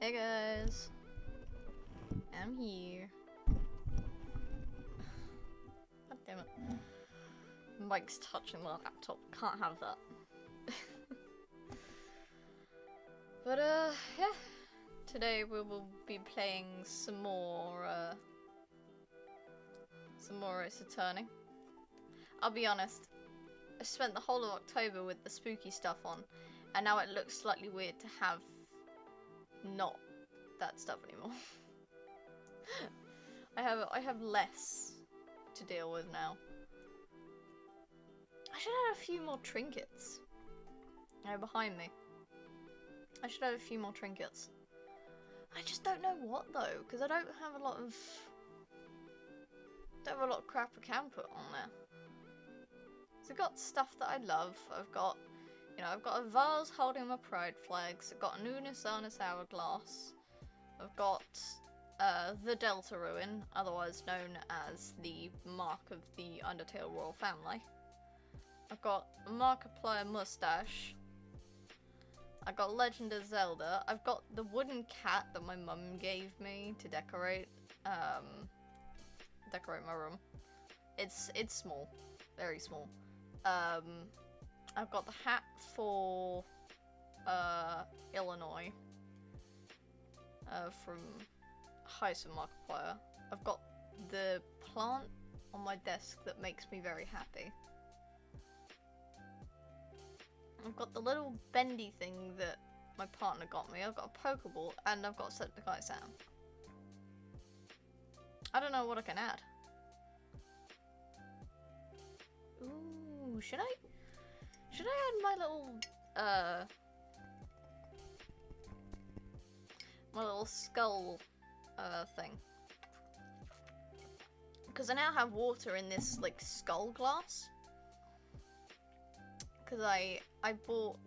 Hey guys, I'm here. God damn it. Mike's touching the laptop, can't have that. But yeah. Today we will be playing some more Ace Attorney. I'll be honest, I spent the whole of October with the spooky stuff on, and now it looks slightly weird to have not that stuff anymore. I have less to deal with now. I should have a few more trinkets. Behind me. I should have a few more trinkets. I just don't know what though, because I don't have a lot of crap I can put on there. So I've got stuff that I love. I've got a vase holding my pride flags. I've got an Unisarnis hourglass. I've got the Delta Ruin, otherwise known as the mark of the Undertale royal family. I've got a Markiplier mustache. I got Legend of Zelda. I've got the wooden cat that my mum gave me to decorate my room. It's small, very small. I've got the hat for Illinois from Heist of Markiplier. I've got the plant on my desk that makes me very happy. I've got the little bendy thing that my partner got me. I've got a Pokeball and I've got Septiceye Sam. I don't know what I can add. Ooh, should I add my little skull thing? Because I now have water in this like skull glass. Because I bought,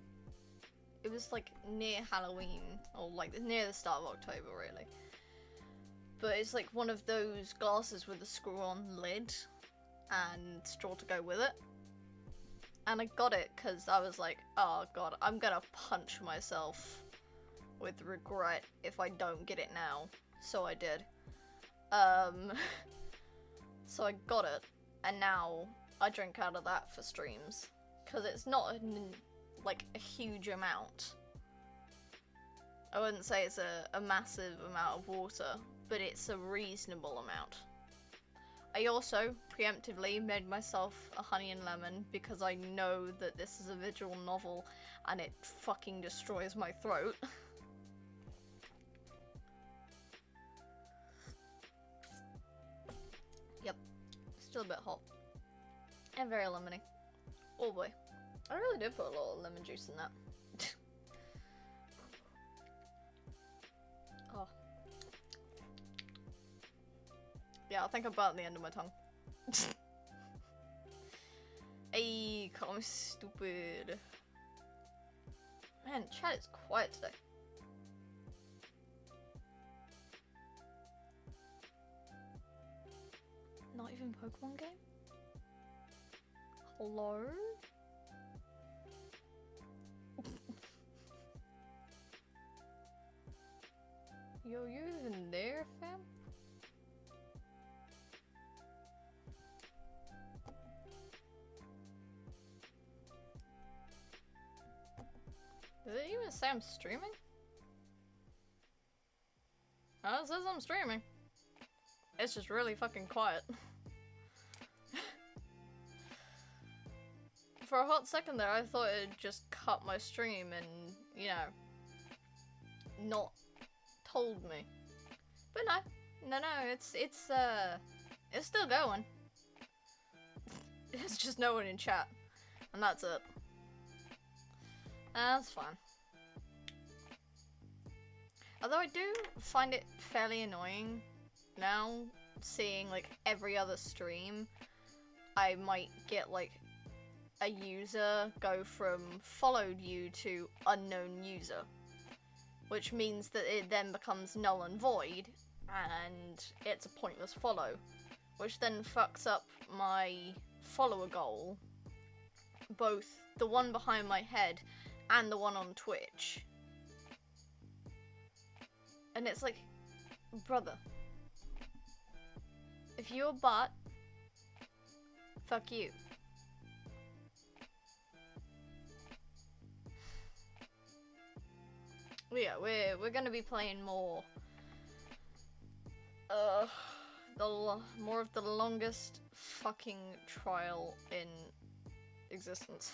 it was like near Halloween, or like near the start of October really. But it's like one of those glasses with a screw-on lid and straw to go with it. And I got it because I was like, oh god, I'm gonna punch myself with regret if I don't get it now. So I did. So I got it, and now I drink out of that for streams. Because it's not like a huge amount. I wouldn't say it's a massive amount of water, but it's a reasonable amount. I also preemptively made myself a honey and lemon because I know that this is a visual novel and it fucking destroys my throat. Yep, still a bit hot. And very lemony. Oh boy. I really did put a lot of lemon juice in that. Oh. Yeah, I think I burnt the end of my tongue. Hey, call me stupid. Man, chat is quiet today. Not even Pokemon game? Hello? Yo, you even there, fam? Does it even say I'm streaming? Oh, it says I'm streaming. It's just really fucking quiet. For a hot second there, I thought it'd just cut my stream and, you know, not told me. But no, it's still going. It's just no one in chat, and that's it. That's fine. Although I do find it fairly annoying now, seeing like every other stream, I might get like a user go from followed you to unknown user, which means that it then becomes null and void, and it's a pointless follow, which then fucks up my follower goal, both the one behind my head and the one on Twitch. And it's like, brother, if you're butt, fuck you. Yeah, we're gonna be playing more. More of the longest fucking trial in existence.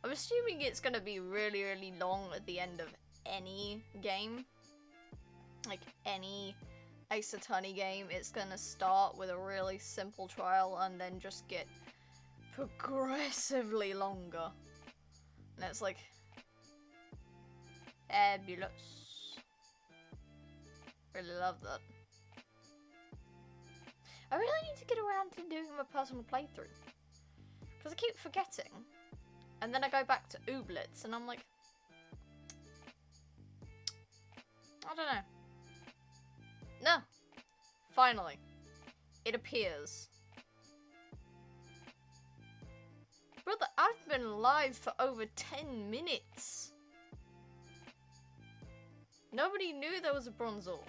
I'm assuming it's gonna be really, really long at the end of any game. Like any Ace Attorney game, it's gonna start with a really simple trial and then just get progressively longer. And it's like fabulous. Really love that. I really need to get around to doing my personal playthrough. Because I keep forgetting. And then I go back to Ooblets and I'm like, I don't know. No. Finally. It appears. Brother, I've been live for over 10 minutes. Nobody knew there was a Bronzor.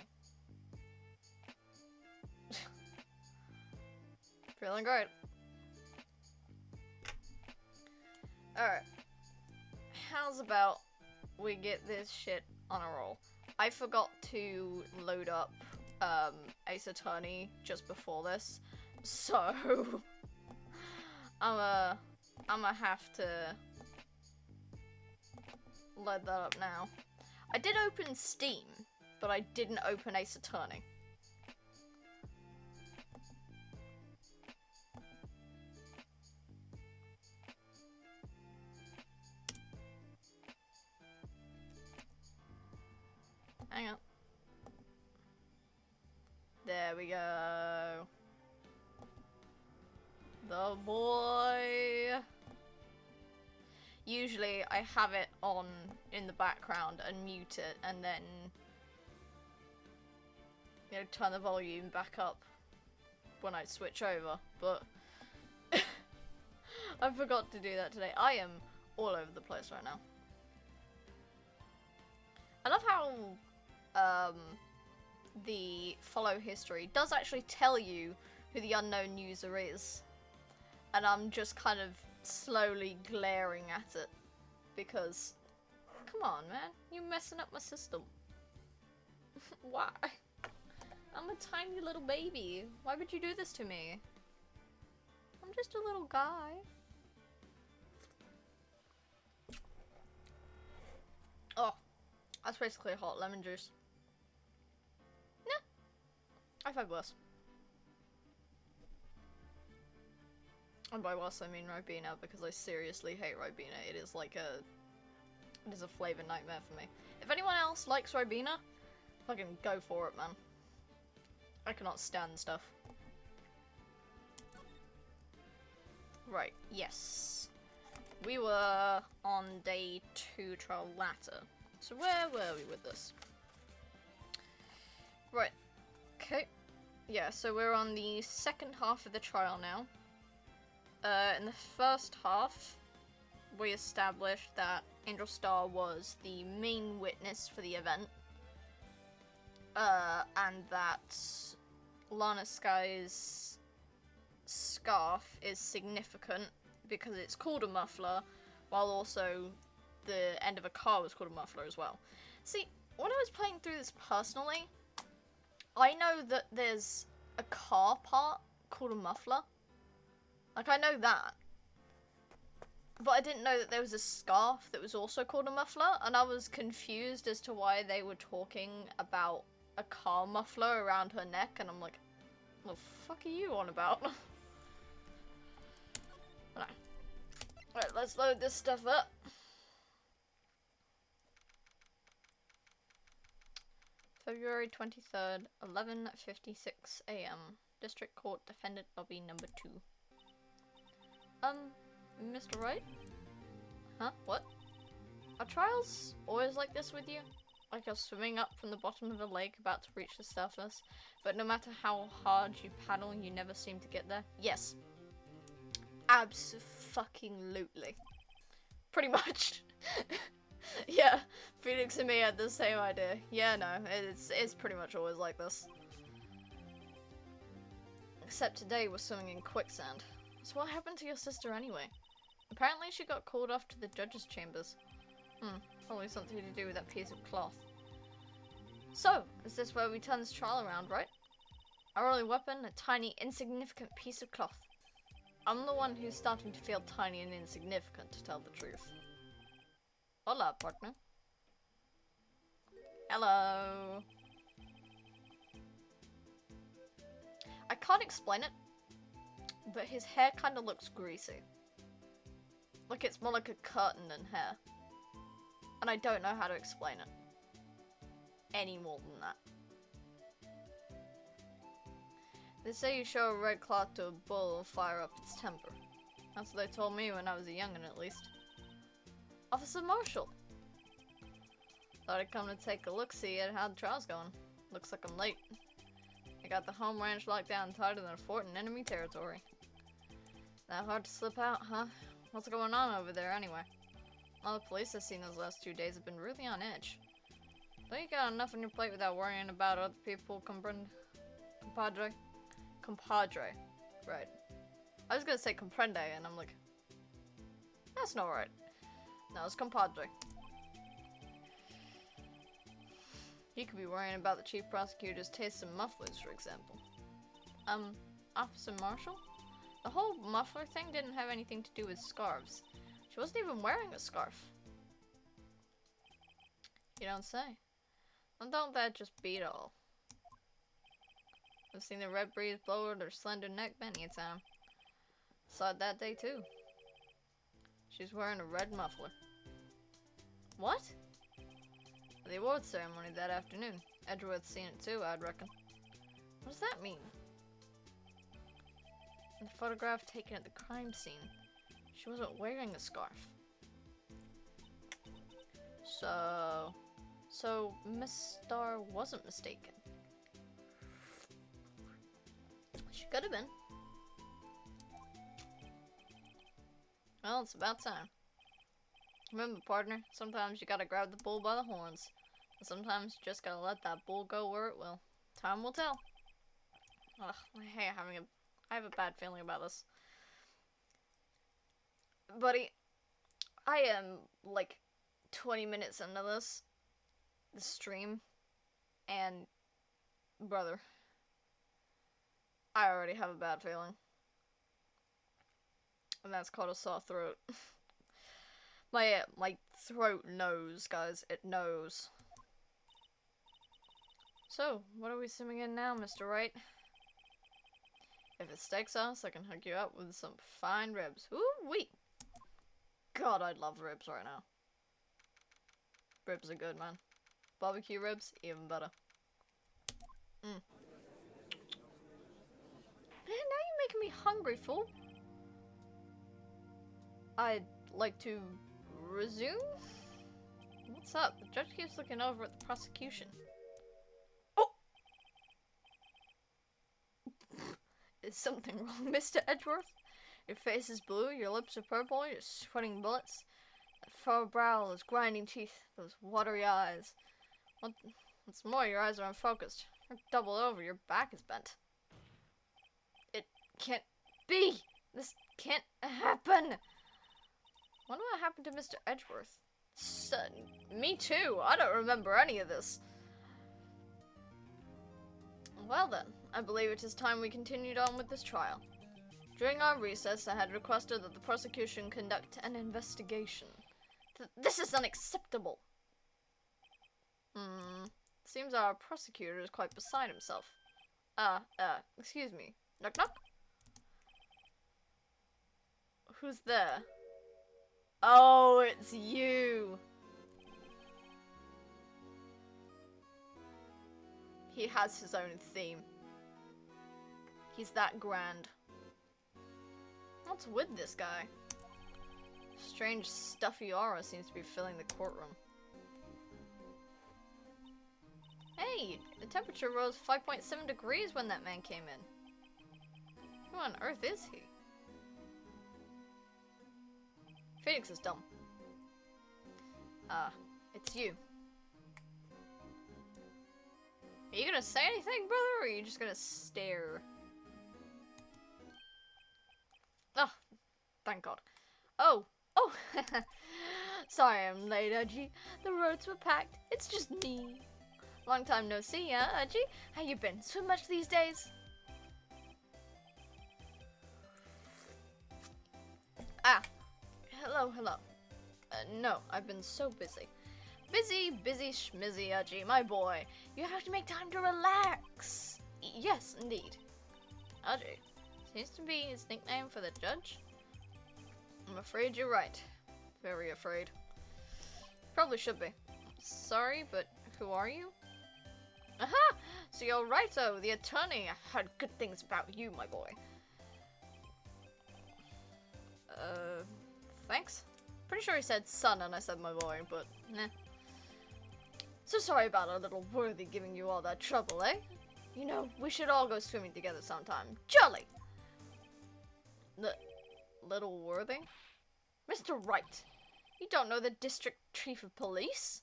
Feeling great. Alright. How's about we get this shit on a roll? I forgot to load up Ace Attorney just before this, so I'm gonna have to load that up now. I did open Steam, but I didn't open Ace Attorney. Hang on. There we go. The boy. Usually I have it on in the background and mute it and then, you know, turn the volume back up when I switch over, but I forgot to do that today. I am all over the place right now. I love how the follow history does actually tell you who the unknown user is, and I'm just kind of slowly glaring at it because, come on man, you're messing up my system. Why? I'm a tiny little baby. Why would you do this to me? I'm just a little guy. Oh, that's basically hot lemon juice. Nah, I've had worse. And by worse I mean Ribena, because I seriously hate Ribena. It is like it is a flavor nightmare for me. If anyone else likes Ribena, fucking go for it, man. I cannot stand stuff. Right, yes. We were on day 2 trial latter. So where were we with this? Right, okay. Yeah, so we're on the second half of the trial now. In the first half, we established that Angel Star was the main witness for the event. And that Lana Sky's scarf is significant because it's called a muffler, while also the end of a car was called a muffler as well. See, when I was playing through this personally, I know that there's a car part called a muffler. Like, I know that. But I didn't know that there was a scarf that was also called a muffler, and I was confused as to why they were talking about a car muffler around her neck, and I'm like, what the fuck are you on about? Right, let's load this stuff up. February 23rd, 11:56 AM. District Court Defendant Lobby number 2. Mr. Wright? Huh? What? Are trials always like this with you? Like you're swimming up from the bottom of a lake about to reach the surface, but no matter how hard you paddle, you never seem to get there? Yes. Abso-fucking-lutely. Pretty much. Yeah, Phoenix and me had the same idea. Yeah, no, it's pretty much always like this. Except today we're swimming in quicksand. So what happened to your sister anyway? Apparently she got called off to the judge's chambers. Probably something to do with that piece of cloth. So, is this where we turn this trial around, right? Our only weapon, a tiny, insignificant piece of cloth. I'm the one who's starting to feel tiny and insignificant, to tell the truth. Hola, partner. Hello. I can't explain it, but his hair kind of looks greasy. Like it's more like a curtain than hair. And I don't know how to explain it any more than that. They say you show a red cloth to a bull will fire up its temper. That's what they told me when I was a young'un, at least. Officer Marshall! Thought I'd come to take a look-see at how the trial's going. Looks like I'm late. I got the home ranch locked down tighter than a fort in enemy territory. That hard to slip out, huh? What's going on over there, anyway? All the police I've seen those last 2 days have been really on edge. Don't you got enough on your plate without worrying about other people, compadre? Compadre. Right. I was gonna say comprende, and I'm like, that's not right. No, it's compadre. You could be worrying about the chief prosecutor's taste in mufflers, for example. Officer Marshall? The whole muffler thing didn't have anything to do with scarves. She wasn't even wearing a scarf. You don't say. And don't that just beat all? I've seen the red breeze blow her slender neck many a time. Saw it that day too. She's wearing a red muffler. What? The awards ceremony that afternoon. Edgeworth's seen it too, I'd reckon. What does that mean? In the photograph taken at the crime scene, she wasn't wearing a scarf. So Miss Starr wasn't mistaken. She could have been. Well, it's about time. Remember, partner, sometimes you gotta grab the bull by the horns. And sometimes you just gotta let that bull go where it will. Time will tell. Ugh, I have a bad feeling about this. Buddy, I am like 20 minutes into this stream, and brother, I already have a bad feeling. And that's called a sore throat. My throat knows, guys. It knows. So, what are we simming in now, Mr. Wright? If it's steak sauce, I can hook you up with some fine ribs. Ooh-wee! God, I'd love ribs right now. Ribs are good, man. Barbecue ribs, even better. Man, now you're making me hungry, fool. I'd like to resume? What's up? The judge keeps looking over at the prosecution. Oh! Is something wrong, Mr. Edgeworth? Your face is blue, your lips are purple, you're sweating bullets. That furrowed brow, those grinding teeth, those watery eyes. What's more, your eyes are unfocused. You're doubled over, your back is bent. It can't be! This can't happen! Wonder what happened to Mr. Edgeworth. Me too. I don't remember any of this. Well then, I believe it is time we continued on with this trial. During our recess, I had requested that the prosecution conduct an investigation. This is unacceptable. Seems our prosecutor is quite beside himself. Excuse me. Knock knock? Who's there? Oh, it's you! He has his own theme. He's that grand. What's with this guy? Strange stuffy aura seems to be filling the courtroom. Hey, the temperature rose 5.7 degrees when that man came in. Who on earth is he? Phoenix is dumb. It's you. Are you gonna say anything, brother, or are you just gonna stare? Oh, thank God. Oh! Sorry I'm late, Edgy. The roads were packed. It's just me. Long time no see, huh, Edgy? How you been? Swim much these days? Hello. No, I've been so busy. Busy schmizzy, Edgy, my boy. You have to make time to relax. Yes, indeed. Edgy. Seems to be his nickname for the judge. I'm afraid you're right. Very afraid. Probably should be. Sorry, but who are you? Aha! So you're Righto, the attorney. I heard good things about you, my boy. Thanks? Pretty sure he said son and I said my boy, but nah. So sorry about our little worthy giving you all that trouble, eh? You know, we should all go swimming together sometime. Jolly! Little worthy? Mr. Wright, you don't know the district chief of police?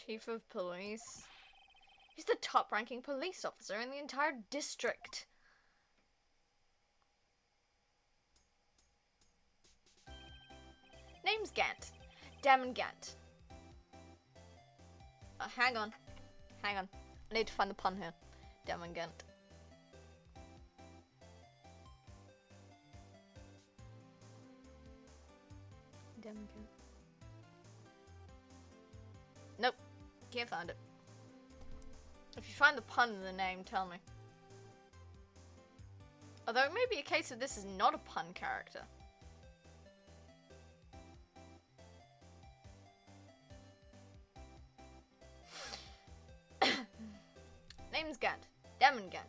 Chief of police? He's the top-ranking police officer in the entire district. Name's Gant. Damon Gant. Hang on. I need to find the pun here. Damon Gant. Nope, can't find it. If you find the pun in the name, tell me. Although it may be a case of this is not a pun character. Name's Gant. Damon Gant.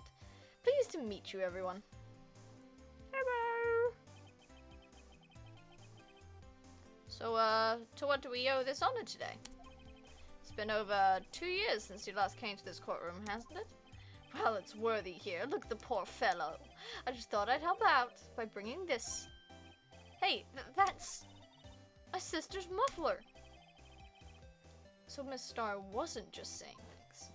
Pleased to meet you, everyone. Hello. So, to what do we owe this honor today? It's been over 2 years since you last came to this courtroom, hasn't it? Well, it's worthy here. Look at the poor fellow. I just thought I'd help out by bringing this. Hey, that's my sister's muffler. So Miss Star wasn't just saying things.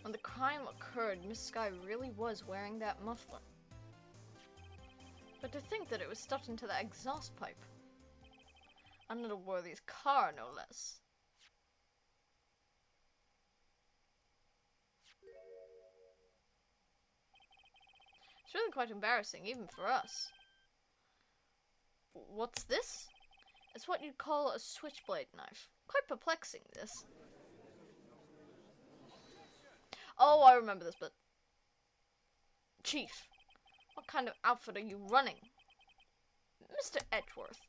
When the crime occurred, Miss Sky really was wearing that muffler. But to think that it was stuffed into that exhaust pipe. On Little Worthy's car, no less. It's really quite embarrassing, even for us. What's this? It's what you'd call a switchblade knife. Quite perplexing, this. Oh, I remember this bit. Chief, what kind of outfit are you running? Mr. Edgeworth,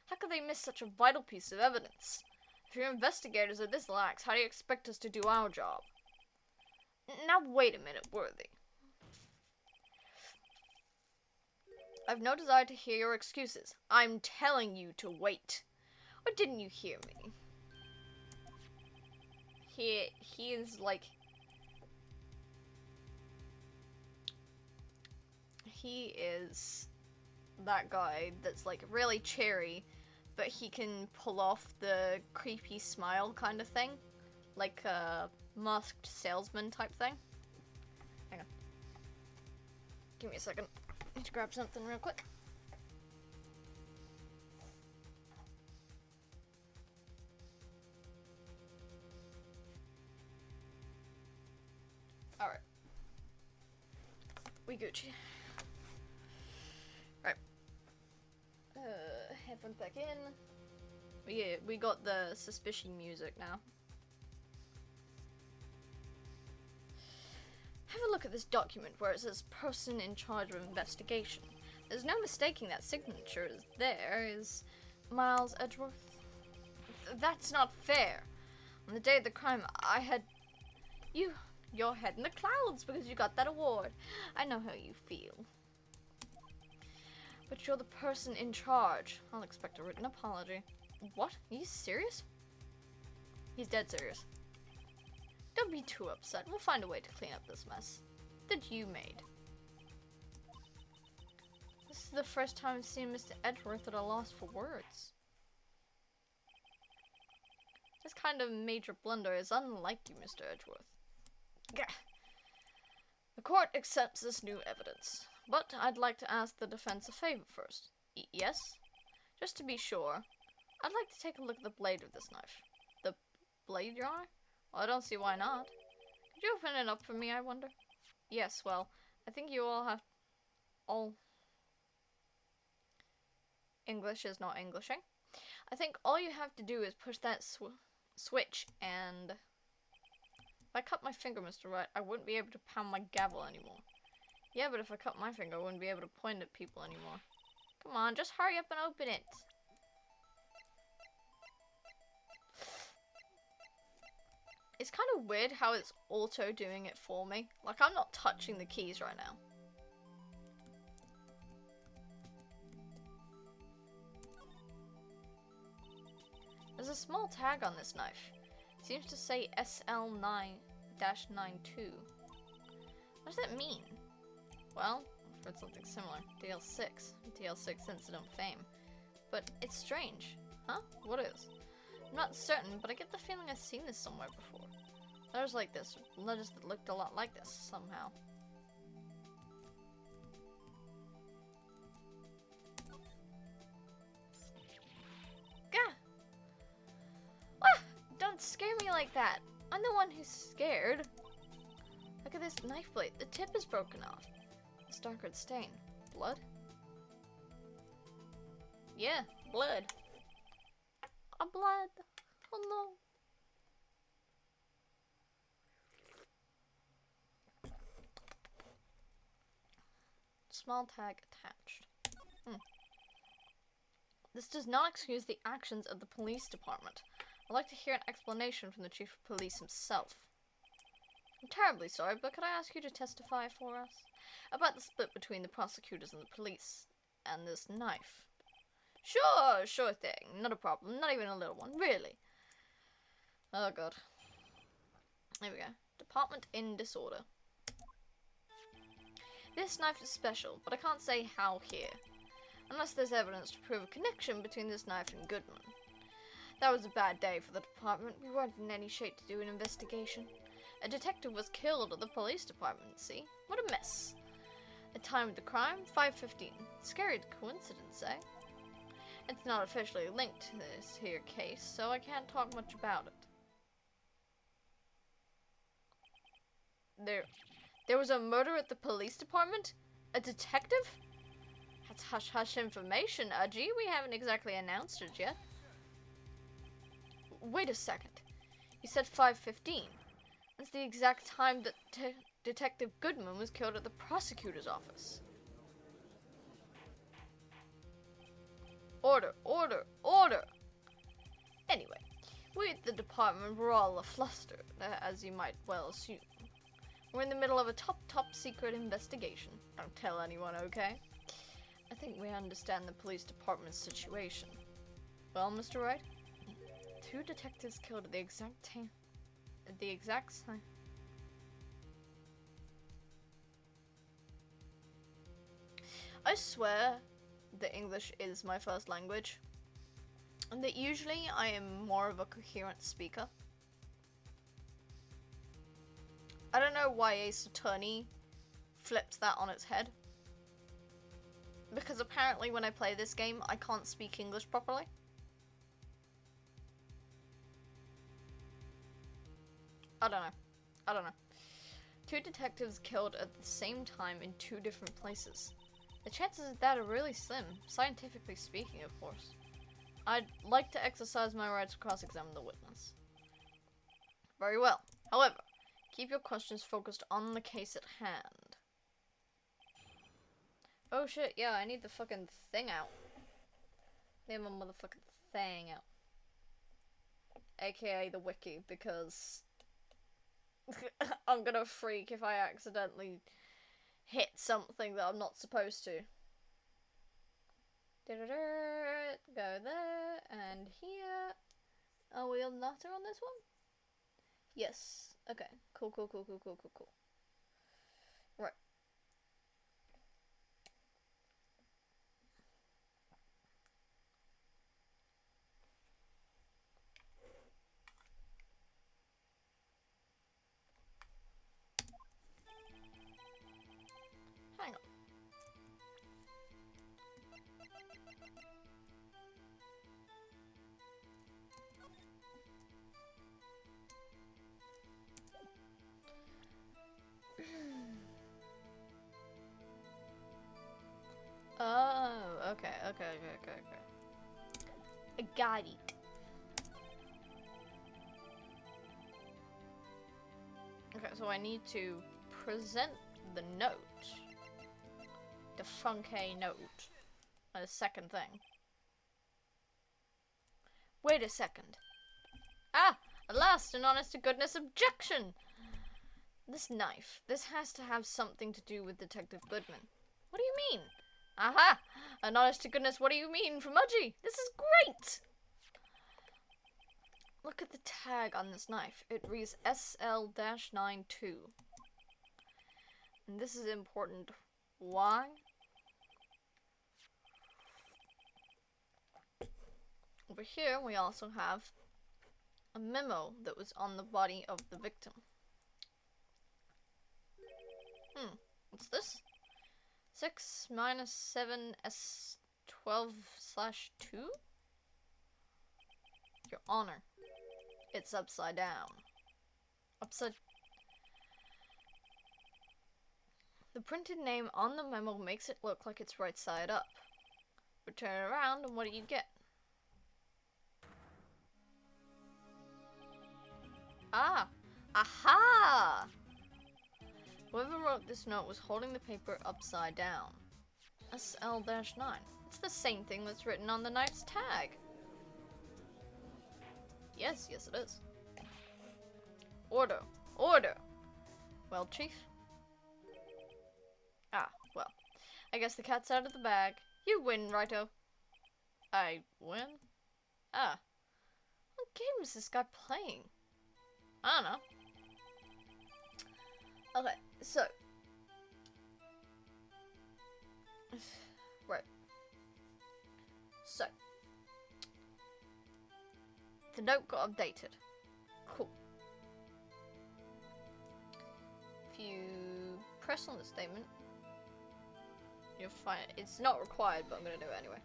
how could they miss such a vital piece of evidence? If your investigators are this lax, how do you expect us to do our job? Now wait a minute, Worthy. I've no desire to hear your excuses. I'm telling you to wait. Or didn't you hear me? He is like... He is that guy that's like really cheery, but he can pull off the creepy smile kind of thing. Like a masked salesman type thing. Hang on. Give me a second. I need to grab something real quick. Alright. We Gucci. Right. Headphones back in. We got the suspicion music now. Have a look at this document where it says person in charge of investigation. There's no mistaking that signature is there, is Miles Edgeworth. That's not fair. On the day of the crime, I had your head in the clouds because you got that award. I know how you feel. But you're the person in charge. I'll expect a written apology. What? Are you serious? He's dead serious. Don't be too upset. We'll find a way to clean up this mess that you made. This is the first time I've seen Mr. Edgeworth at a loss for words. This kind of major blunder is unlike you, Mr. Edgeworth. Gah. The court accepts this new evidence, but I'd like to ask the defense a favor first. Yes? Just to be sure, I'd like to take a look at the blade of this knife. The blade, Your Honor? Well, I don't see why not. Could you open it up for me, I wonder? Yes, well, I think you all have... English is not Englishing. I think all you have to do is push that switch and... If I cut my finger, Mr. Wright, I wouldn't be able to pound my gavel anymore. Yeah, but if I cut my finger, I wouldn't be able to point at people anymore. Come on, just hurry up and open it. It's kind of weird how it's auto doing it for me. Like, I'm not touching the keys right now. There's a small tag on this knife. It seems to say SL9-92. What does that mean? Well, I've heard something similar. DL6 Incident Fame. But it's strange. Huh? What is? I'm not certain, but I get the feeling I've seen this somewhere before. Letters like this, letters that looked a lot like this, somehow. Gah! Ah! Don't scare me like that! I'm the one who's scared. Look at this knife blade. The tip is broken off. This dark red stain. Blood? Yeah, blood. A blood. Oh no. Small tag attached. This does not excuse the actions of the police department. I'd like to hear an explanation from the chief of police himself. I'm terribly sorry, but could I ask you to testify for us about the split between the prosecutors and the police and this knife? Sure thing. Not a problem. Not even a little one. Really. Oh god. There we go. Department in disorder. This knife is special, but I can't say how here. Unless there's evidence to prove a connection between this knife and Goodman. That was a bad day for the department. We weren't in any shape to do an investigation. A detective was killed at the police department, see? What a mess. The time of the crime, 5:15. Scary coincidence, eh? It's not officially linked to this here case, so I can't talk much about it. There was a murder at the police department? A detective? That's hush-hush information, Udgy. We haven't exactly announced it yet. Wait a second. You said 5:15. That's the exact time that Detective Goodman was killed at the prosecutor's office. Order, order, order! Anyway, we at the department were all aflustered, as you might well assume. We're in the middle of a top secret investigation. Don't tell anyone, okay? I think we understand the police department's situation. Well, Mr. Wright? 2 detectives killed at the exact time. At the exact time. I swear that English is my first language, and that usually I am more of a coherent speaker. I don't know why Ace Attorney flips that on its head, because apparently when I play this game I can't speak English properly. I don't know. 2 detectives killed at the same time in 2 different places. The chances of that are really slim, scientifically speaking, of course. I'd like to exercise my right to cross-examine the witness. Very well. However, keep your questions focused on the case at hand. Oh shit, yeah, I need the fucking thing out. Need my motherfucking thing out. AKA the wiki, because I'm gonna freak if I accidentally hit something that I'm not supposed to. Go there, and here. Are we on that on this one? Yes. Okay. Cool. Right. Okay. I got it. Okay, so I need to present the note. The funky note. The second thing. Wait a second. Ah! At last, an honest-to-goodness objection! This knife. This has to have something to do with Detective Goodman. What do you mean? Aha! An honest-to-goodness, what do you mean, from Mudgy? This is great! Look at the tag on this knife. It reads SL-92. And this is important. Why? Over here, we also have a memo that was on the body of the victim. What's this? 6 minus 7 S12/2? Your Honor. It's upside down. The printed name on the memo makes it look like it's right side up. But turn it around and what do you get? Ah! Aha! Whoever wrote this note was holding the paper upside down. SL-9. It's the same thing that's written on the knife's tag. Yes, it is. Order. Well, Chief? Ah, well. I guess the cat's out of the bag. You win, righto. I win? Ah. What game is this guy playing? I don't know. Okay, so. Right. So. The note got updated. Cool. If you press on the statement, you'll find it. It's not required, but I'm gonna do it anyway.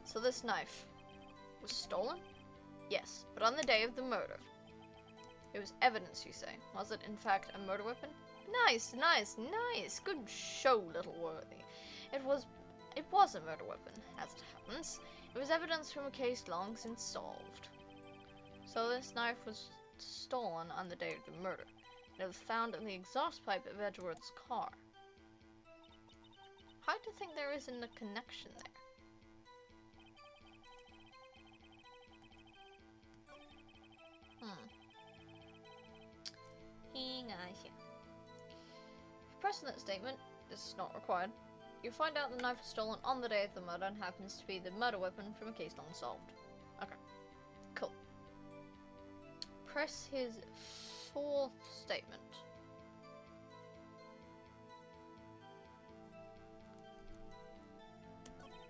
So this knife was stolen? Yes, but on the day of the murder. It was evidence, you say. Was it, in fact, a murder weapon? Nice. Good show, little Worthy. It was a murder weapon, as it happens. It was evidence from a case long since solved. So this knife was stolen on the day of the murder. It was found in the exhaust pipe of Edgeworth's car. Hard to think there isn't a connection there. Hang on here. If you press on that statement, this is not required, you find out the knife was stolen on the day of the murder and happens to be the murder weapon from a case long solved. Okay. Cool. Press his fourth statement.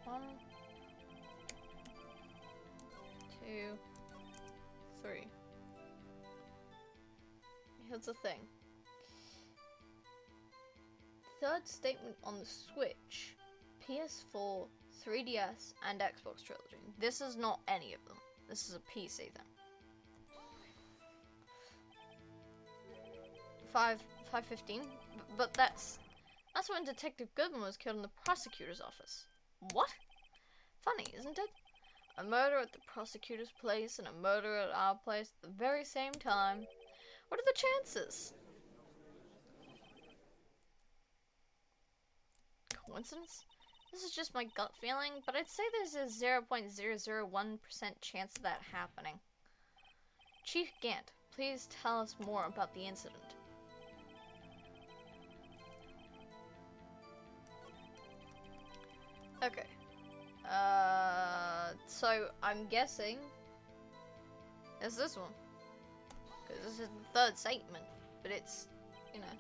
One, two, three. Here's the thing. Third statement on the Switch, PS4, 3DS, and Xbox Trilogy. This is not any of them. This is a PC thing. 5:15, but that's when Detective Goodman was killed in the prosecutor's office. What? Funny, isn't it? A murder at the prosecutor's place and a murder at our place at the very same time. What are the chances? Coincidence? This is just my gut feeling, but I'd say there's a 0.001% chance of that happening. Chief Gant, please tell us more about the incident. Okay. So I'm guessing it's this one. Because this is the third statement, but it's, you know.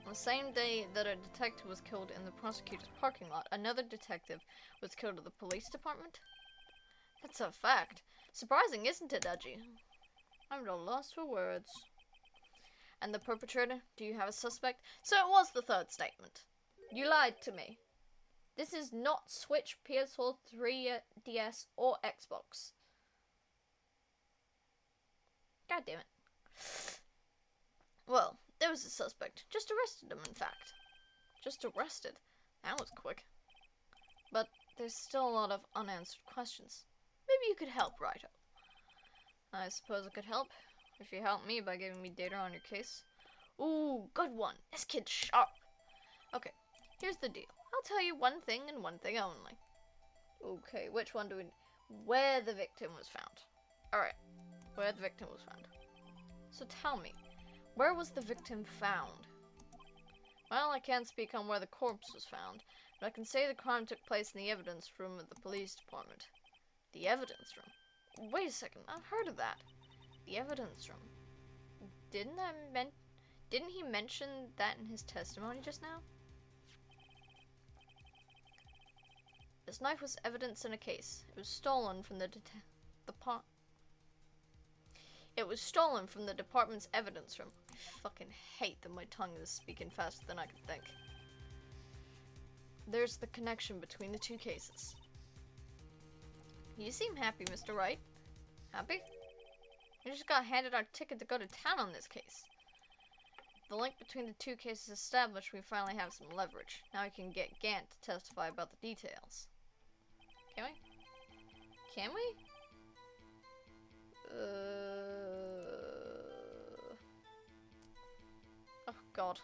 On the same day that a detective was killed in the prosecutor's parking lot, another detective was killed at the police department? That's a fact. Surprising, isn't it, Edgy? I'm at a loss for words. And the perpetrator? Do you have a suspect? So it was the third statement. You lied to me. This is not Switch, PS4, 3DS, or Xbox. God damn it. Well, there was a suspect. Just arrested him, in fact. Just arrested. That was quick. But there's still a lot of unanswered questions. Maybe you could help, Raito. I suppose I could help, if you help me by giving me data on your case. Ooh, good one. This kid's sharp. Okay, here's the deal. I'll tell you one thing and one thing only. Okay, which one do we... Where the victim was found. Alright, where the victim was found. So tell me, where was the victim found? Well, I can't speak on where the corpse was found, but I can say the crime took place in the evidence room of the police department. The evidence room? Wait a second, I've heard of that. The evidence room. Didn't he mention that in his testimony just now? This knife was evidence in a case. It was stolen from It was stolen from the department's evidence room. I fucking hate that my tongue is speaking faster than I can think. There's the connection between the two cases. You seem happy, Mr. Wright. Happy? We just got handed our ticket to go to town on this case. The link between the two cases established, we finally have some leverage. Now we can get Gant to testify about the details. Can we? Can we? Oh god.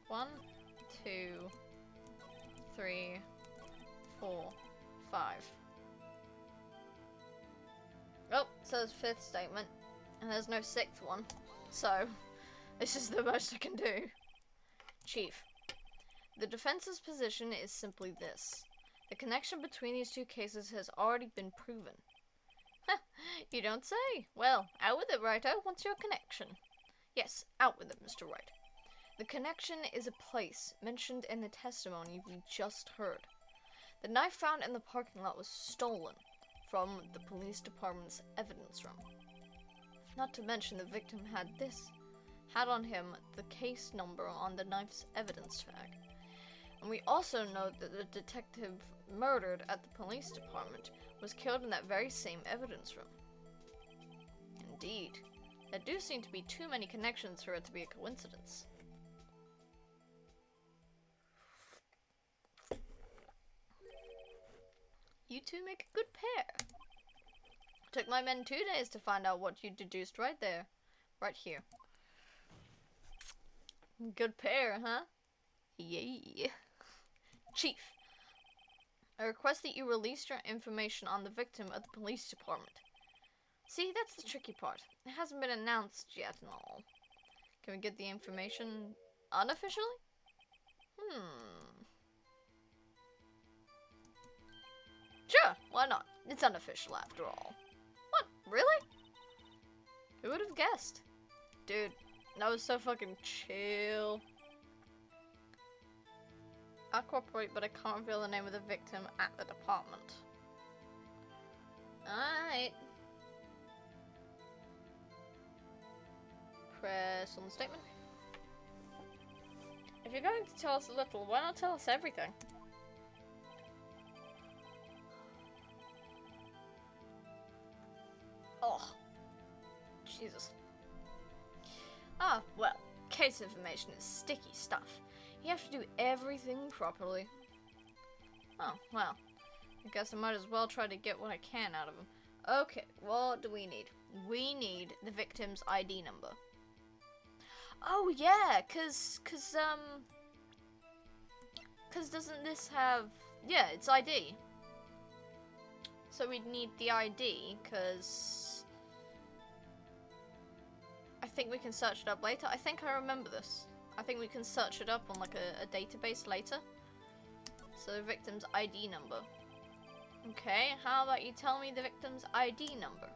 One, two, 3, 4, 5. Oh, it says 5th statement, and there's no 6th one, so this is the most I can do. Chief, the defense's position is simply this. The connection between these two cases has already been proven. You don't say. Well, out with it, Raito. What's your connection? Yes, out with it, Mr. Wright. The connection is a place mentioned in the testimony we just heard. The knife found in the parking lot was stolen from the police department's evidence room. Not to mention the victim had on him the case number on the knife's evidence tag. And we also know that the detective murdered at the police department was killed in that very same evidence room. Indeed, there do seem to be too many connections for it to be a coincidence. You two make a good pair. Took my men 2 days to find out what you deduced right there. Right here. Good pair, huh? Yay. Chief, I request that you release your information on the victim at the police department. See, that's the tricky part. It hasn't been announced yet and all. Can we get the information unofficially? Sure, why not? It's unofficial after all. What, really? Who would have guessed? Dude, that was so fucking chill. I'll cooperate, but I can't reveal the name of the victim at the department. Alright. Press on the statement. If you're going to tell us a little, why not tell us everything? Oh. Jesus. Ah, well, case information is sticky stuff. You have to do everything properly. Oh, well. I guess I might as well try to get what I can out of him. Okay, what do we need? We need the victim's ID number. Oh, yeah, cause doesn't this have... Yeah, it's ID. So we'd need the ID, cause... I think we can search it up later. I think I remember this. I think we can search it up on like a database later. So the victim's ID number. Okay, how about you tell me the victim's ID number?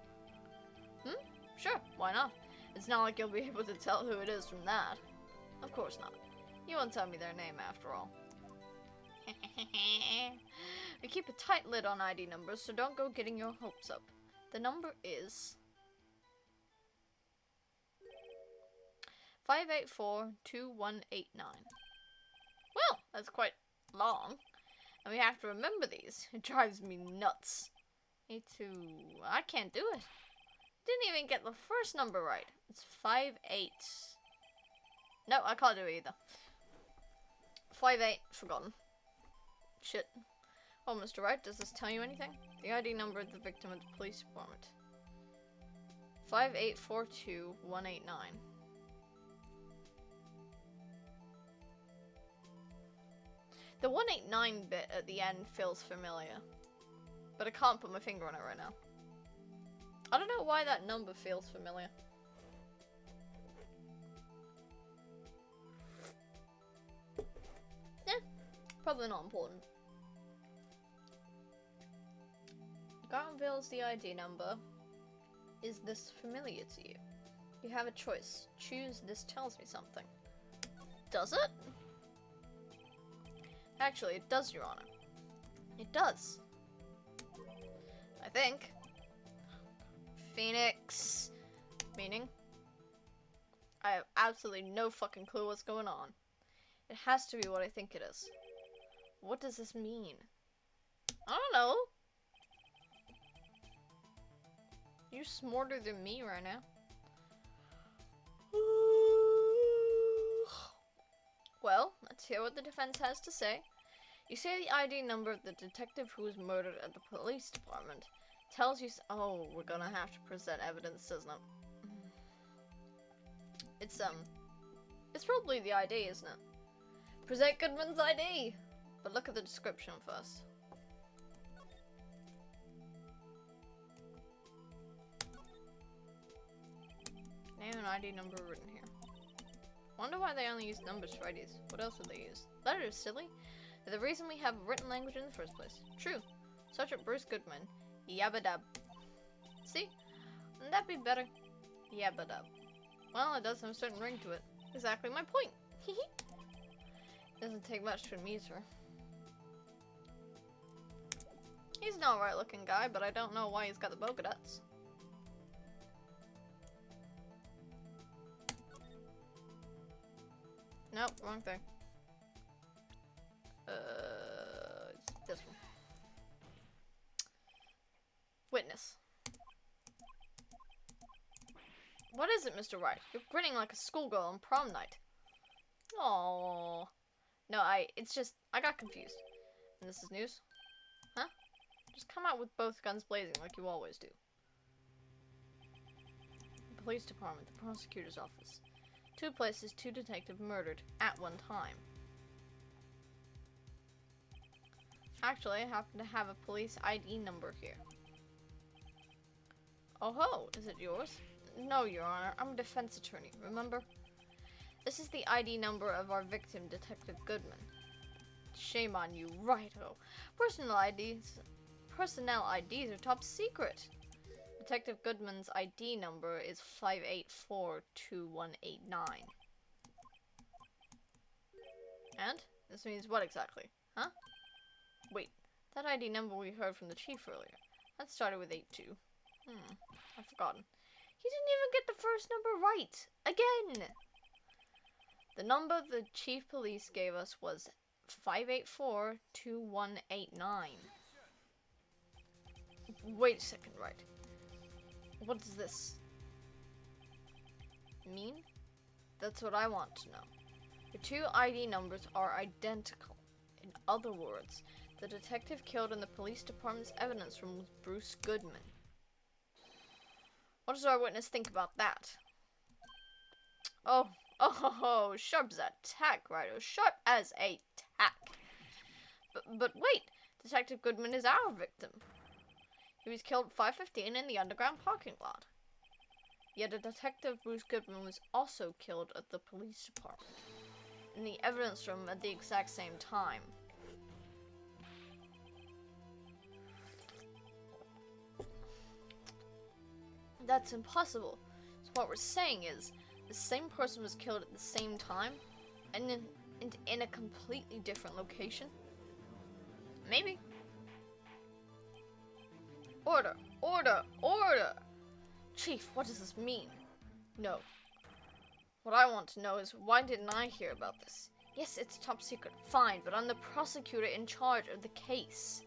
Sure, why not? It's not like you'll be able to tell who it is from that. Of course not. You won't tell me their name after all. We keep a tight lid on ID numbers, so don't go getting your hopes up. The number is 584-2189. Well, that's quite long. And we have to remember these. It drives me nuts. I can't do it. Didn't even get the first number right. It's 58. No, I can't do it either. 58, forgotten. Shit. Oh, Mr. Wright, does this tell you anything? The ID number of the victim at the police department. 5842189. The 189 bit at the end feels familiar, but I can't put my finger on it right now. I don't know why that number feels familiar. Yeah, probably not important. God reveals the ID number. Is this familiar to you? You have a choice. Choose this tells me something. Does it? Actually, it does, Your Honor. It does. I think. Phoenix. Meaning? I have absolutely no fucking clue what's going on. It has to be what I think it is. What does this mean? I don't know. You're smarter than me right now. Well, let's hear what the defense has to say. You say the ID number of the detective who was murdered at the police department tells you. Oh, we're gonna have to present evidence, doesn't it? It's probably the ID, isn't it? Present Goodman's ID! But look at the description first. Name and ID number written here. Wonder why they only use numbers for IDs. What else would they use? Letters, silly. They're the reason we have written language in the first place. True. Sergeant Bruce Goodman. Yabba-dab. See? Wouldn't that be better? Yabba-dab. Well, it does have a certain ring to it. Exactly my point. Doesn't take much to amuse her. He's an alright looking guy, but I don't know why he's got the polka dots. Nope, wrong thing. It's this one. Witness. What is it, Mr. Wright? You're grinning like a schoolgirl on prom night. Aww. No, it's just, I got confused. And this is news? Huh? Just come out with both guns blazing like you always do. The police department, the prosecutor's office. 2 places, 2 detectives murdered at one time. Actually, I happen to have a police ID number here. Oh ho, is it yours? No, Your Honor, I'm a defense attorney, remember? This is the ID number of our victim, Detective Goodman. Shame on you, righto. Personnel IDs are top secret. Detective Goodman's ID number is 5842189. And? This means what exactly? Huh? Wait, that ID number we heard from the chief earlier. That started with 82. I've forgotten. He didn't even get the first number right! Again! The number the chief police gave us was 5842189. Wait a second, right? What does this mean? That's what I want to know. The 2 ID numbers are identical. In other words, the detective killed in the police department's evidence room was Bruce Goodman. What does our witness think about that? Oh, sharp as a tack, Righto. Sharp as a tack. But wait, Detective Goodman is our victim. He was killed at 5:15 in the underground parking lot. Yet a detective, Bruce Goodman, was also killed at the police department, in the evidence room at the exact same time. That's impossible. So what we're saying is, the same person was killed at the same time, and in a completely different location? Maybe. Order! Order! Order! Chief, what does this mean? No. What I want to know is, why didn't I hear about this? Yes, it's top secret, fine, but I'm the prosecutor in charge of the case.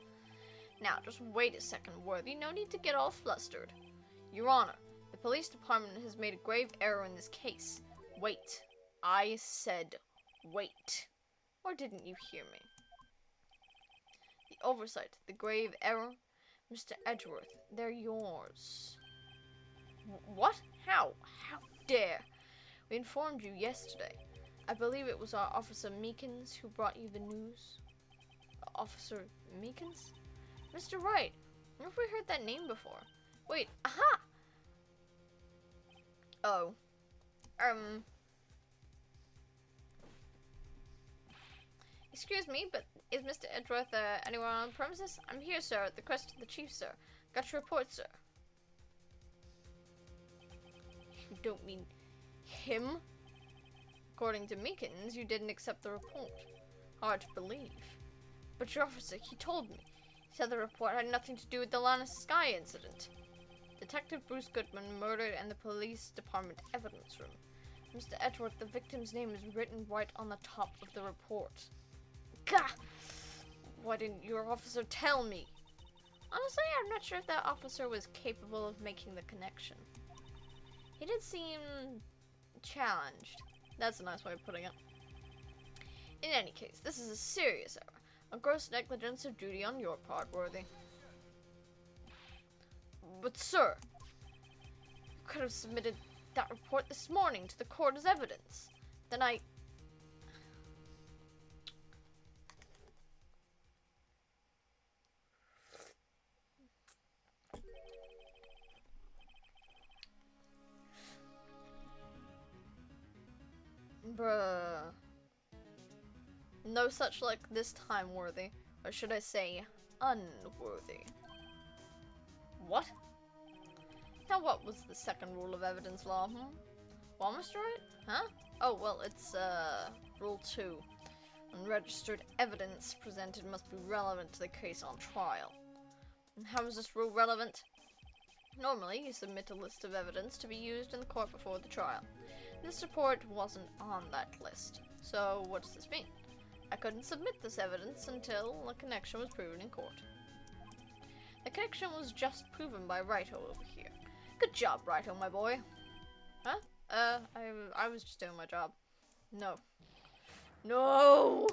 Now, just wait a second, Worthy. No need to get all flustered. Your Honor, the police department has made a grave error in this case. Wait. I said wait. Or didn't you hear me? The oversight, the grave error, Mr. Edgeworth, they're yours. What? How? How dare? We informed you yesterday. I believe it was our Officer Meekins who brought you the news. Officer Meekins? Mr. Wright, have we heard that name before? Wait, aha! Oh. Excuse me, but is Mr. Edgeworth anywhere on the premises? I'm here, sir, at the request of the chief, sir. Got your report, sir. You don't mean him? According to Meekins, you didn't accept the report. Hard to believe. But your officer, he told me. He said the report had nothing to do with the Lana Sky incident. Detective Bruce Goodman murdered in the police department evidence room. Mr. Edgeworth, the victim's name is written right on the top of the report. Gah! Why didn't your officer tell me? Honestly, I'm not sure if that officer was capable of making the connection. He did seem challenged. That's a nice way of putting it. In any case, this is a serious error. A gross negligence of duty on your part, Worthy. But sir, you could have submitted that report this morning to the court as evidence. Then I... Bruh. No such luck this time, Worthy. Or should I say, unworthy. What? Now what was the second rule of evidence law, Well, Mr. Wright? Huh? Oh, well, it's, Rule 2. Unregistered evidence presented must be relevant to the case on trial. And how is this rule relevant? Normally, you submit a list of evidence to be used in the court before the trial. This report wasn't on that list. So, what does this mean? I couldn't submit this evidence until a connection was proven in court. The connection was just proven by Righto over here. Good job, Righto, my boy. Huh? I was just doing my job. No. No!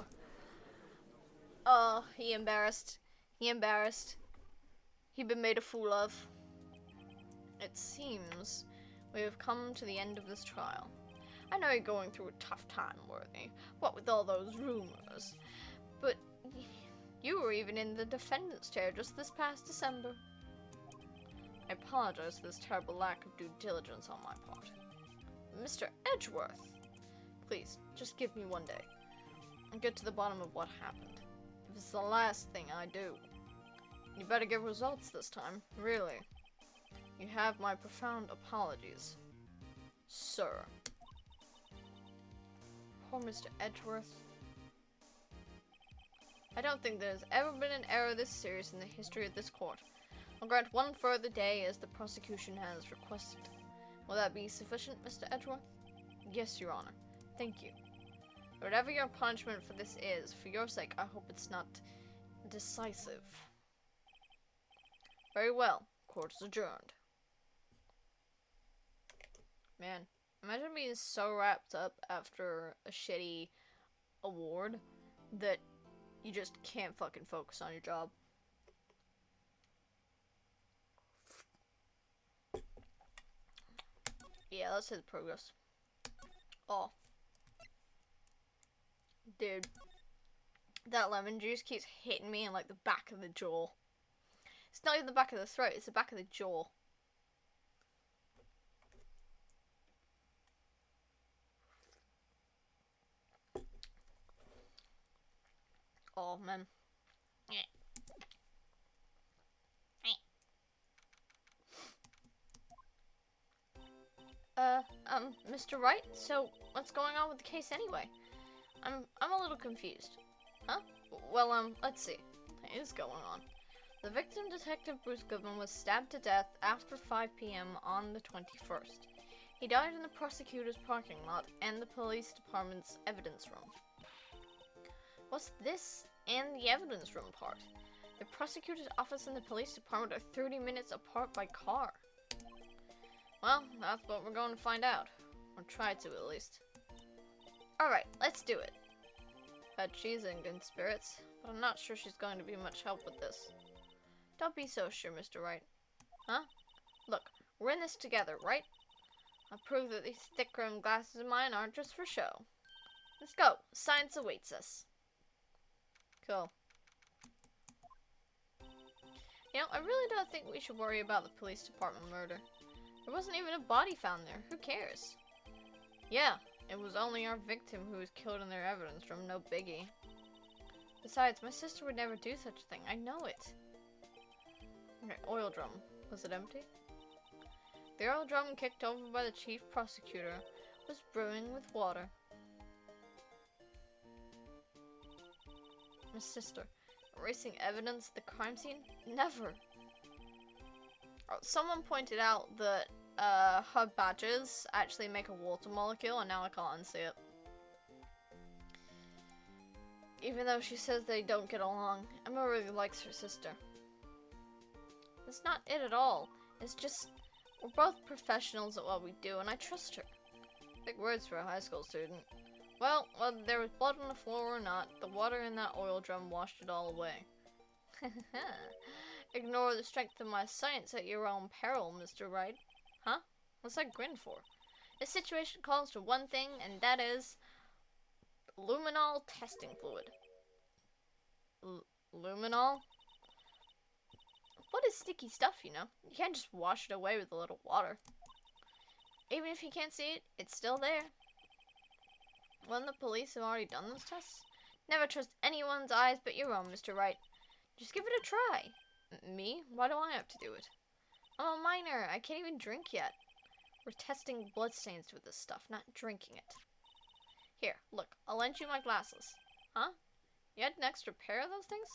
Oh, he embarrassed. He embarrassed. He'd been made a fool of. It seems we have come to the end of this trial. I know you're going through a tough time, Worthy, what with all those rumors, but you were even in the defendant's chair just this past December. I apologize for this terrible lack of due diligence on my part. Mr. Edgeworth, please, just give me one day and get to the bottom of what happened. If it's the last thing I do, you better get results this time, really. You have my profound apologies, sir. Poor Mr. Edgeworth. I don't think there's ever been an error this serious in the history of this court. I'll grant one further day as the prosecution has requested. Will that be sufficient, Mr. Edgeworth? Yes, Your Honor. Thank you. Whatever your punishment for this is, for your sake, I hope it's not decisive. Very well. Court is adjourned. Man, imagine being so wrapped up after a shitty award that you just can't fucking focus on your job. Yeah, let's hit progress. Oh. Dude. That lemon juice keeps hitting me in like the back of the jaw. It's not even the back of the throat, it's the back of the jaw. Oh, man. Mr. Wright, so what's going on with the case anyway? I'm a little confused. Huh? Well, let's see. What is going on? The victim, Detective Bruce Goodman, was stabbed to death after 5 p.m. on the 21st. He died in the prosecutor's parking lot and the police department's evidence room. What's this and the evidence room part? The prosecutor's office and the police department are 30 minutes apart by car. Well, that's what we're going to find out. Or try to, at least. Alright, let's do it. She's in good spirits, but I'm not sure she's going to be much help with this. Don't be so sure, Mr. Wright. Huh? Look, we're in this together, right? I'll prove that these thick-rimmed glasses of mine aren't just for show. Let's go. Science awaits us. Cool. You know, I really don't think we should worry about the police department murder. There wasn't even a body found there. Who cares? Yeah, it was only our victim who was killed in their evidence room. No biggie. Besides, my sister would never do such a thing. I know it. Okay, oil drum. Was it empty? The oil drum kicked over by the chief prosecutor was brewing with water. My sister. Erasing evidence at the crime scene? Never. Oh, someone pointed out that her badges actually make a water molecule, and now I can't unsee it. Even though she says they don't get along, Emma really likes her sister. That's not it at all. It's just, we're both professionals at what we do, and I trust her. Big words for a high school student. Well, whether there was blood on the floor or not, the water in that oil drum washed it all away. Ignore the strength of my science at your own peril, Mr. Wright. Huh? What's that grin for? This situation calls for one thing, and that is luminol testing fluid. Luminol? What is sticky stuff, you know? You can't just wash it away with a little water. Even if you can't see it, it's still there. When the police have already done those tests? Never trust anyone's eyes but your own, Mr. Wright. Just give it a try. Me? Why do I have to do it? I'm a minor. I can't even drink yet. We're testing bloodstains with this stuff, not drinking it. Here, look. I'll lend you my glasses. Huh? You had an extra pair of those things?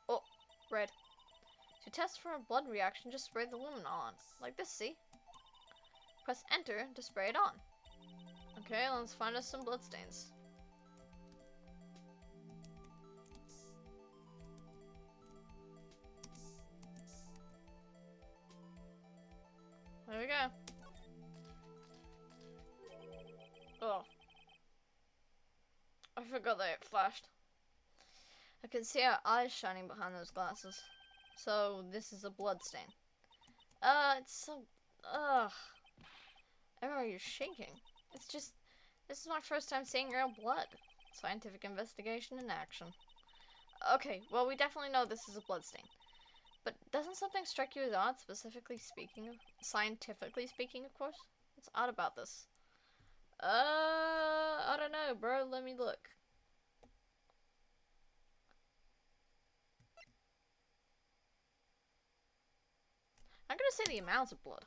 Oh, red. To test for a blood reaction, just spray the luminol on. Like this, see? Press enter to spray it on. Okay, let's find us some bloodstains. There we go. Oh. I forgot that it flashed. I can see our eyes shining behind those glasses. So, this is a blood stain. It's so... Emma, you're shaking. It's just... This is my first time seeing real blood. Scientific investigation in action. Okay, well, we definitely know this is a blood stain. But doesn't something strike you as odd, scientifically speaking, of course? What's odd about this? I don't know, bro. Let me look. I'm gonna say the amount of blood.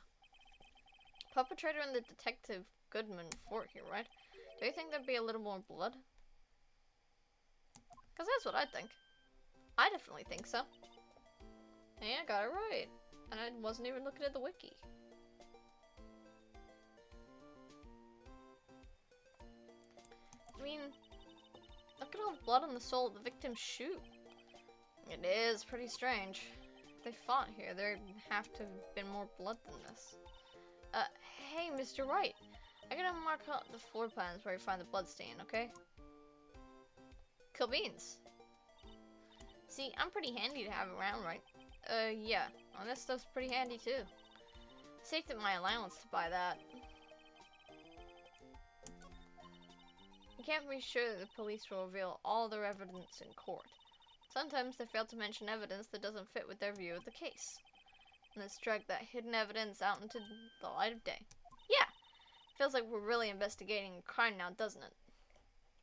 Perpetrator and the detective Goodman fort here, right? Do you think there'd be a little more blood? Because that's what I think. I definitely think so. Yeah, I got it right. And I wasn't even looking at the wiki. I mean, look at all the blood on the sole of the victim's shoe. It is pretty strange. If they fought here, there'd have to have been more blood than this. Hey, Mr. Wright. I'm gonna mark out the floor plans where you find the blood stain, okay? Cool beans. See, I'm pretty handy to have around, right? Yeah. Well, this stuff's pretty handy, too. Saved up my allowance to buy that. You can't be sure that the police will reveal all their evidence in court. Sometimes they fail to mention evidence that doesn't fit with their view of the case. And let's drag that hidden evidence out into the light of day. Yeah! Feels like we're really investigating a crime now, doesn't it?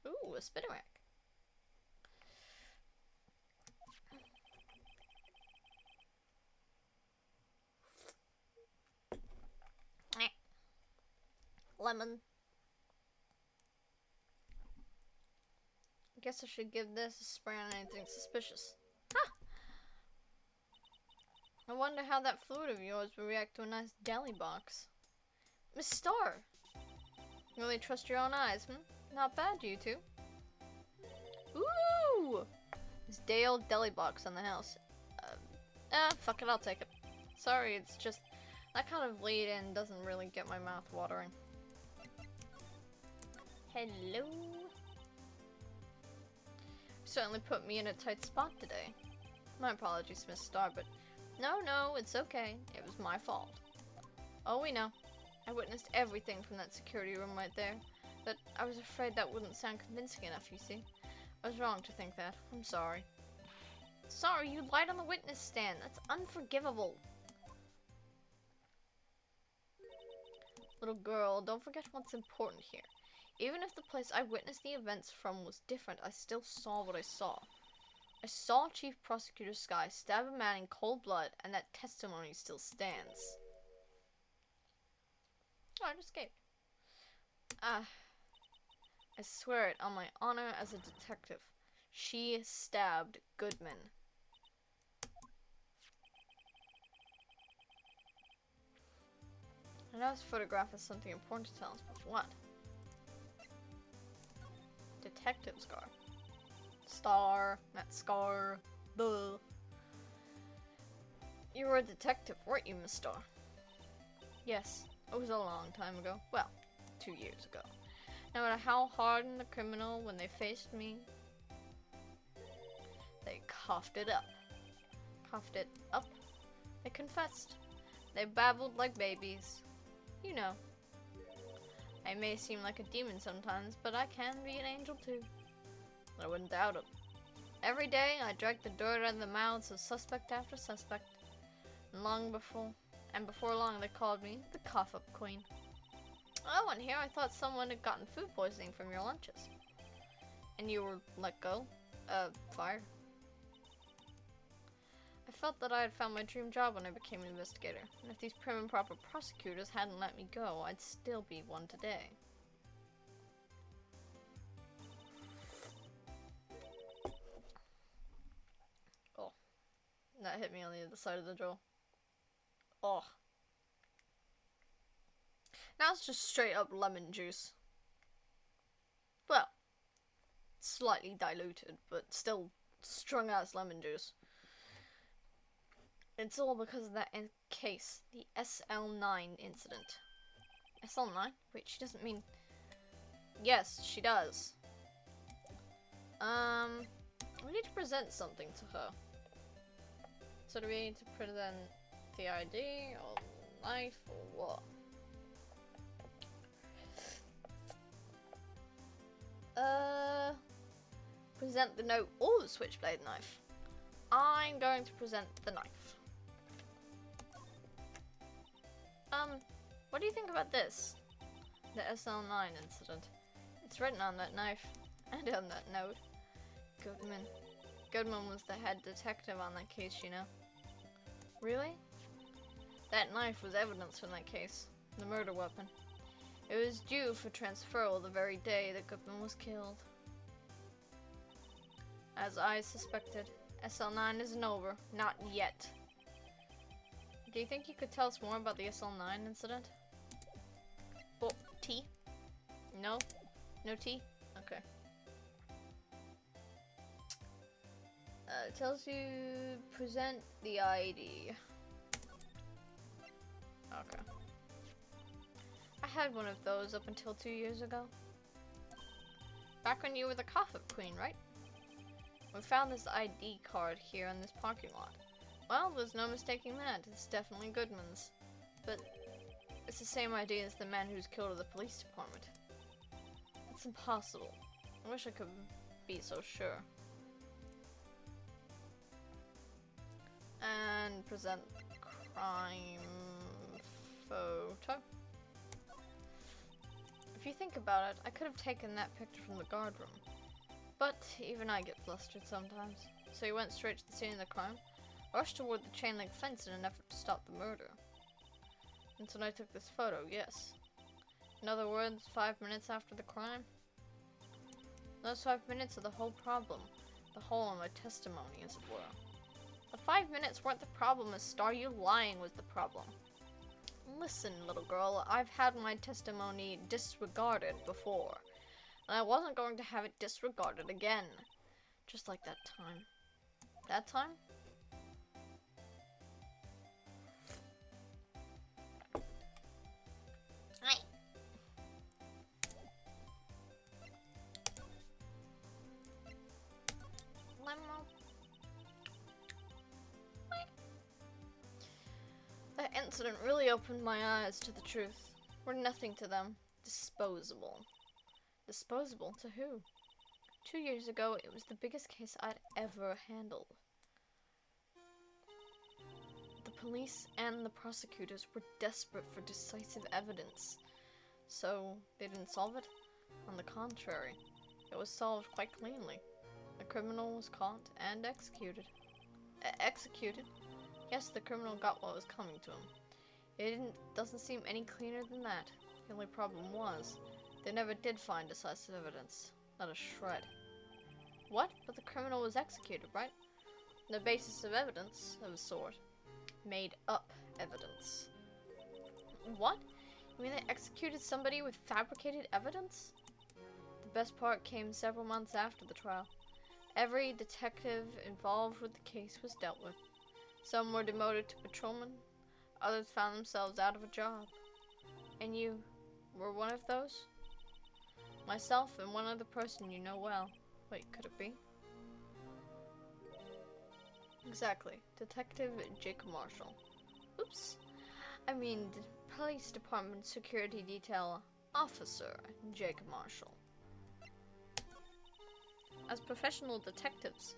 Ooh, a spinner rack. Lemon. I guess I should give this a spray on anything suspicious. Ha! I wonder how that fluid of yours will react to a nice deli box. Miss Starr! You really trust your own eyes, Not bad, you two. Ooh! This day old deli box on the house. Fuck it, I'll take it. Sorry, it's just that kind of lead in doesn't really get my mouth watering. Hello. Certainly put me in a tight spot today. My apologies, Miss Star, but no, it's okay. It was my fault. Oh, we know. I witnessed everything from that security room right there, but I was afraid that wouldn't sound convincing enough, you see. I was wrong to think that. I'm sorry. Sorry, you lied on the witness stand. That's unforgivable. Little girl, don't forget what's important here. Even if the place I witnessed the events from was different, I still saw what I saw. I saw Chief Prosecutor Sky stab a man in cold blood, and that testimony still stands. Oh, I just escaped. I swear it on my honor as a detective. She stabbed Goodman. I know this photograph has something important to tell us, but what? Detective Scar. Star, not Scar. Duh. You were a detective, weren't you, Miss Star? Yes, it was a long time ago. Well, 2 years ago. No matter how hardened the criminal, when they faced me, they coughed it up. Coughed it up. They confessed. They babbled like babies. You know. I may seem like a demon sometimes, but I can be an angel too. I wouldn't doubt it. Every day I dragged the dirt out of the mouths of suspect after suspect. And before long they called me the cough-up queen. Oh, and here I thought someone had gotten food poisoning from your lunches. And you were let go? Fired? I felt that I had found my dream job when I became an investigator, and if these prim and proper prosecutors hadn't let me go, I'd still be one today. Oh. That hit me on the other side of the jaw. Oh. Now it's just straight up lemon juice. Well, slightly diluted, but still strung as lemon juice. It's all because of that case, the SL9 incident. SL9? Wait, she doesn't mean... Yes, she does. We need to present something to her. So do we need to present the ID, or knife, or what? Present the note or the switchblade knife. I'm going to present the knife. What do you think about this? The SL9 incident. It's written on that knife, and on that note. Goodman was the head detective on that case, you know. Really? That knife was evidence from that case. The murder weapon. It was due for transferal the very day that Goodman was killed. As I suspected, SL9 isn't over. Not yet. Do you think you could tell us more about the SL9 incident? Oh, tea? No? No tea? Okay. It tells you present the ID. Okay. I had one of those up until 2 years ago. Back when you were the cough-up queen, right? We found this ID card here in this parking lot. Well, there's no mistaking that. It's definitely Goodman's. But it's the same ID as the man who's killed at the police department. It's impossible. I wish I could be so sure. And present crime photo. If you think about it, I could have taken that picture from the guard room. But even I get flustered sometimes. So he went straight to the scene of the crime, rushed toward the chain link fence in an effort to stop the murder. And so I took this photo, yes. In other words, 5 minutes after the crime. Those 5 minutes are the whole problem. The hole in my testimony, as it were. The 5 minutes weren't the problem, Miss Star. You lying was the problem. Listen, little girl, I've had my testimony disregarded before. And I wasn't going to have it disregarded again. Just like that time. That time? That incident really opened my eyes to the truth. We're nothing to them. Disposable. Disposable to who? 2 years ago, it was the biggest case I'd ever handled. The police and the prosecutors were desperate for decisive evidence. So, they didn't solve it? On the contrary, it was solved quite cleanly. The criminal was caught and executed. Executed? Yes, the criminal got what was coming to him. It doesn't seem any cleaner than that. The only problem was, they never did find decisive evidence. Not a shred. What? But the criminal was executed, right? The basis of evidence, of a sort. Made up evidence. What? You mean they executed somebody with fabricated evidence? The best part came several months after the trial. Every detective involved with the case was dealt with. Some were demoted to patrolmen. Others found themselves out of a job. And you were one of those? Myself and one other person you know well. Wait, could it be? Exactly. Detective Jake Marshall. Oops. I mean, the police department security detail officer Jake Marshall. As professional detectives,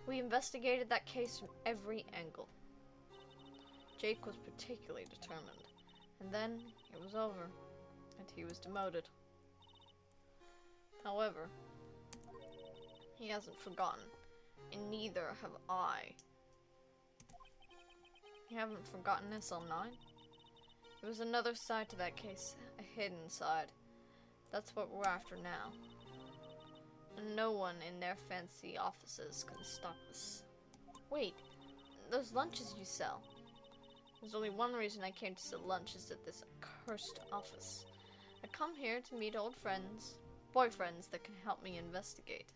we investigated that case from every angle. Jake was particularly determined. And then it was over, and he was demoted. However, he hasn't forgotten, and neither have I. You haven't forgotten SL9? There was another side to that case, a hidden side. That's what we're after now. And no one in their fancy offices can stop us. Wait, those lunches you sell. There's only one reason I came to sell lunches at this accursed office. I come here to meet old friends, boyfriends that can help me investigate.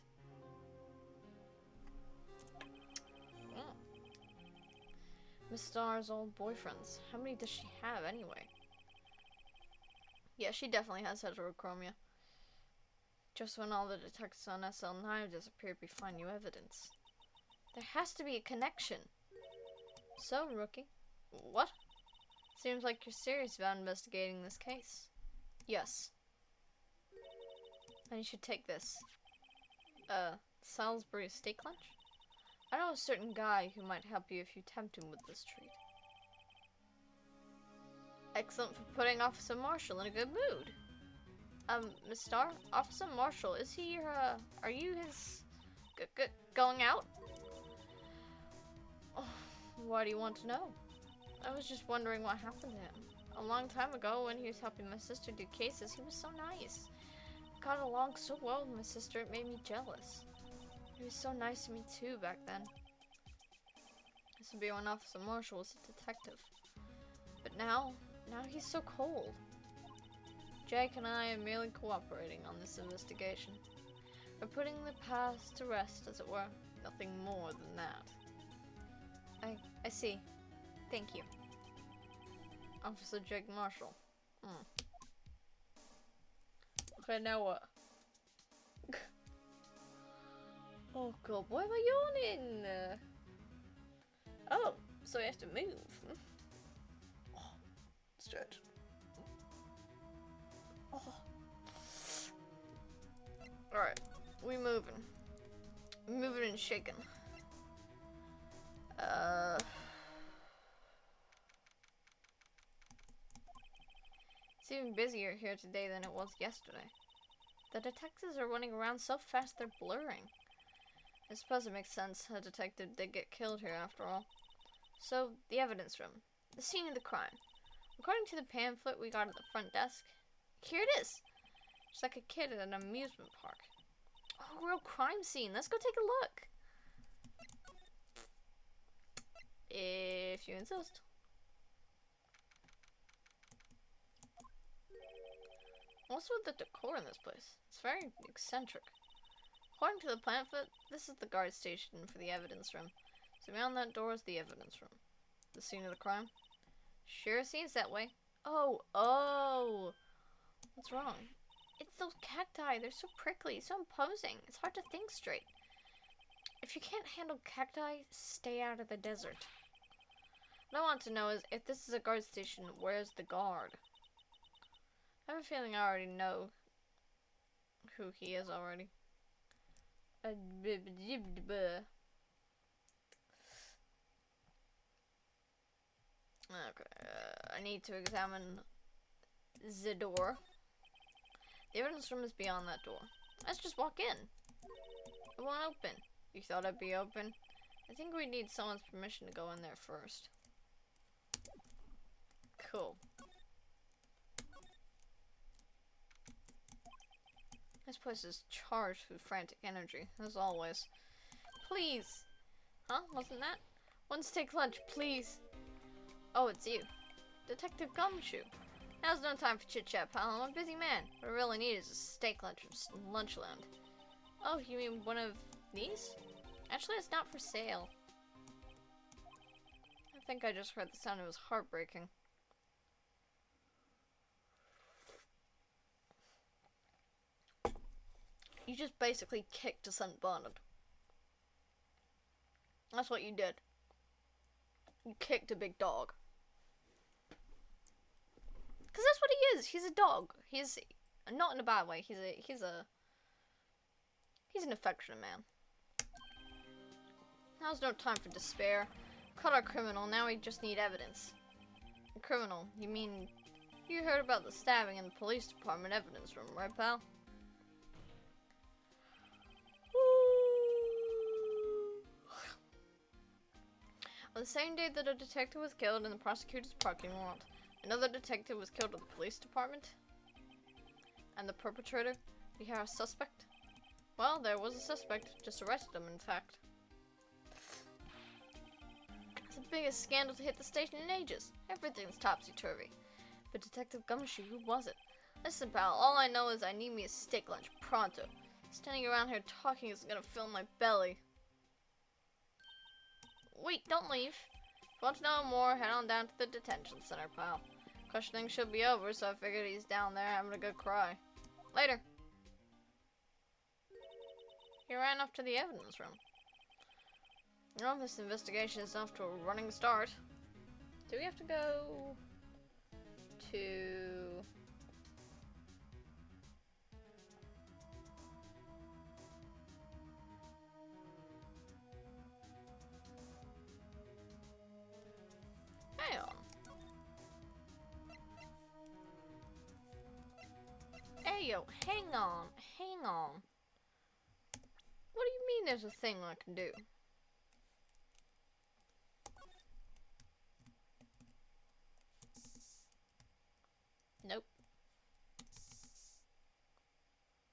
Miss Starr's old boyfriends. How many does she have anyway? Yeah, she definitely has heterochromia. Just when all the detectives on SL9 disappeared, we find new evidence. There has to be a connection. So, rookie. What? Seems like you're serious about investigating this case. Yes. Then you should take this. Salisbury steak lunch? I know a certain guy who might help you if you tempt him with this treat. Excellent for putting Officer Marshall in a good mood. Miss Starr? Officer Marshall, is he your, are you his... going out? Oh, why do you want to know? I was just wondering what happened to him. A long time ago, when he was helping my sister do cases, he was so nice. Got along so well with my sister, it made me jealous. He was so nice to me too back then. This would be when Officer Marshall was a detective. But now he's so cold. Jake and I are merely cooperating on this investigation. We're putting the past to rest, as it were. Nothing more than that. I see. Thank you. Officer Jake Marshall. Okay, now what? Oh god, why am I yawning? Oh, so I have to move. Oh, stretch. Oh. Alright, we moving. Moving and shaking. It's even busier here today than it was yesterday. The detectives are running around so fast they're blurring. I suppose it makes sense. A detective did get killed here after all. So, the evidence room. The scene of the crime. According to the pamphlet we got at the front desk, here it is! Just like a kid at an amusement park. Oh, real crime scene. Let's go take a look. If you insist. What's with the decor in this place? It's very eccentric. According to the pamphlet, this is the guard station for the evidence room. So beyond that door is the evidence room. The scene of the crime? Sure seems that way. Oh! What's wrong? It's those cacti. They're so prickly, so imposing. It's hard to think straight. If you can't handle cacti, stay out of the desert. What I want to know is, if this is a guard station, where's the guard? I have a feeling I already know who he is already. Okay, I need to examine the door. The evidence room is beyond that door. Let's just walk in. It won't open. You thought it'd be open? I think we need someone's permission to go in there first. Cool. This place is charged with frantic energy, as always. Please! Huh? Wasn't that? Let's take lunch, please! Oh, it's you. Detective Gumshoe. Now's no time for chit-chat, pal. I'm a busy man. What I really need is a steak lunch from Lunchland. Oh, you mean one of these? Actually, it's not for sale. I think I just heard the sound. It was heartbreaking. You just basically kicked a St. Bernard. That's what you did. You kicked a big dog. Because that's what he is. He's a dog. He's not in a bad way. He's an affectionate man. Now's no time for despair. Caught our criminal. Now we just need evidence. A criminal? You mean you heard about the stabbing in the police department evidence room, right, pal? On the same day that a detective was killed in the prosecutor's parking lot, another detective was killed at the police department. And the perpetrator? You have a suspect? Well, there was a suspect. Just arrested him, in fact. It's the biggest scandal to hit the station in ages. Everything's topsy-turvy. But Detective Gumshoe, who was it? Listen, pal, all I know is I need me a steak lunch, pronto. Standing around here talking is gonna fill my belly. Wait, don't leave. If you want to know more, head on down to the detention center, pal. Questioning should be over, so I figured he's down there having a good cry. Later. He ran off to the evidence room. Well, this investigation is off to a running start. Do we have to go to... Hang on. Hey, yo, hang on. Hang on. What do you mean there's a thing I can do? Nope.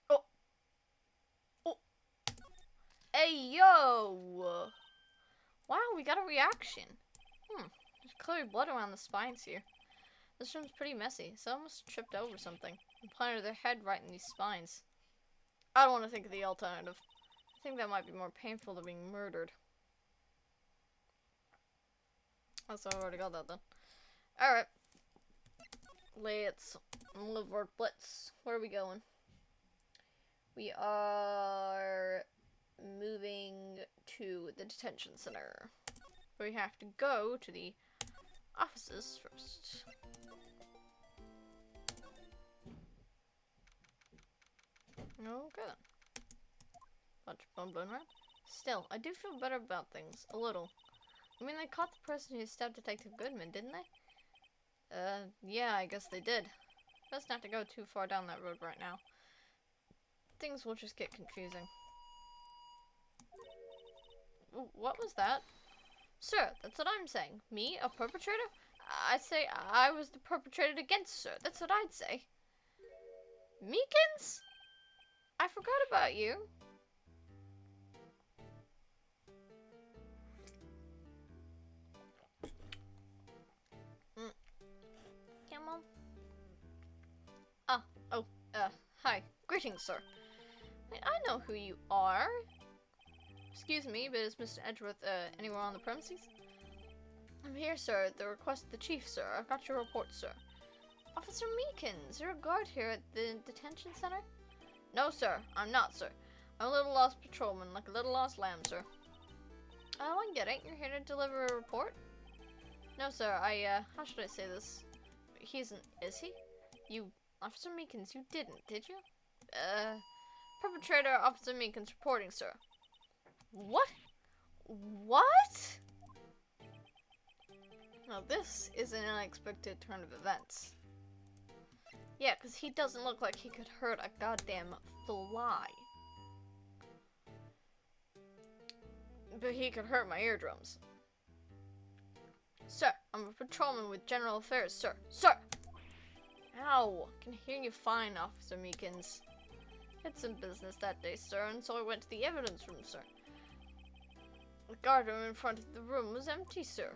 Oh. Oh. Hey, yo! Wow, we got a reaction. There's clearly blood around the spines here. This room's pretty messy. Someone must have tripped over something and planted their head right in these spines. I don't want to think of the alternative. I think that might be more painful than being murdered. Oh, so I've already got that then. Alright. Let's move our blitz. Where are we going? We are moving to the detention center. We have to go to the offices first. Okay then. Bunch of bumbling around. Still, I do feel better about things. A little. I mean, they caught the person who stabbed Detective Goodman, didn't they? Yeah, I guess they did. Best not to go too far down that road right now. Things will just get confusing. What was that? Sir, that's what I'm saying. Me, a perpetrator? I'd say I was the perpetrator against, sir. That's what I'd say. Meekins? I forgot about you. Come on. Hi. Greetings, sir. Wait, I know who you are. Excuse me, but is Mr. Edgeworth, anywhere on the premises? I'm here, sir, at the request of the chief, sir. I've got your report, sir. Officer Meekins, you're a guard here at the detention center? No, sir. I'm not, sir. I'm a little lost patrolman, like a little lost lamb, sir. Oh, I get it. You're here to deliver a report? No, sir, how should I say this? He isn't, is he? You, Officer Meekins, you didn't, did you? Perpetrator, Officer Meekins reporting, sir. What? What? Now this is an unexpected turn of events. Yeah, because he doesn't look like he could hurt a goddamn fly. But he could hurt my eardrums. Sir, I'm a patrolman with General Affairs, sir. Sir! Ow! I can hear you fine, Officer Meekins. Had some business that day, sir, and so I went to the evidence room, sir. The guard room in front of the room was empty, sir.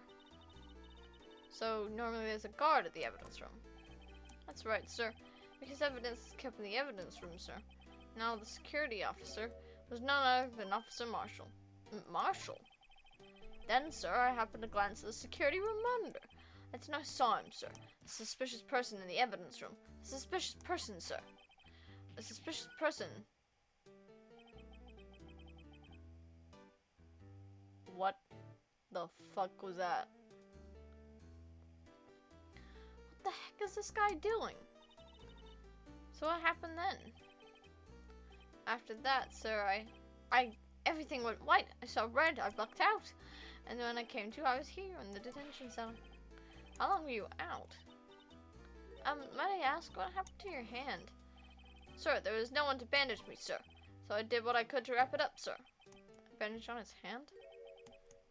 So, normally there's a guard at the evidence room. That's right, sir, because evidence is kept in the evidence room, sir. Now, the security officer was none other than Officer Marshall. Marshall? Then, sir, I happened to glance at the security room monitor. That's when I saw him, sir. A suspicious person in the evidence room. A suspicious person, sir. A suspicious person. What the fuck was that? What the heck is this guy doing? So what happened then? After that, sir, everything went white. I saw red, I blacked out. And when I came to, I was here in the detention center. How long were you out? Might I ask, what happened to your hand? Sir, there was no one to bandage me, sir. So I did what I could to wrap it up, sir. Bandage on his hand?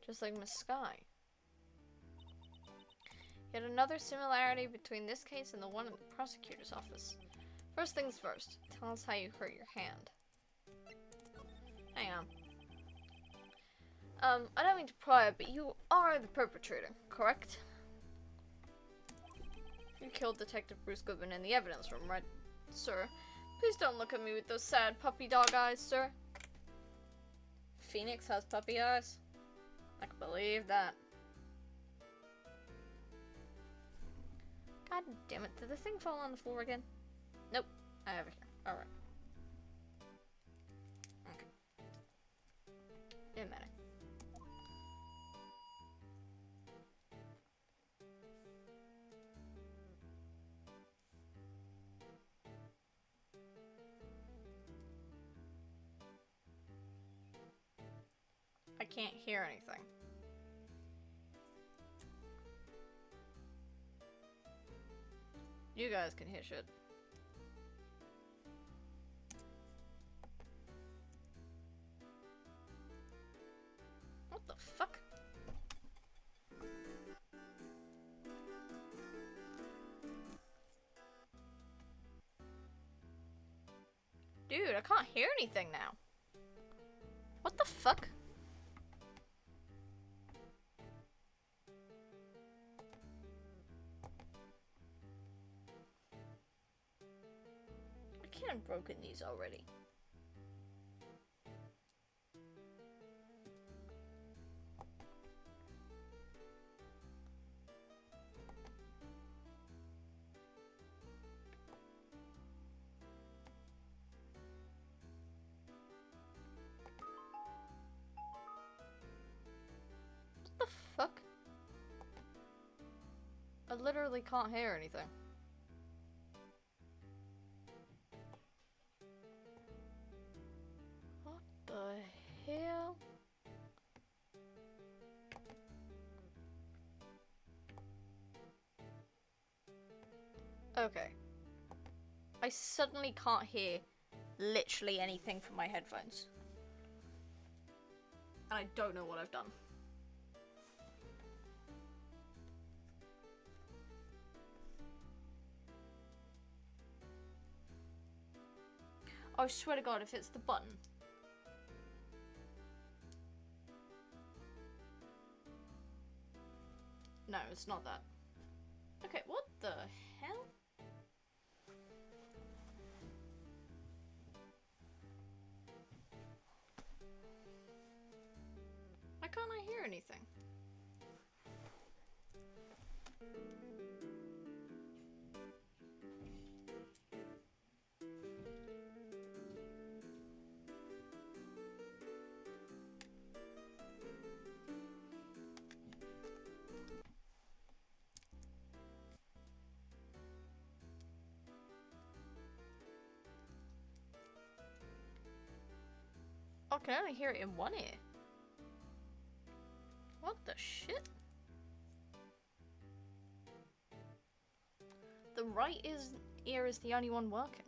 Just like Miss Sky. Yet another similarity between this case and the one at the prosecutor's office. First things first, tell us how you hurt your hand. Hang on. I don't mean to pry, but you are the perpetrator, correct? You killed Detective Bruce Goodman in the evidence room, right, sir? Please don't look at me with those sad puppy dog eyes, sir. Phoenix has puppy eyes? I can believe that. God damn it, did the thing fall on the floor again? Nope, I have it here. Alright. Okay. Didn't matter. I can't hear anything. You guys can hear shit. What the fuck? Dude, I can't hear anything now. What the fuck? I can't have broken these already. What the fuck? I literally can't hear anything. What the hell? Okay. I suddenly can't hear literally anything from my headphones. And I don't know what I've done. I swear to God, if it's the button. No, it's not that. Okay, what the hell? Why can't I hear anything? I can only hear it in one ear. What the shit? The right ear is the only one working.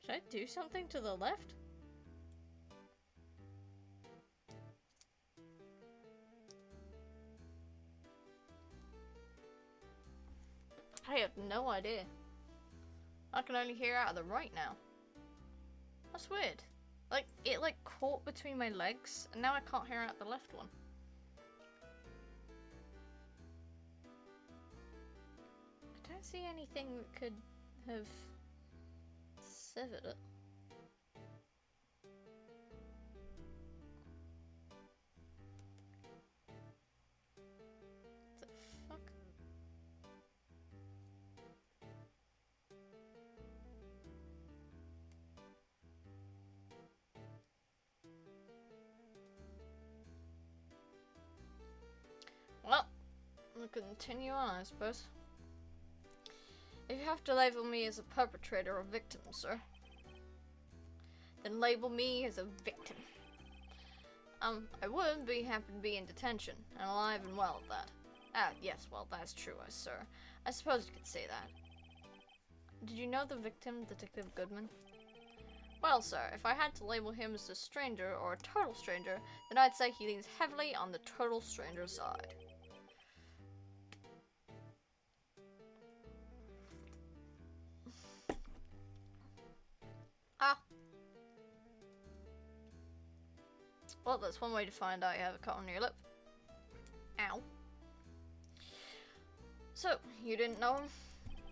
Did I do something to the left? I have no idea. I can only hear out of the right now. That's weird. Like, it like caught between my legs, and now I can't hear out the left one. I don't see anything that could have severed it. The fuck? Well, we'll continue on, I suppose. If you have to label me as a perpetrator or victim, sir, then label me as a victim. I would, but you happen to be in detention, and alive and well at that. Ah, yes, well, that's true, sir. I suppose you could say that. Did you know the victim, Detective Goodman? Well, sir, if I had to label him as a stranger or a total stranger, then I'd say he leans heavily on the total stranger side. Ah. Well, that's one way to find out you have a cut on your lip. Ow. So, you didn't know him?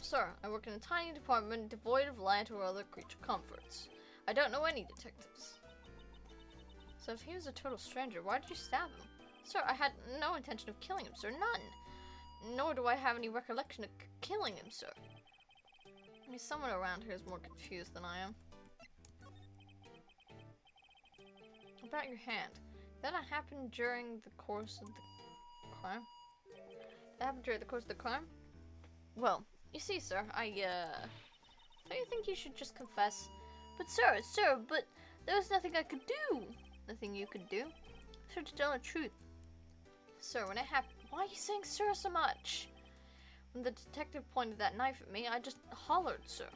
Sir, I work in a tiny department devoid of light or other creature comforts. I don't know any detectives. So if he was a total stranger, why did you stab him? Sir, I had no intention of killing him, sir. None. Nor do I have any recollection of killing him, sir. I mean, someone around here is more confused than I am. About your hand. Did that happen during the course of the crime? That happened during the course of the crime? Well, you see, sir, don't you think you should just confess? But sir, but there was nothing I could do. Nothing you could do. Sir, to tell the truth. Sir, when it happened, why are you saying sir so much? When the detective pointed that knife at me, I just hollered, sir.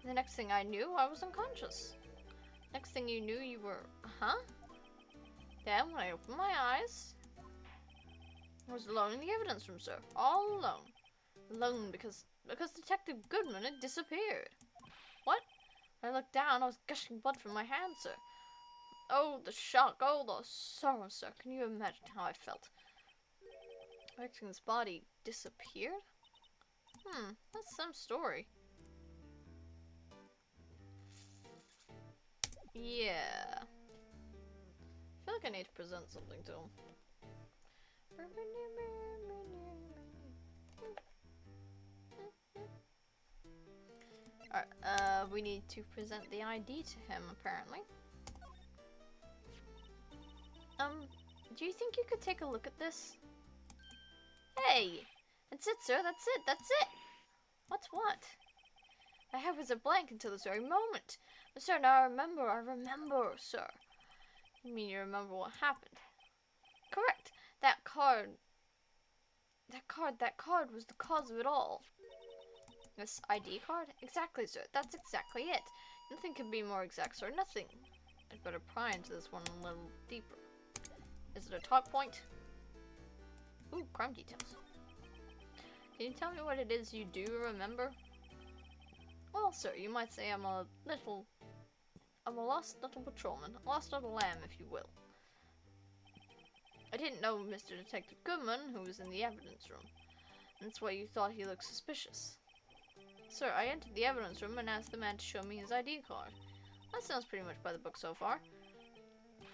And the next thing I knew, I was unconscious. Next thing you knew, you were, huh? Then, when I opened my eyes, I was alone in the evidence room, sir. All alone. Alone because Detective Goodman had disappeared. What? When I looked down, I was gushing blood from my hand, sir. Oh, the shock. Oh, the sorrow, sir. Can you imagine how I felt? The victim's body disappeared? That's some story. Yeah. I feel like I need to present something to him. Alright, we need to present the ID to him, apparently. Do you think you could take a look at this? Hey! That's it, sir, that's it, that's it! What's what? My head was a blank until this very moment. But sir, now I remember, sir. You mean you remember what happened? Correct! That card was the cause of it all. This ID card? Exactly, sir. That's exactly it. Nothing could be more exact, sir. Nothing. I'd better pry into this one a little deeper. Is it a talk point? Ooh, crime details. Can you tell me what it is you do remember? Well, sir, you might say I'm a lost little patrolman. A lost little lamb, if you will. I didn't know Mr. Detective Goodman, who was in the evidence room. That's why you thought he looked suspicious. Sir, I entered the evidence room and asked the man to show me his ID card. That sounds pretty much by the book so far.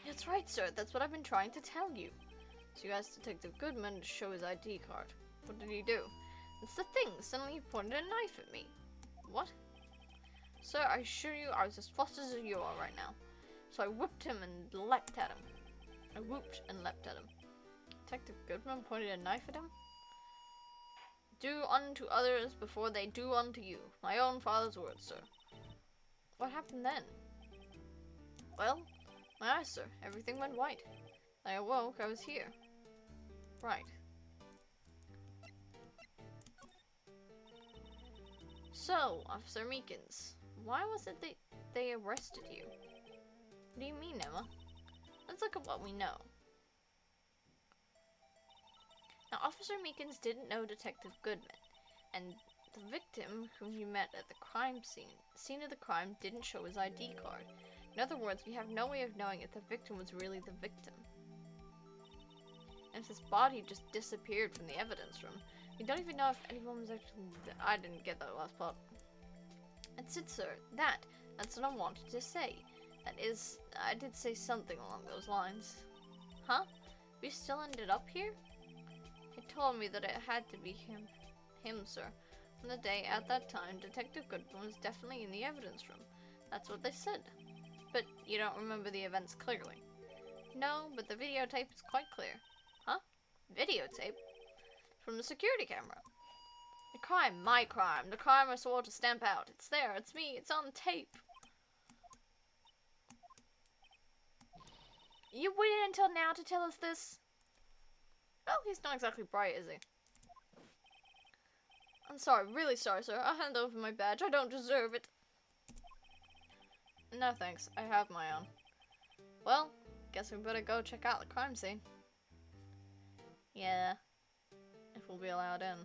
That's right, sir. That's what I've been trying to tell you. So you asked Detective Goodman to show his ID card. What did he do? That's the thing. Suddenly he pointed a knife at me. What? Sir, I assure you I was as flustered as you are right now. So I whipped him and leapt at him. I whooped and leapt at him. Detective Goodman pointed a knife at him? Do unto others before they do unto you. My own father's words, sir. What happened then? Well, my eyes, sir. Everything went white. I awoke, I was here. Right. So, Officer Meekins, why was it that they arrested you? What do you mean, Emma? Let's look at what we know. Now, Officer Meekins didn't know Detective Goodman, and the victim whom you met at the crime scene of the crime, didn't show his ID card. In other words, we have no way of knowing if the victim was really the victim. And if this body just disappeared from the evidence room, we don't even know if anyone was actually... I didn't get that last part. That's it, sir. That's what I wanted to say. That is, I did say something along those lines. Huh? We still ended up here? He told me that it had to be him, sir. On the day at that time, Detective Goodman was definitely in the evidence room. That's what they said. But you don't remember the events clearly. No, but the videotape is quite clear. Huh? Videotape? From the security camera. The crime, my crime. The crime I swore to stamp out. It's there, it's me, it's on tape. You waited until now to tell us this? Well, he's not exactly bright, is he? I'm sorry, really sorry, sir. I'll hand over my badge. I don't deserve it. No thanks, I have my own. Well, guess we better go check out the crime scene. Yeah, if we'll be allowed in.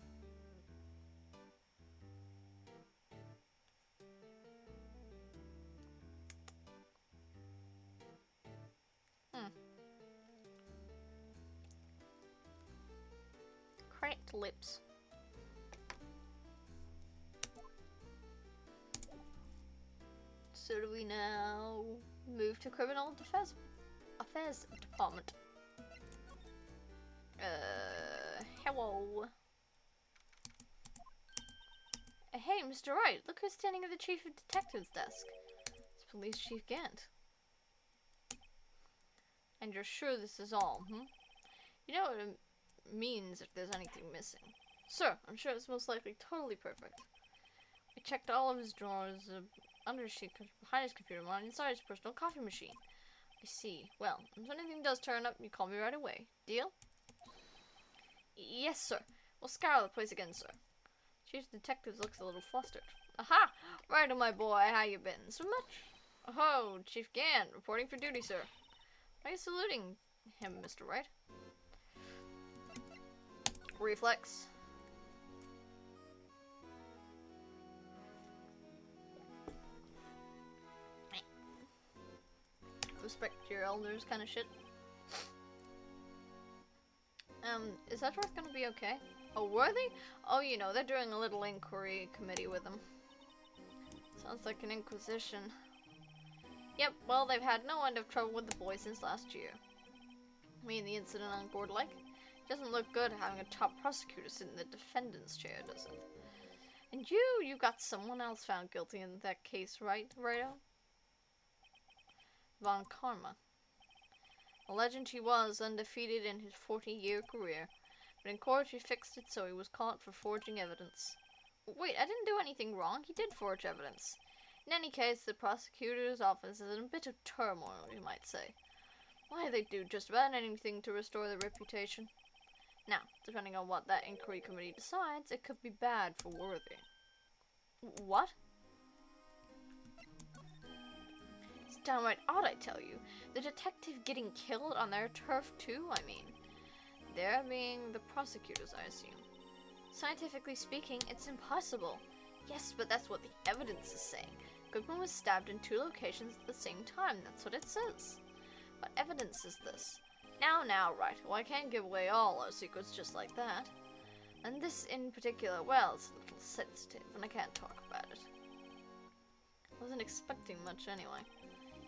Cracked lips. So do we now move to criminal affairs department? Hello. Hey, Mr. Wright, look who's standing at the chief of detectives desk. It's Police Chief Gant. And you're sure this is all, You know what it means if there's anything missing. Sir, I'm sure it's most likely totally perfect. I checked all of his drawers, under his sheet, behind his computer monitor, inside his personal coffee machine. I see. Well, if anything does turn up, you call me right away. Deal? Yes, sir. We'll scour the place again, sir. Chief Detective looks a little flustered. Aha! Right on, my boy. How you been? So much? Oh, Chief Gant, reporting for duty, sir. Why are you saluting him, Mr. Wright? Reflex. Respect your elders kind of shit. Is that Edgeworth gonna be okay? Oh, Worthy? Oh, you know, they're doing a little inquiry committee with him. Sounds like an inquisition. Yep, well, they've had no end of trouble with the boy since last year. I mean, the incident on Gord Lake? It doesn't look good having a top prosecutor sit in the defendant's chair, does it? And you got someone else found guilty in that case, right, Righto? Von Karma. A legend he was, undefeated in his 40-year career. But in court he fixed it so he was caught for forging evidence. Wait, I didn't do anything wrong. He did forge evidence. In any case, the prosecutor's office is in a bit of turmoil, you might say. Why, they do just about anything to restore their reputation. Now, depending on what that inquiry committee decides, it could be bad for Worthy. What? It's downright odd, I tell you. The detective getting killed on their turf too, I mean. There being the prosecutors, I assume. Scientifically speaking, it's impossible. Yes, but that's what the evidence is saying. Goodman was stabbed in 2 locations at the same time, that's what it says. What evidence is this? Now, right, well, I can't give away all our secrets just like that. And this in particular, well, it's a little sensitive, and I can't talk about it. I wasn't expecting much anyway.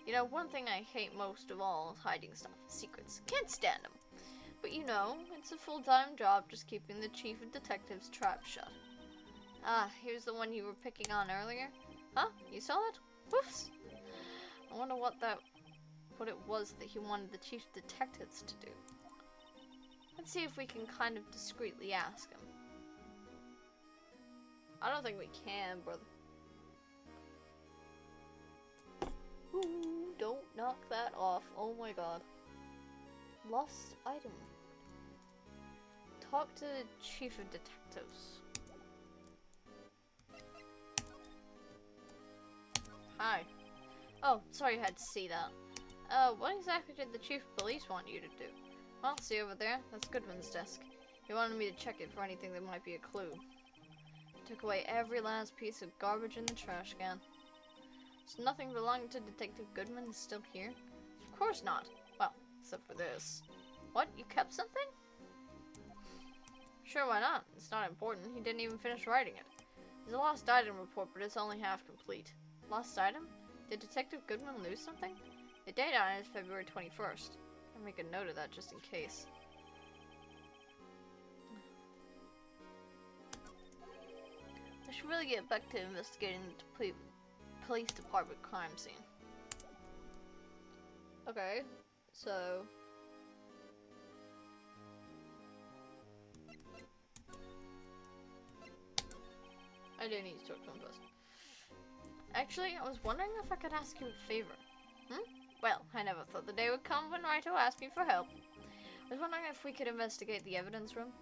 You know, one thing I hate most of all is hiding stuff, secrets. Can't stand them. But you know, it's a full-time job just keeping the chief of detectives' trap shut. Ah, here's the one you were picking on earlier. Huh? You saw it? Whoops! I wonder what it was that he wanted the chief of detectives to do. Let's see if we can kind of discreetly ask him. I don't think we can, brother. Ooh, don't knock that off. Oh my god. Lost item. Talk to the chief of detectives. Hi. Oh, sorry I had to see that. What exactly did the chief of police want you to do? Well, see over there? That's Goodman's desk. He wanted me to check it for anything that might be a clue. Took away every last piece of garbage in the trash can. So nothing belonging to Detective Goodman is still here? Of course not. Well, except for this. What? You kept something? Sure, why not? It's not important. He didn't even finish writing it. There's a lost item report, but it's only half complete. Lost item? Did Detective Goodman lose something? The date on it is February 21st. I'll make a note of that just in case. I should really get back to investigating the police department crime scene. Okay, so... I do need to talk to him first. Actually, I was wondering if I could ask you a favor. Well, I never thought the day would come when Raito asked me for help. I was wondering if we could investigate the evidence room.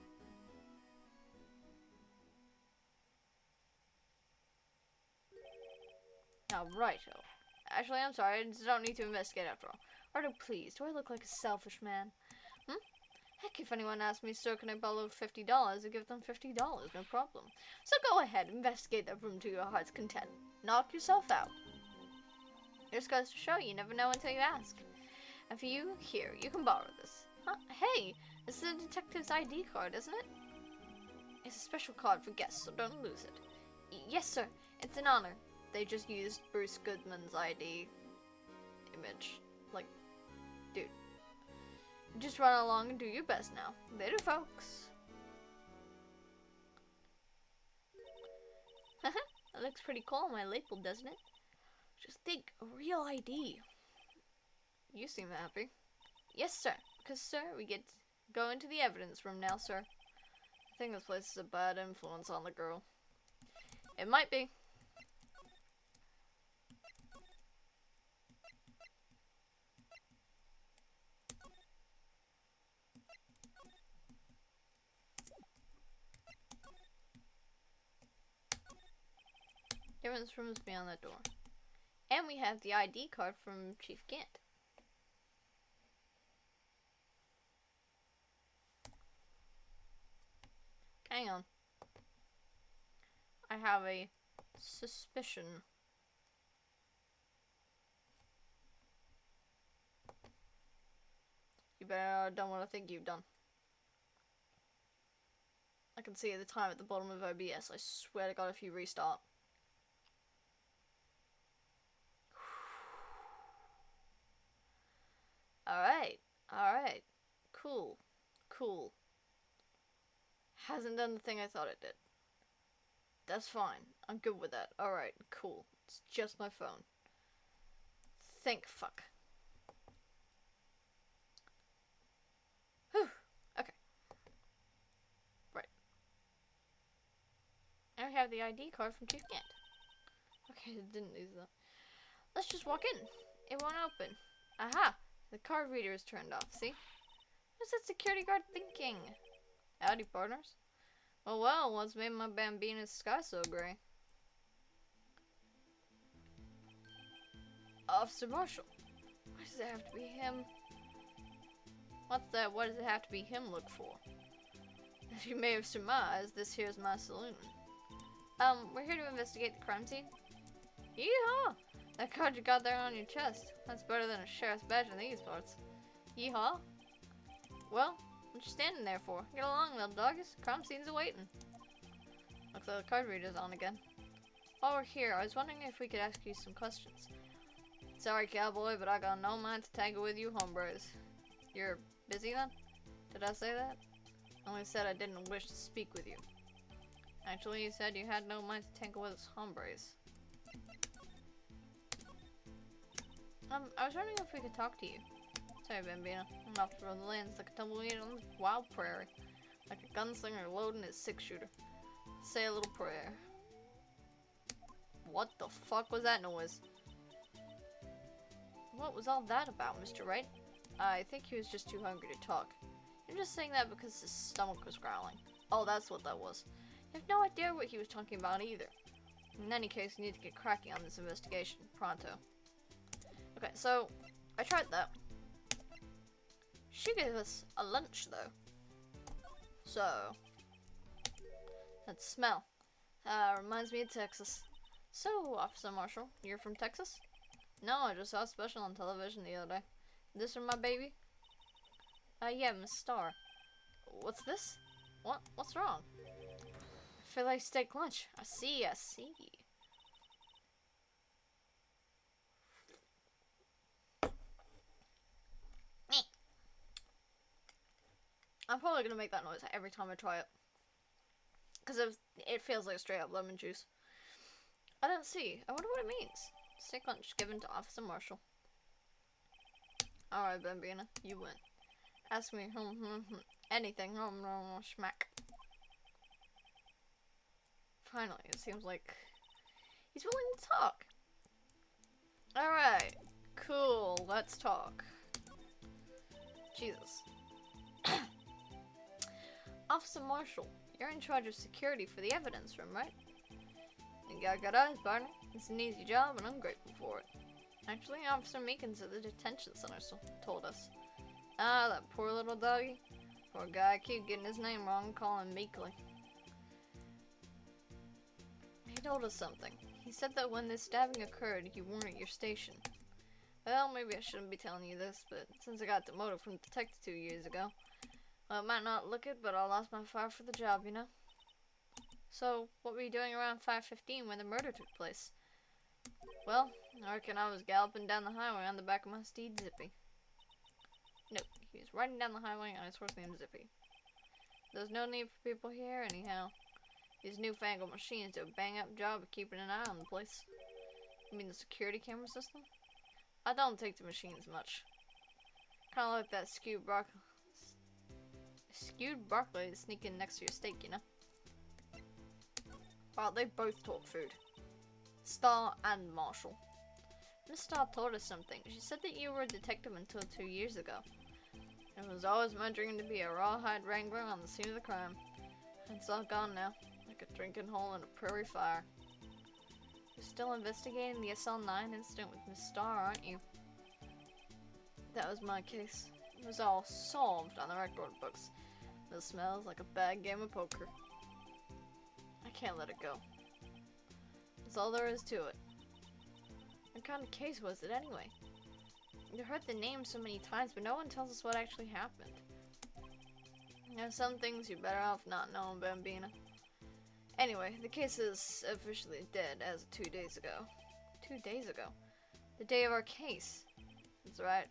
Now, Raito. Actually, I'm sorry, I just don't need to investigate after all. Raito, please, do I look like a selfish man? Heck, if anyone asks me, sir, can I borrow $50? I give them $50, no problem. So go ahead, investigate that room to your heart's content. Knock yourself out. It just goes to show you never know until you ask. And for you, here, you can borrow this. Huh? Hey, this is a detective's ID card, isn't it? It's a special card for guests, so don't lose it. Yes, sir. It's an honor. They just used Bruce Goodman's ID image. Like, dude. Just run along and do your best now. Later, folks. Haha, that looks pretty cool on my label, doesn't it? Just think, a real ID. You seem happy. Yes, sir. Because, sir, we get to go into the evidence room now, sir. I think this place is a bad influence on the girl. It might be. The evidence room is beyond that door. And we have the ID card from Chief Gant. Hang on. I have a suspicion. You better have done what I think you've done. I can see the time at the bottom of OBS. I swear to God if you restart. Alright. Cool. Hasn't done the thing I thought it did. That's fine. I'm good with that. Alright, cool. It's just my phone. Thank fuck. Whew. Okay. Right. And we have the ID card from Chief Gant. Okay, I didn't lose that. Let's just walk in. It won't open. Aha! The card reader is turned off, see? What's that security guard thinking? Howdy, partners. Well, what's made my Bambina's sky so gray? Officer Marshall. Why does it have to be him? What's that? What does it have to be him look for? As you may have surmised, this here's my saloon. We're here to investigate the crime scene. Yeehaw! That card you got there on your chest. That's better than a sheriff's badge in these parts. Yeehaw? Well, what you standing there for? Get along, little doggies. Crime scene's awaiting. Looks like the card reader's on again. While we're here, I was wondering if we could ask you some questions. Sorry, cowboy, but I got no mind to tangle with you hombres. You're busy then? Did I say that? I only said I didn't wish to speak with you. Actually, you said you had no mind to tangle with us hombres. I was wondering if we could talk to you. Sorry, Bambina. I'm off from the lands like a tumbleweed on the wild prairie. Like a gunslinger loading his 6-shooter. Say a little prayer. What the fuck was that noise? What was all that about, Mr. Wright? I think he was just too hungry to talk. You're just saying that because his stomach was growling. Oh, that's what that was. You have no idea what he was talking about either. In any case, you need to get cracking on this investigation. Pronto. Okay, so, I tried that. She gave us a lunch, though. So, that smell. Reminds me of Texas. So, Officer Marshall, you're from Texas? No, I just saw a special on television the other day. This from my baby? Yeah, Miss Starr. What's this? What's wrong? I feel like steak lunch. I see. I'm probably gonna make that noise every time I try it. Because it feels like straight up lemon juice. I don't see. I wonder what it means. Steak lunch given to Officer Marshall. Alright, Bambina, you win. Ask me anything. Schmack. Finally, it seems like he's willing to talk. Alright, cool, let's talk. Jesus. Officer Marshall, you're in charge of security for the evidence room, right? You got good eyes, partner. It's an easy job, and I'm grateful for it. Actually, Officer Meekins at the detention center told us. Ah, that poor little doggy. Poor guy, I keep getting his name wrong and calling him Meekly. He told us something. He said that when this stabbing occurred, you weren't at your station. Well, maybe I shouldn't be telling you this, but since I got demoted from detective 2 years ago, well, it might not look it, but I lost my fire for the job, you know? So, what were you doing around 5:15 when the murder took place? Well, I reckon I was galloping down the highway on the back of my steed, Zippy. No, he was riding down the highway on his horse named Zippy. There's no need for people here, anyhow. These newfangled machines do a bang-up job of keeping an eye on the place. You mean the security camera system? I don't take to machines much. Kinda like that skewed broccoli sneaking next to your steak, you know? Wow, they both talk food. Starr and Marshall. Miss Starr told us something. She said that you were a detective until 2 years ago. It was always my dream to be a rawhide wrangler on the scene of the crime. It's all gone now, like a drinking hole in a prairie fire. You're still investigating the SL9 incident with Miss Starr, aren't you? That was my case. It was all solved on the record books. It smells like a bad game of poker. I can't let it go. That's all there is to it. What kind of case was it anyway? You heard the name so many times, but no one tells us what actually happened. There's some things you're better off not knowing, Bambina. Anyway, the case is officially dead as of 2 days ago. 2 days ago? The day of our case. That's right.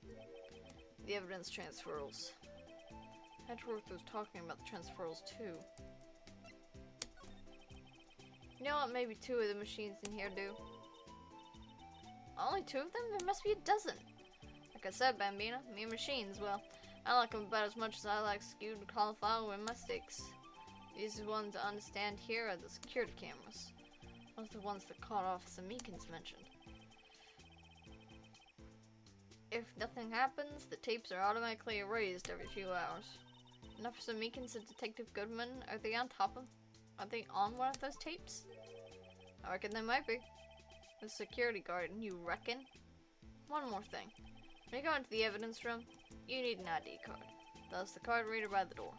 The evidence transferals. Hedgeworth was talking about the transferals too. You know what maybe 2 of the machines in here do? Only 2 of them? There must be a dozen. Like I said, Bambina, me and machines, well, I like them about as much as I like skewed cauliflower in my steaks. The easiest ones to understand here are the security cameras. Those are the ones that caught Officer Meekins mentioned. If nothing happens, the tapes are automatically erased every few hours. And Officer Meekins and Detective Goodman, are they on one of those tapes? I reckon they might be. The security guard, you reckon? One more thing. When you go into the evidence room, you need an ID card. That's the card reader by the door.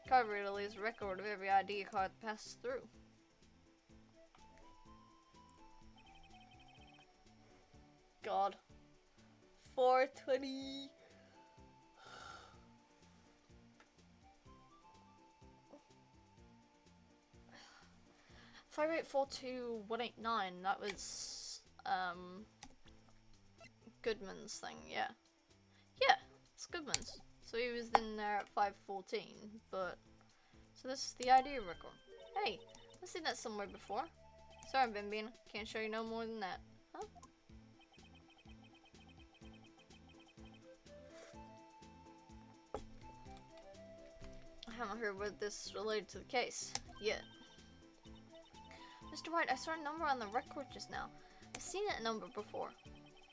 The card reader leaves a record of every ID card that passes through. God. 420. Five 842-189. That was Goodman's thing. Yeah, it's Goodman's. So he was in there at 5:14. But so this is the ID record. Hey, I've seen that somewhere before. Sorry, Bambina, can't show you no more than that. Huh? I haven't heard what this related to the case yet. Mr. White, I saw a number on the record just now. I've seen that number before.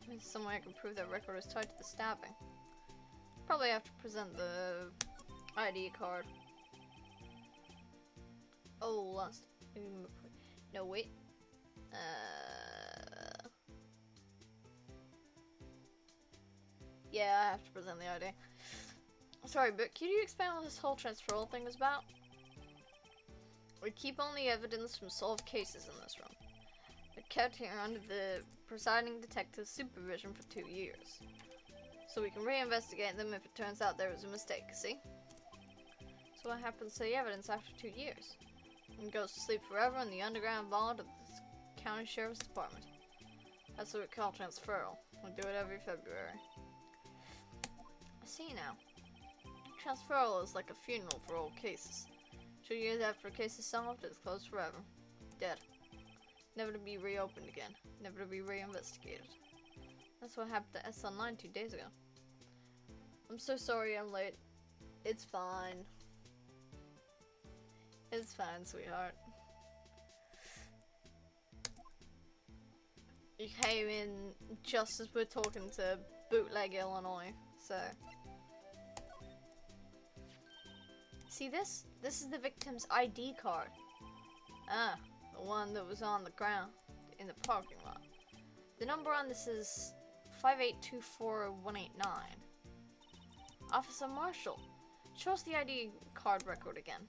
Maybe some way I can prove that record is tied to the stabbing. Probably have to present the ID card. Oh, last. No, wait. Yeah, I have to present the ID. Sorry, but can you explain what this whole transferal thing is about? We keep only evidence from solved cases in this room. They're kept here under the presiding detective's supervision for 2 years. So we can reinvestigate them if it turns out there was a mistake, see? So what happens to the evidence after 2 years? It goes to sleep forever in the underground vault of the county sheriff's department. That's what we call transferal. We do it every February. I see now. Transferal is like a funeral for old cases. 2 years after a case is solved, it's closed forever. Dead. Never to be reopened again. Never to be reinvestigated. That's what happened to SL9 2 days ago. I'm so sorry I'm late. It's fine. It's fine, sweetheart. You came in just as we're talking to Bootleg Illinois, so... See this? This is the victim's ID card. Ah, the one that was on the ground in the parking lot. The number on this is 5824189. Officer Marshall, show us the ID card record again.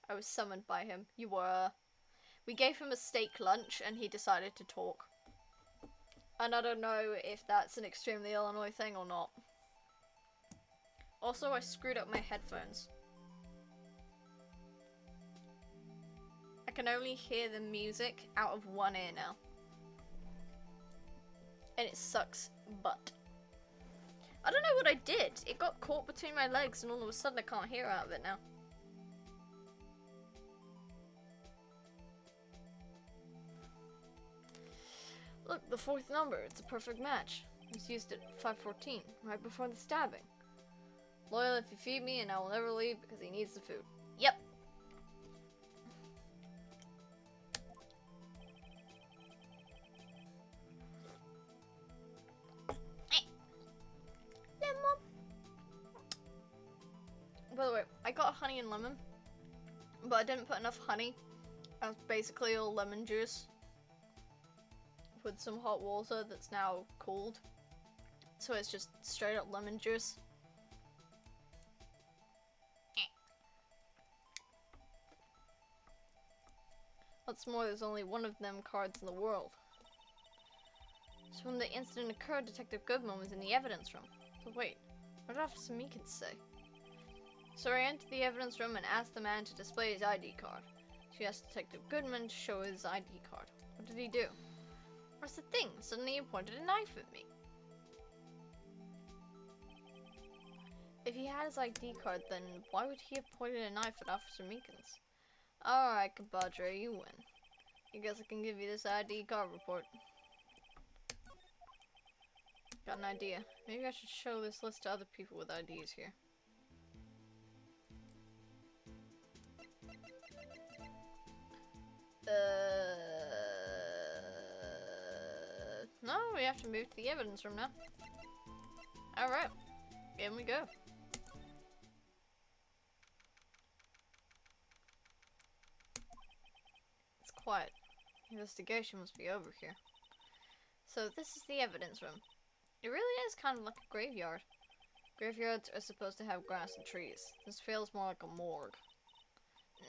I was summoned by him. You were. We gave him a steak lunch and he decided to talk. And I don't know if that's an extremely Illinois thing or not. Also, I screwed up my headphones. I can only hear the music out of one ear now. And it sucks butt. I don't know what I did. It got caught between my legs and all of a sudden I can't hear out of it now. Look, the fourth number. It's a perfect match. It was used at 5:14, right before the stabbing. Loyal if you feed me and I will never leave because he needs the food. Yep. Lemon. By the way, I got honey and lemon, but I didn't put enough honey. That's basically all lemon juice with some hot water that's now cooled. So it's just straight up lemon juice. What's more, there's only one of them cards in the world. So when the incident occurred, Detective Goodman was in the evidence room. So wait, what did Officer Meekins say? So I entered the evidence room and asked the man to display his ID card. She asked Detective Goodman to show his ID card. What did he do? What's the thing? Suddenly he pointed a knife at me. If he had his ID card, then why would he have pointed a knife at Officer Meekins? Alright, compadre, you win. I guess I can give you this ID card report. Got an idea. Maybe I should show this list to other people with IDs here. No, we have to move to the evidence room now. Alright, in we go. It's quiet. Investigation must be over here. So this is the evidence room. It really is kind of like a graveyard. Graveyards are supposed to have grass and trees. This feels more like a morgue.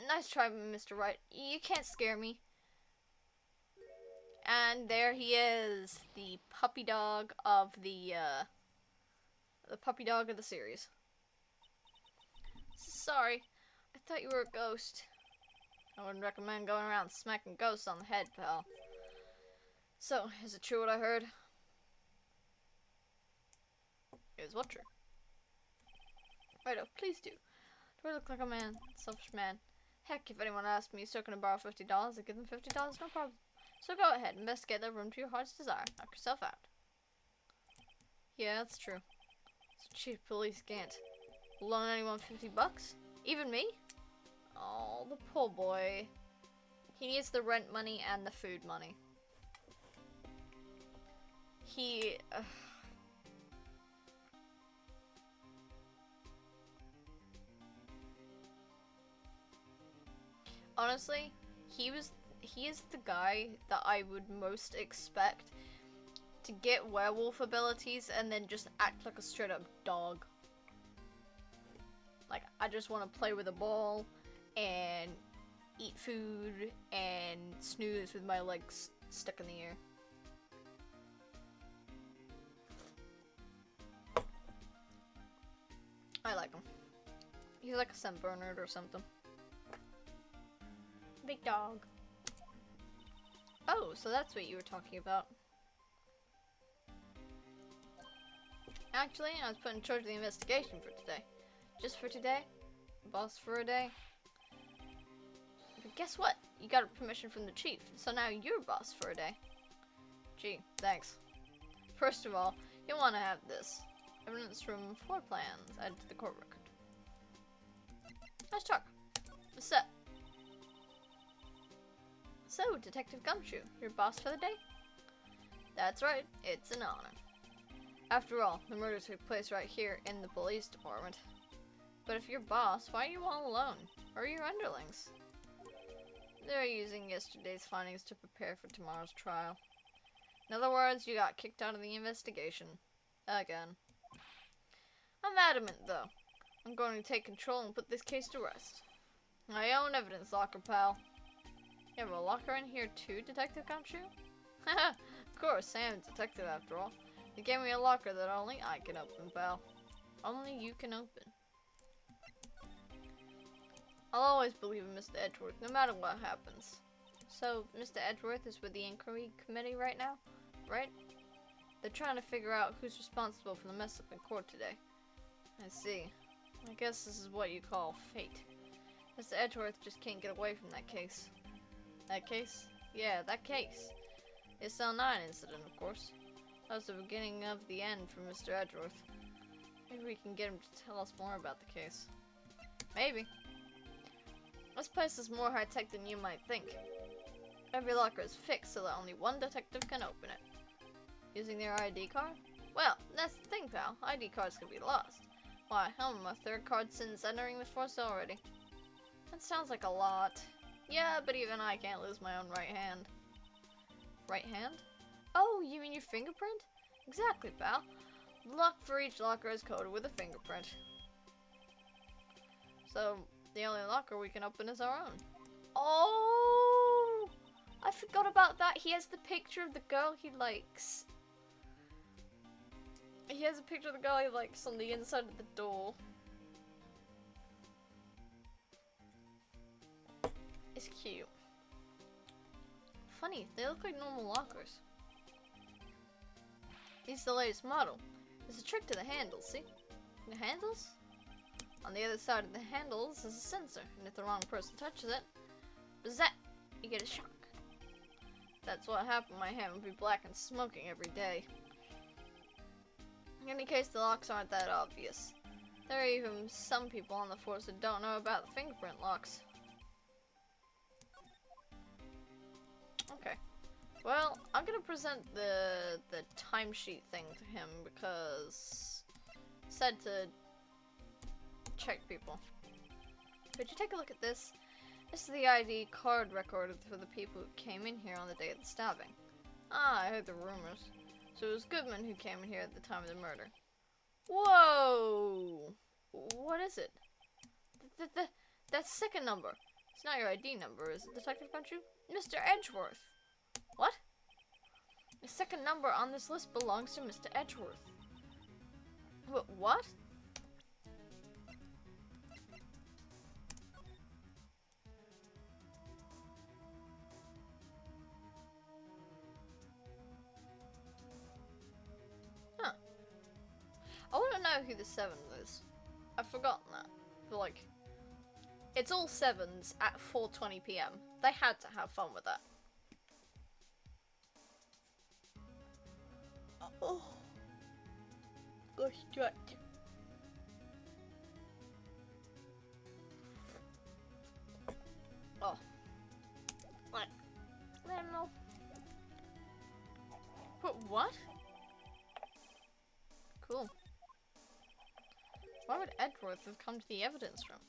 Nice try, Mr. Wright. You can't scare me. And there he is, the puppy dog of the puppy dog of the series. Sorry, I thought you were a ghost. I wouldn't recommend going around smacking ghosts on the head, pal. So, is it true what I heard? Is what true? Righto, please do. Do I look like a man? Selfish man. Heck, if anyone asked me so can I borrow $50, I'd give them $50, no problem. So go ahead, investigate that room to your heart's desire. Knock yourself out. Yeah, that's true. It's a cheap police can't loan anyone $50? Even me? Oh, the poor boy. He needs the rent money and the food money. He... Honestly, he is the guy that I would most expect to get werewolf abilities and then just act like a straight up dog. Like, I just want to play with a ball and eat food and snooze with my legs stuck in the air. I like him. He's like a St. Bernard or something. Big dog. Oh, so that's what you were talking about. Actually, I was put in charge of the investigation for today. Just for today? Boss for a day? But guess what? You got permission from the chief, so now you're boss for a day. Gee, thanks. First of all, you'll want to have this. Evidence from floor plans added to the court record. Nice talk. What's up? So, Detective Gumshoe, your boss for the day? That's right, it's an honor. After all, the murder took place right here in the police department. But if you're boss, why are you all alone? Or are your underlings? They're using yesterday's findings to prepare for tomorrow's trial. In other words, you got kicked out of the investigation. Again. I'm adamant, though. I'm going to take control and put this case to rest. My own evidence locker, pal. You have a locker in here too, Detective Gumshoe? Haha, of course, I am a detective after all. They gave me a locker that only I can open, pal. Only you can open. I'll always believe in Mr. Edgeworth, no matter what happens. So, Mr. Edgeworth is with the inquiry committee right now, right? They're trying to figure out who's responsible for the mess up in court today. I see. I guess this is what you call fate. Mr. Edgeworth just can't get away from that case. That case? Yeah, that case. The SL9 incident, of course. That was the beginning of the end for Mr. Edgeworth. Maybe we can get him to tell us more about the case. Maybe. This place is more high-tech than you might think. Every locker is fixed so that only one detective can open it. Using their ID card? Well, that's the thing, pal. ID cards can be lost. Why, I'm on my third card since entering the force already. That sounds like a lot. Yeah, but even I can't lose my own right hand. Right hand? Oh, you mean your fingerprint? Exactly, pal. The lock for each locker is coded with a fingerprint. So, the only locker we can open is our own. Oh! I forgot about that. He has the picture of the girl he likes. He has a picture of the girl he likes on the inside of the door. It's cute. Funny, they look like normal lockers. It's the latest model. There's a trick to the handles, see? The handles? On the other side of the handles is a sensor, and if the wrong person touches it, bzzat, you get a shock. That's what happened. My hand would be black and smoking every day. In any case, the locks aren't that obvious. There are even some people on the force that don't know about the fingerprint locks. Okay. Well, I'm gonna present the timesheet thing to him because it said to check people. Could you take a look at this? This is the ID card record for the people who came in here on the day of the stabbing. Ah, I heard the rumors. So it was Goodman who came in here at the time of the murder. Whoa! What is it? That second number. It's not your ID number, is it, Detective Gumshoe? Mr. Edgeworth. What? The second number on this list belongs to Mr. Edgeworth. What? Huh. I want to know who the 7th is. I've forgotten that. But like, it's all 7s at 4:20 PM. They had to have fun with that. Oh, go stretch. Oh, What? Cool. Why would Edgeworth have come to the evidence room?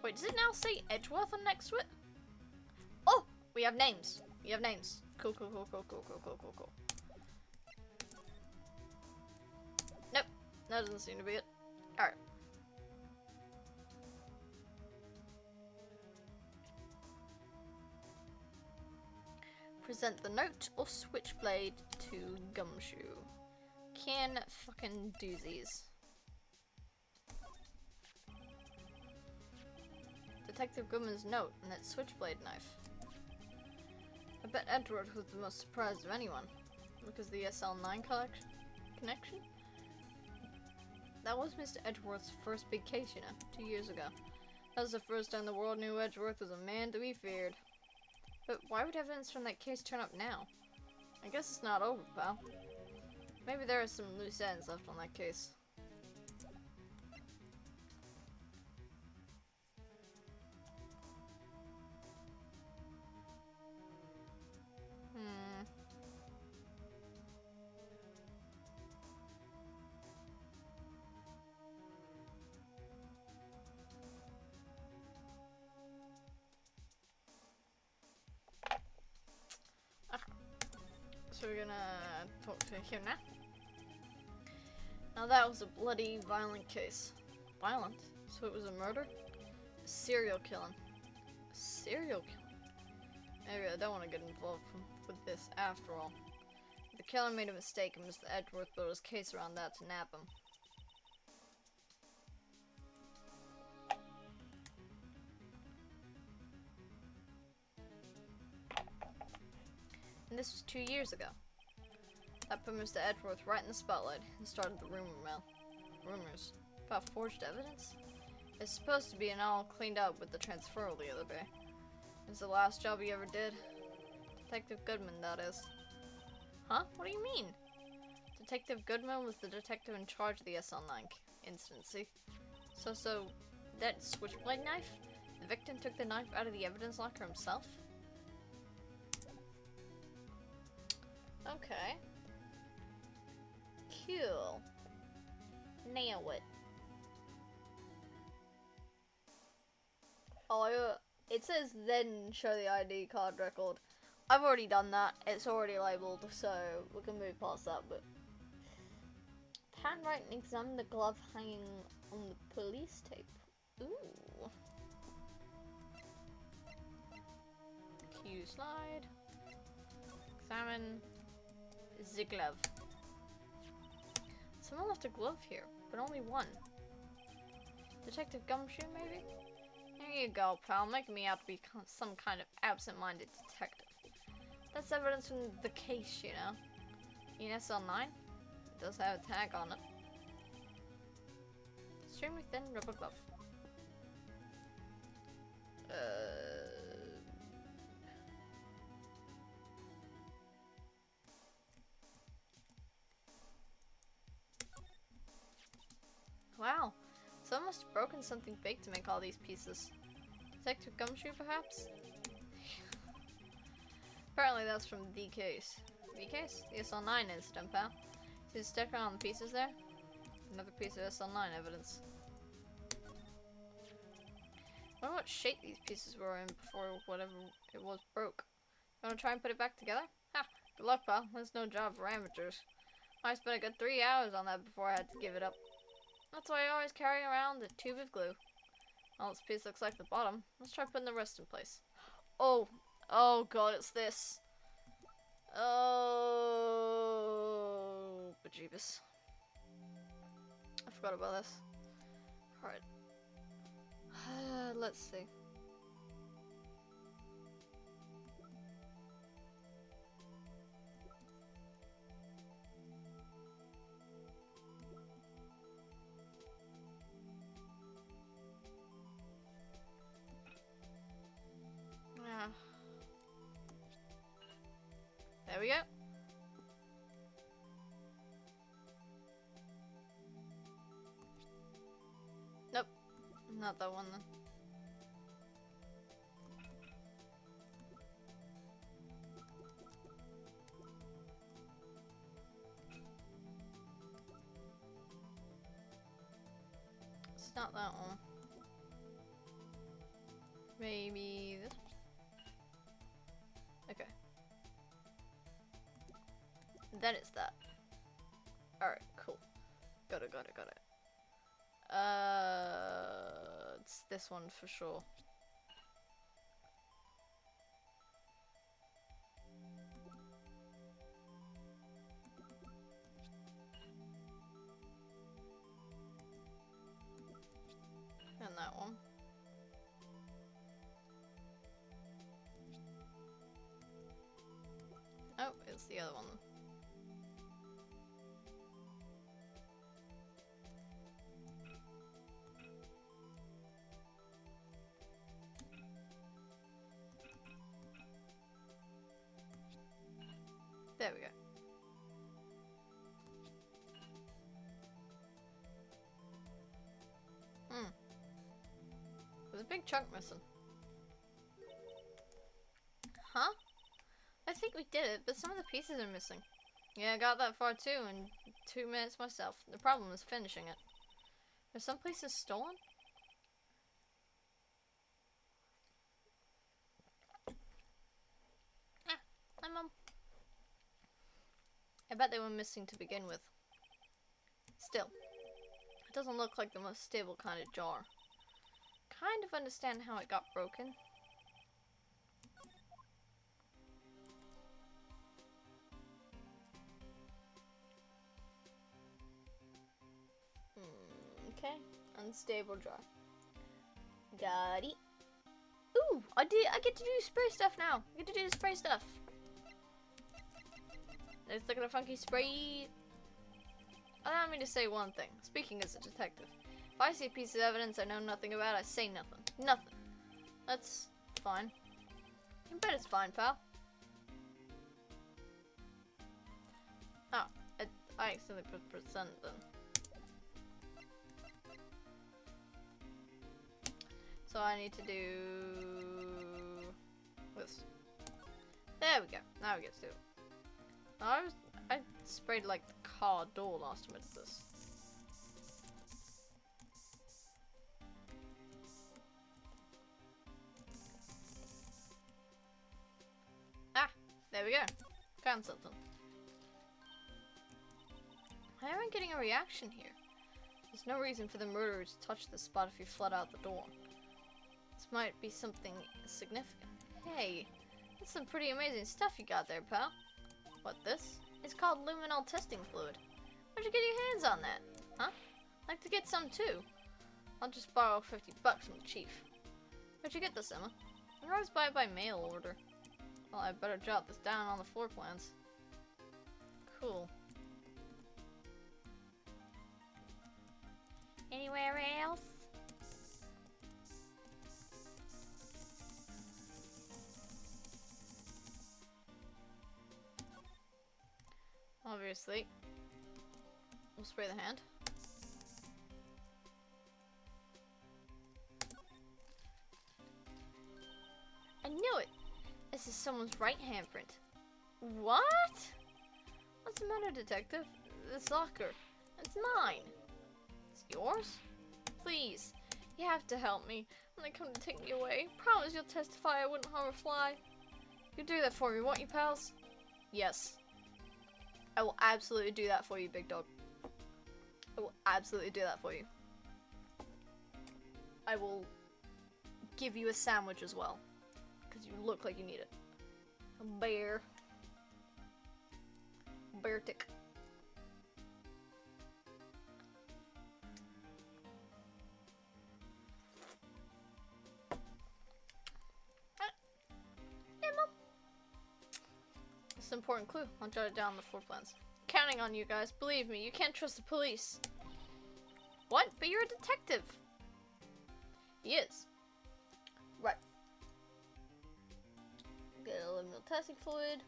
Wait, does it now say Edgeworth on next to it? Oh! We have names. We have names. Cool, cool, cool, cool, cool, cool, cool, cool, cool. Nope. That doesn't seem to be it. Alright. Present the note or switchblade to Gumshoe. Can fucking doozies. Detective Goodman's note and its switchblade knife. I bet Edward was the most surprised of anyone. Because the SL9 connection? That was Mr. Edgeworth's first big case, you know, 2 years ago. That was the first time the world knew Edgeworth was a man to be feared. But why would evidence from that case turn up now? I guess it's not over, pal. Maybe there are some loose ends left on that case. So we're gonna talk to him now. Now that was a bloody, violent case. Violent? So it was a murder? A serial killing. A serial killing? Maybe I don't want to get involved with this after all. The killer made a mistake and Mr. Edgeworth built his case around that to nab him. And this was 2 years ago. That put Mr. Edgeworth right in the spotlight and started the rumor mill. Rumors about forged evidence? It's supposed to be an all cleaned up with the transferal the other day. It's the last job he ever did. Detective Goodman, that is. Huh? What do you mean? Detective Goodman was the detective in charge of the SL9 incident, see? So, that switchblade knife? The victim took the knife out of the evidence locker himself? Okay. Cool. Now what? Oh, it says then show the ID card record. I've already done that. It's already labeled, so we can move past that, but... Handwrite and examine the glove hanging on the police tape. Ooh. Q slide. Examine the glove. Someone left a glove here, but only one. Detective Gumshoe, maybe? There you go, pal, making me out to be some kind of absent-minded detective. That's evidence from the case, you know. In SL9, it does have a tag on it. Extremely thin rubber glove. Wow, someone must have broken something big to make all these pieces. Detective Gumshoe, perhaps? Apparently that's from the case. The case? The SL9 incident, pal. See the sticker on the pieces there? Another piece of SL9 evidence. I wonder what shape these pieces were in before whatever it was broke. You wanna try and put it back together? Ha! Good luck, pal. That's no job for amateurs. I spent a good 3 hours on that before I had to give it up. That's why I always carry around a tube of glue. Well, this piece looks like the bottom. Let's try putting the rest in place. Oh! Oh god, it's this. Oh, bejeebus. I forgot about this. Alright. Let's see. Yeah. There we go. Nope. Not that one then. It's not that one. Maybe this one? Okay. Then it's that. Alright, cool. Got it. It's this one for sure. And that one. Oh, it's the other one. There we go. There's a big chunk missing. Huh? I think we did it, but some of the pieces are missing. Yeah, I got that far too in 2 minutes myself. The problem is finishing it. Are some places stolen? Ah, hi Mom. I bet they were missing to begin with. Still, it doesn't look like the most stable kind of jar. Kind of understand how it got broken. Okay, unstable jar. Got it. Ooh, I get to do spray stuff now. I get to do the spray stuff. Let's look at a funky spray. Allow me to say one thing. Speaking as a detective, if I see a piece of evidence I know nothing about, I say nothing. Nothing. That's fine. I bet it's fine, pal. Oh, I accidentally put percent then. So I need to do this. There we go. Now we get to do it. I sprayed like the car door last time I did this. Ah, there we go. Found something. Why am I getting a reaction here? There's no reason for the murderer to touch this spot if he fled out the door. This might be something significant. Hey, that's some pretty amazing stuff you got there, pal. What, this? It's called luminol testing fluid. Where'd you get your hands on that? Huh? I'd like to get some too. I'll just borrow $50 from the chief. Where'd you get this, Emma? I always buy it by mail order. Well, I better jot this down on the floor plans. Cool. Anywhere else? Obviously, we'll spray the hand. I knew it! This is someone's right handprint. What? What's the matter, detective? This locker. It's mine. It's yours? Please, you have to help me when they come to take me away. Promise you'll testify I wouldn't harm a fly. You do that for me, won't you, pals? Yes. I will absolutely do that for you, big dog. I will absolutely do that for you. I will give you a sandwich as well. Because you look like you need it. A bear. Bear tick. Hey, Mom. It's an important clue. I'll jot it down on the floor plans. Counting on you guys. Believe me, you can't trust the police. What? But you're a detective. He is. Right. Get a little testing fluid.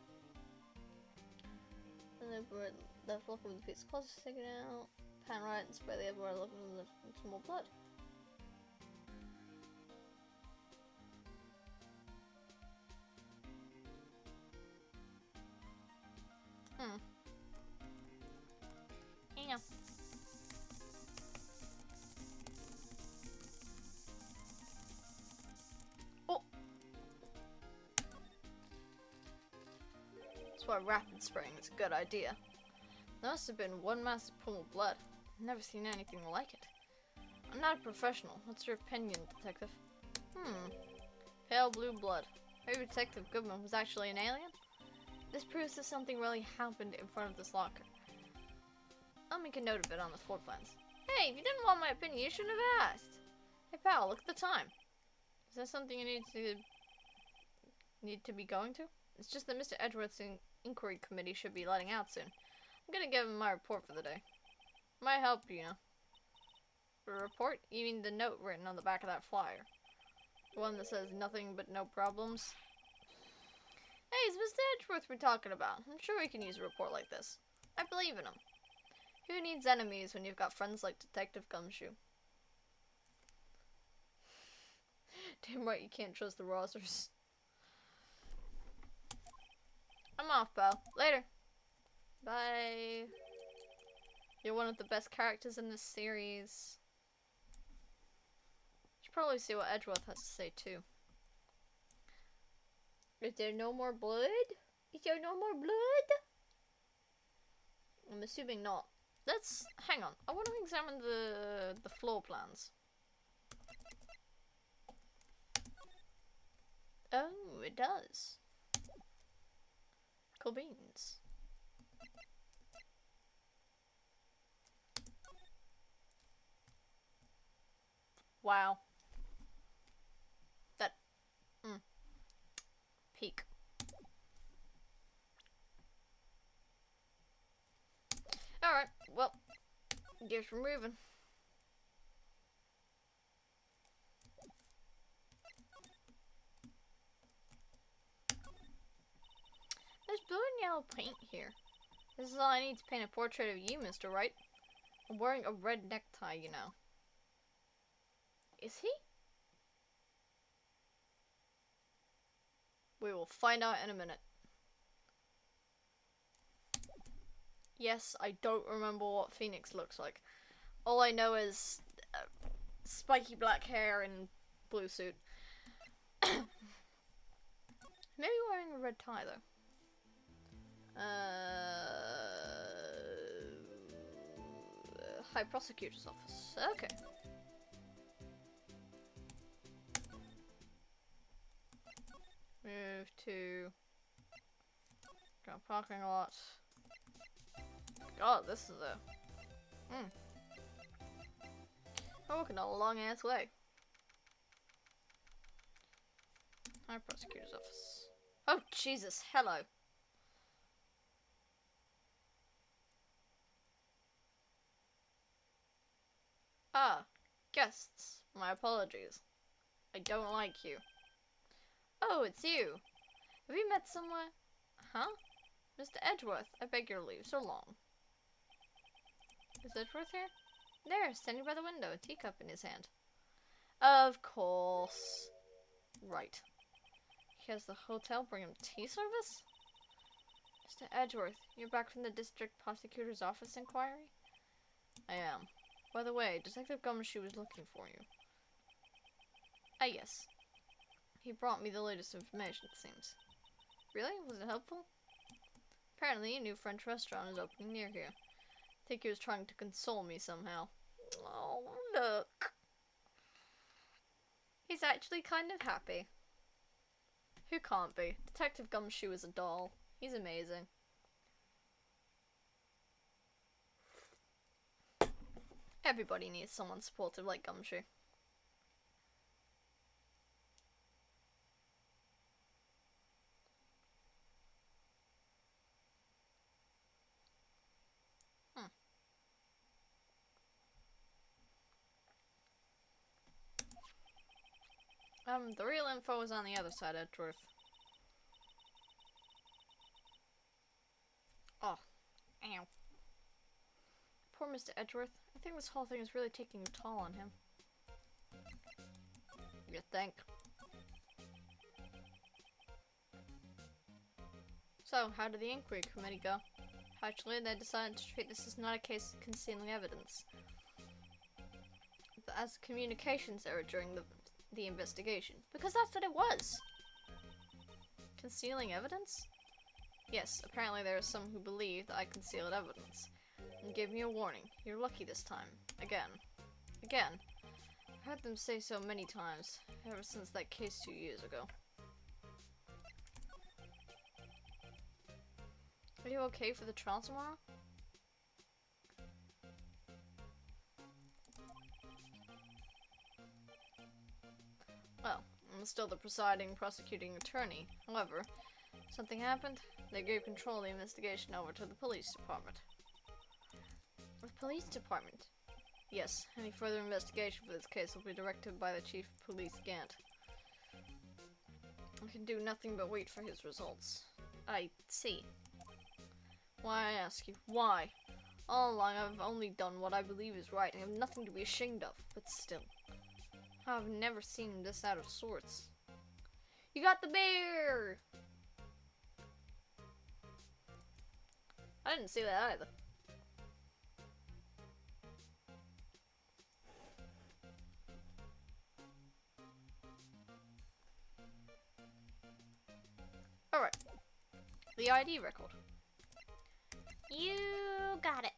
And then put the fluff with the piece of clothes, take it out. Pan right and spray the everywhere looking for some more blood. Hang on. That's why rapid spraying is a good idea. There must have been one massive pool of blood. I've never seen anything like it. I'm not a professional. What's your opinion, Detective? Pale blue blood. Maybe Detective Goodman was actually an alien? This proves that something really happened in front of this locker. I'll make a note of it on the floor plans. Hey, if you didn't want my opinion, you shouldn't have asked. Hey pal, look at the time. Is that something you need to be going to? It's just that Mr. Edgeworth's inquiry committee should be letting out soon. I'm gonna give him my report for the day. Might help, you know. The report? You mean the note written on the back of that flyer? The one that says nothing but no problems? Hey, it's Mr. Edgeworth we're talking about. I'm sure we can use a report like this. I believe in him. Who needs enemies when you've got friends like Detective Gumshoe? Damn right you can't trust the Rossers. I'm off, pal. Later. Bye. You're one of the best characters in this series. You should probably see what Edgeworth has to say too. Is there no more blood? Is there no more blood? I'm assuming not. Let's hang on. I want to examine the floor plans. Oh, it does. Cool beans. Wow. That peak. Alright, well, guess we're moving. There's blue and yellow paint here. This is all I need to paint a portrait of you, Mr. Wright. I'm wearing a red necktie, you know. Is he? We will find out in a minute. Yes, I don't remember what Phoenix looks like. All I know is spiky black hair and blue suit. Maybe wearing a red tie though. High Prosecutor's Office. Okay. Move to parking lot. God, this is a I'm walking a long ass way. High Prosecutor's Office. Oh Jesus, hello. Ah, guests. My apologies. I don't like you. Oh, it's you. Have we met somewhere? Huh? Mr. Edgeworth, I beg your leave. So long. Is Edgeworth here? There, standing by the window, a teacup in his hand. Of course. Right. He has the hotel bring him tea service? Mr. Edgeworth, you're back from the district prosecutor's office inquiry? I am. By the way, Detective Gumshoe was looking for you. Ah, yes. He brought me the latest information, it seems. Really? Was it helpful? Apparently, a new French restaurant is opening near here. I think he was trying to console me somehow. Oh, look. He's actually kind of happy. Who can't be? Detective Gumshoe is a doll. He's amazing. Everybody needs someone supportive like Gumshoe. The real info is on the other side, Edgeworth. Oh. Ow. Poor Mr. Edgeworth. I think this whole thing is really taking a toll on him. You think? So, how did the inquiry committee go? Actually, they decided to treat this as not a case of concealing evidence, but as a communications error during the investigation. Because that's what it was! Concealing evidence? Yes, apparently there are some who believe that I concealed evidence and gave me a warning. You're lucky this time. Again. Again. I've heard them say so many times, ever since that case 2 years ago. Are you okay for the trial tomorrow? Well, I'm still the presiding prosecuting attorney. However, something happened. They gave control of the investigation over to the police department. The police department? Yes, any further investigation for this case will be directed by the Chief of Police Gant. I can do nothing but wait for his results. I see. Why, I ask you, why? All along I've only done what I believe is right and have nothing to be ashamed of, but still. I've never seen him this out of sorts. You got the bear! I didn't see that either. Alright. The ID record. You got it.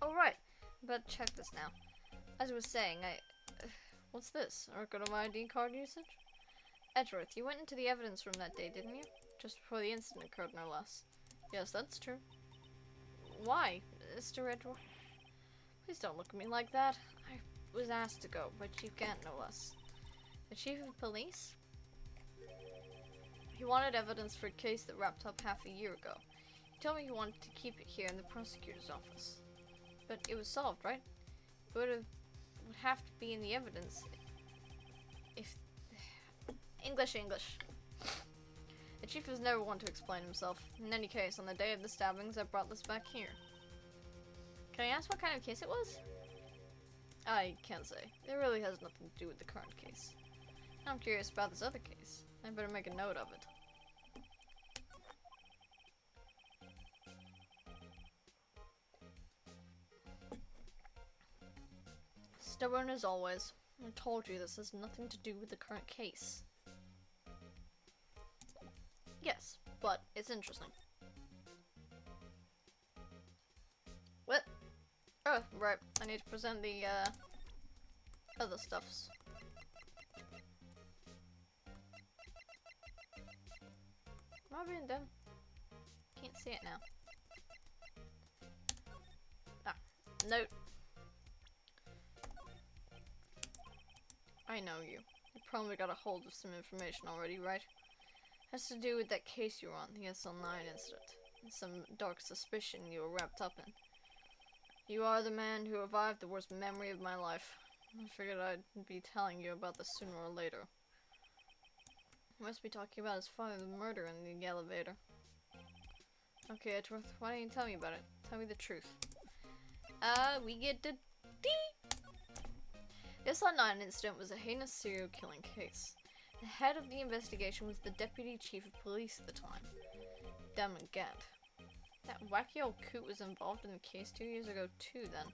Alright. But check this now. As I was saying, what's this? A record of my ID card usage? Edgeworth, you went into the evidence room that day, didn't you? Just before the incident occurred, no less. Yes, that's true. Why, Mr. Edgeworth? Please don't look at me like that. I was asked to go by Chief Gant, no less. The Chief of Police? He wanted evidence for a case that wrapped up half a year ago. He told me he wanted to keep it here in the prosecutor's office. But it was solved, right? It would have to be in the evidence if... English. The chief was never one to explain himself. In any case, on the day of the stabbings, I brought this back here. Can I ask what kind of case it was? I can't say. It really has nothing to do with the current case. I'm curious about this other case. I better make a note of it. Stubborn as always. I told you this has nothing to do with the current case. Yes, but it's interesting. What? Oh, right. I need to present the, other stuffs. Am I being dumb? Can't see it now. Ah, note. I know you. You probably got a hold of some information already, right? Has to do with that case you were on, the SL9 incident. And some dark suspicion you were wrapped up in. You are the man who revived the worst memory of my life. I figured I'd be telling you about this sooner or later. You must be talking about his father, the murder in the elevator. Okay, Edgeworth, why don't you tell me about it? Tell me the truth. We get to The SL9 incident was a heinous serial killing case. The head of the investigation was the deputy chief of police at the time, Damon Gant. That wacky old coot was involved in the case 2 years ago too then.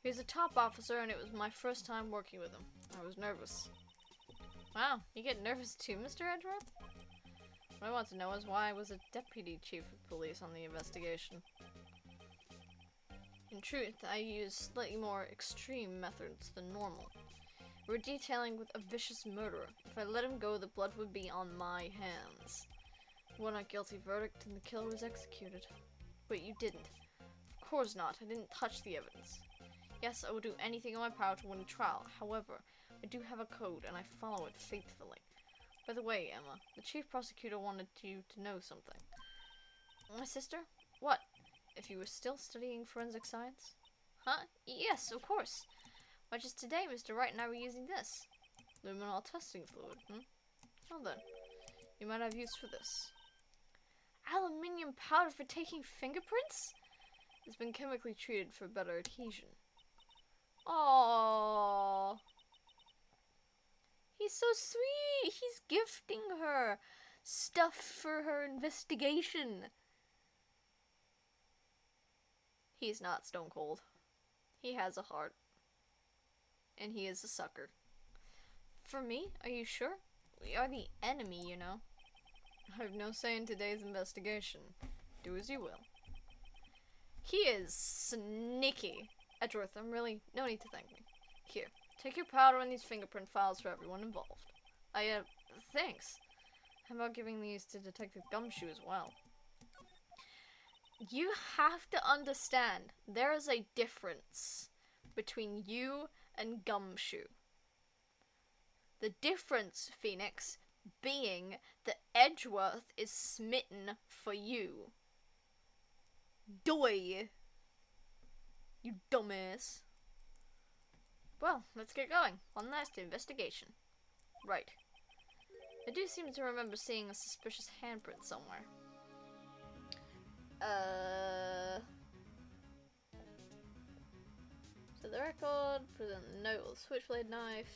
He was a top officer and it was my first time working with him. I was nervous. Wow, you get nervous too, Mr. Edgeworth? What I want to know is why I was a deputy chief of police on the investigation. In truth, I used slightly more extreme methods than normal. We were detailing with a vicious murderer. If I let him go, the blood would be on my hands. I won a guilty verdict and the killer was executed. But you didn't. Of course not. I didn't touch the evidence. Yes, I will do anything in my power to win a trial. However, I do have a code and I follow it faithfully. By the way, Emma, the chief prosecutor wanted you to know something. My sister? What? If you were still studying forensic science? Huh? Yes, of course. Why, just today, Mr. Wright and I were using this. Luminol testing fluid, Well then, you might have use for this. Aluminium powder for taking fingerprints? It's been chemically treated for better adhesion. Aww. He's so sweet. He's gifting her stuff for her investigation. He's not stone cold. He has a heart. And he is a sucker. For me? Are you sure? We are the enemy, you know. I have no say in today's investigation. Do as you will. He is sneaky. Edgeworth, I'm really... no need to thank me. Here, take your powder and these fingerprint files for everyone involved. Thanks. How about giving these to Detective Gumshoe as well? You have to understand, there is a difference between you and Gumshoe. The difference, Phoenix, being that Edgeworth is smitten for you. Doy! You dumbass. Well, let's get going. One last investigation. Right. I do seem to remember seeing a suspicious handprint somewhere. So the record, present the note with a switchblade knife,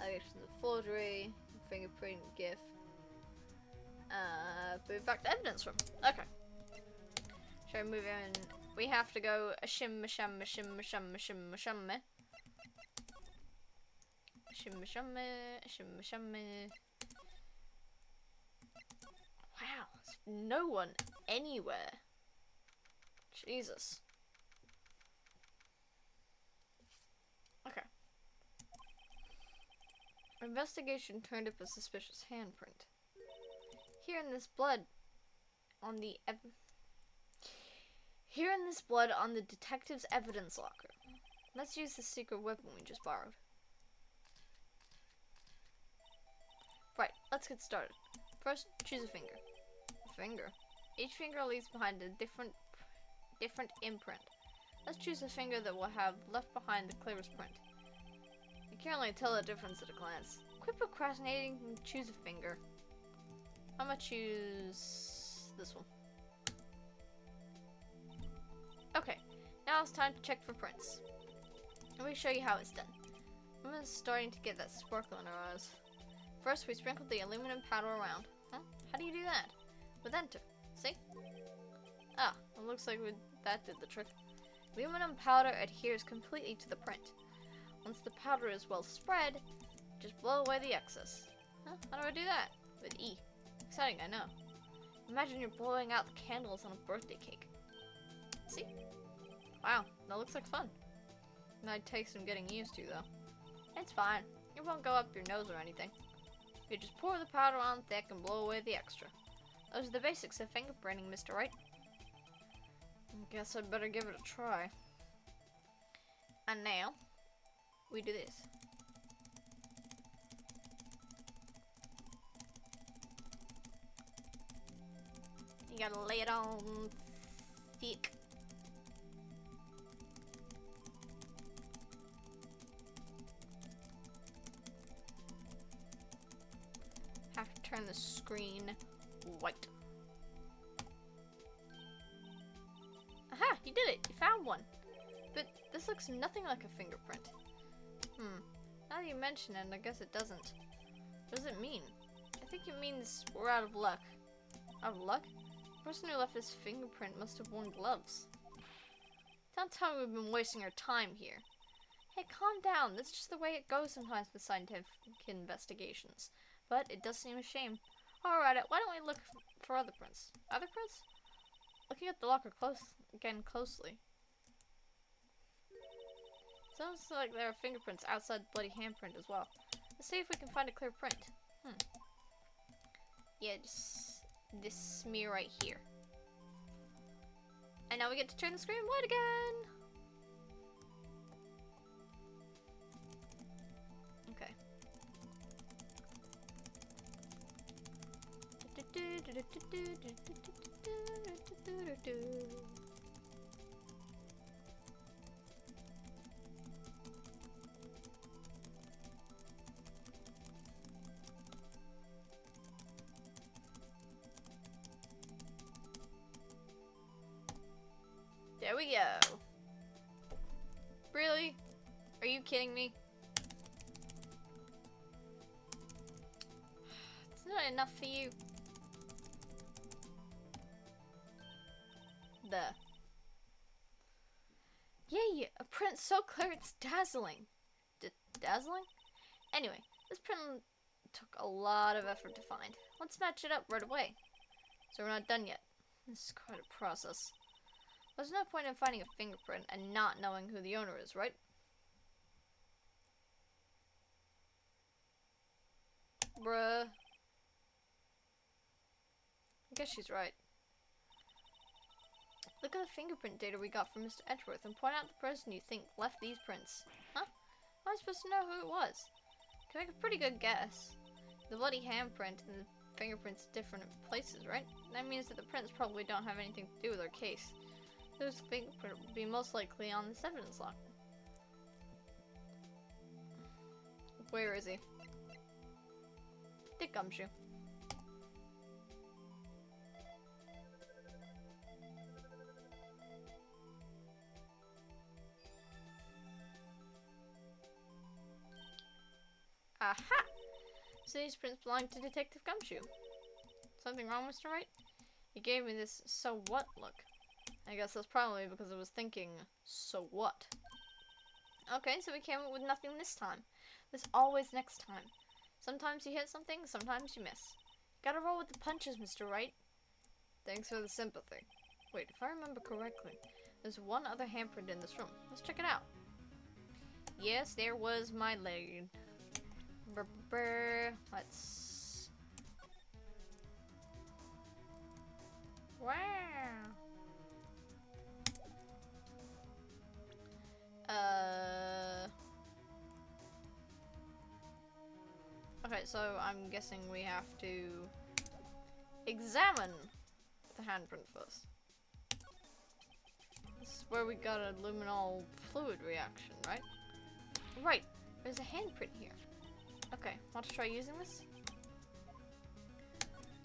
allegations of forgery, fingerprint, GIF. Move back to evidence room. Okay. Shall we move in? We have to go a shimma shamma shimma shamma shimma shamma. Shimma shamma shimma shamma. Wow, there's no one anywhere. Jesus. Okay. Investigation turned up a suspicious handprint. Here in this blood on the detective's evidence locker. Let's use the secret weapon we just borrowed. Right, let's get started. First, choose a finger. A finger. Each finger leaves behind a different imprint. Let's choose a finger that will have left behind the clearest print. You can't really tell the difference at a glance. Quit procrastinating and choose a finger. I'm gonna choose this one. Okay, now it's time to check for prints. Let me show you how it's done. I'm starting to get that sparkle in our eyes. First, we sprinkle the aluminum powder around. Huh? How do you do that? With enter. See? Ah, it looks like that did the trick. Aluminum powder adheres completely to the print. Once the powder is well spread, just blow away the excess. Huh? How do I do that? With E. Exciting, I know. Imagine you're blowing out the candles on a birthday cake. See? Wow, that looks like fun. Might take some getting used to, though. It's fine. It won't go up your nose or anything. You just pour the powder on thick and blow away the extra. Those are the basics of fingerprinting, Mr. Wright. I guess I'd better give it a try. And now, we do this. You gotta lay it on thick. Have to turn the screen white. Aha! You did it! You found one! But this looks nothing like a fingerprint. Now that you mention it, I guess it doesn't. What does it mean? I think it means we're out of luck. Out of luck? The person who left his fingerprint must have worn gloves. Don't tell me we've been wasting our time here. Hey, calm down. That's just the way it goes sometimes with scientific investigations. But it does seem a shame. Alright, why don't we look for other prints? Other prints? Looking at the locker closely. Sounds like there are fingerprints outside the bloody handprint as well. Let's see if we can find a clear print. Yeah, just this smear right here. And now we get to turn the screen white again! Okay. There we go. Really? Are you kidding me? It's not enough for you. Yay! A print so clear it's dazzling. Dazzling? Anyway, this print took a lot of effort to find. Let's match it up right away. So we're not done yet. This is quite a process. There's no point in finding a fingerprint and not knowing who the owner is, right? Bruh. I guess she's right. Look at the fingerprint data we got from Mr. Edgeworth and point out the person you think left these prints. Huh? How am I supposed to know who it was? Can make a pretty good guess. The bloody handprint and the fingerprints are different places, right? That means that the prints probably don't have anything to do with our case. Those fingerprints would be most likely on this evidence log. Where is he? Dick Gumshoe. Aha! So these prints belong to Detective Gumshoe. Something wrong, Mr. Wright? He gave me this so what look. I guess that's probably because I was thinking, so what? Okay, so we came up with nothing this time. There's always next time. Sometimes you hit something, sometimes you miss. Gotta roll with the punches, Mr. Wright. Thanks for the sympathy. Wait, if I remember correctly, there's one other handprint in this room. Let's check it out. Yes, there was my leg. Let's... Wow. Okay, so I'm guessing we have to examine the handprint first. This is where we got a luminol fluid reaction, right? Right, there's a handprint here. Okay, want to try using this?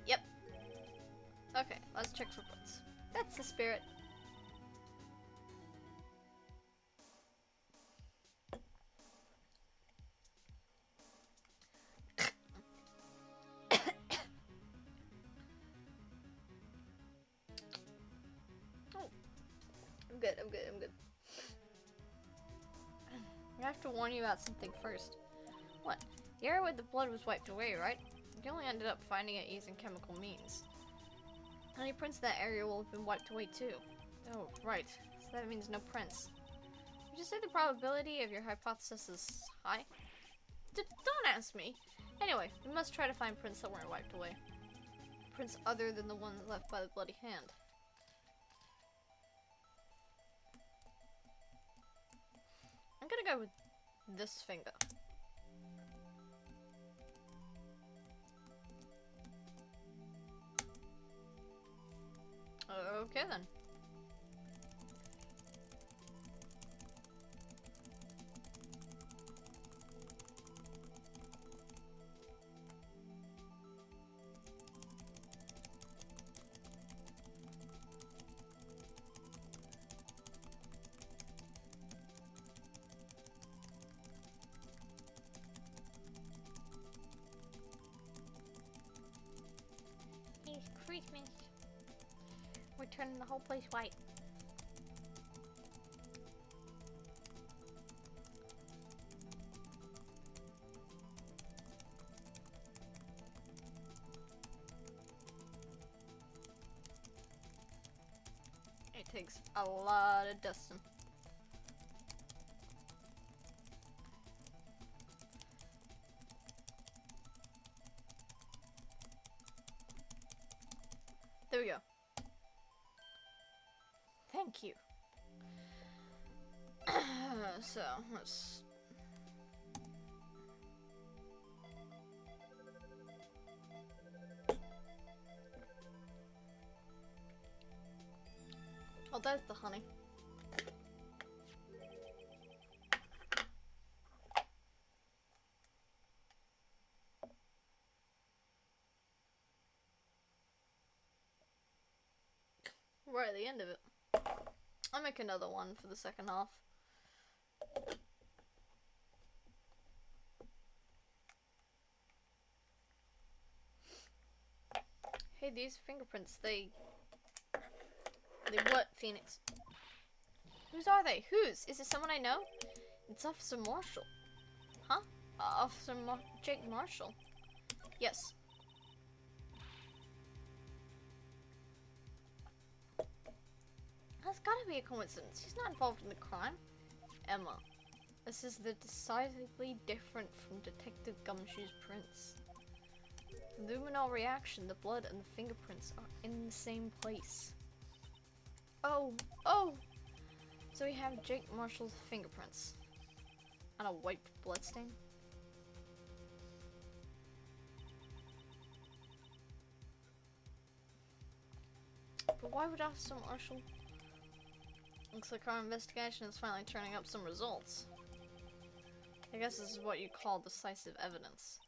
Yep. Okay, let's check for prints. That's the spirit. I'm good. I have to warn you about something first. What? The area where the blood was wiped away, right? You only ended up finding it using chemical means. Any prints in that area will have been wiped away too. Oh, right. So that means no prints. Would you say the probability of your hypothesis is high? Don't ask me! Anyway, we must try to find prints that weren't wiped away. Prints other than the ones left by the bloody hand. I'm gonna go with this finger. Okay then. It's Christmas. We're turning the whole place white. It takes a lot of dusting. There we go. Thank you. So, let's... Oh, that's the honey. We're at the end of it. I'll make another one for the second half. Hey, these fingerprints, they what, Phoenix? Whose are they? Whose? Is it someone I know? It's Officer Marshall. Huh? Jake Marshall. Yes. That's gotta be a coincidence. He's not involved in the crime. Emma. This is the decidedly different from Detective Gumshoe's prints. Luminol reaction, the blood and the fingerprints are in the same place. Oh, oh! So we have Jake Marshall's fingerprints. On a white bloodstain. But why would Officer Marshall? Looks like our investigation is finally turning up some results. I guess this is what you call decisive evidence.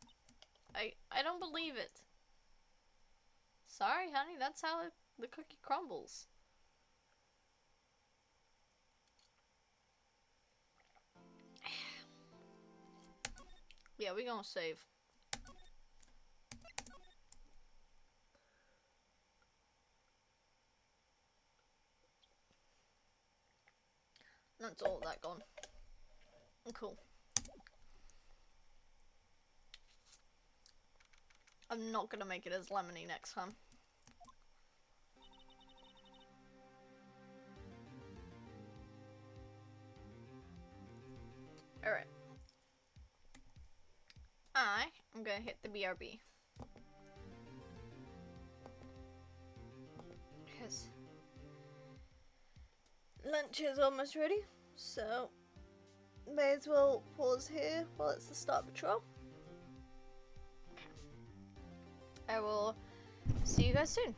I don't believe it. Sorry, honey, that's how the cookie crumbles. Yeah, we gonna save. That's all of that gone. Cool. I'm not gonna make it as lemony next time. Alright. I'm gonna hit the BRB. Because lunch is almost ready, so may as well pause here while it's the start patrol. I will see you guys soon.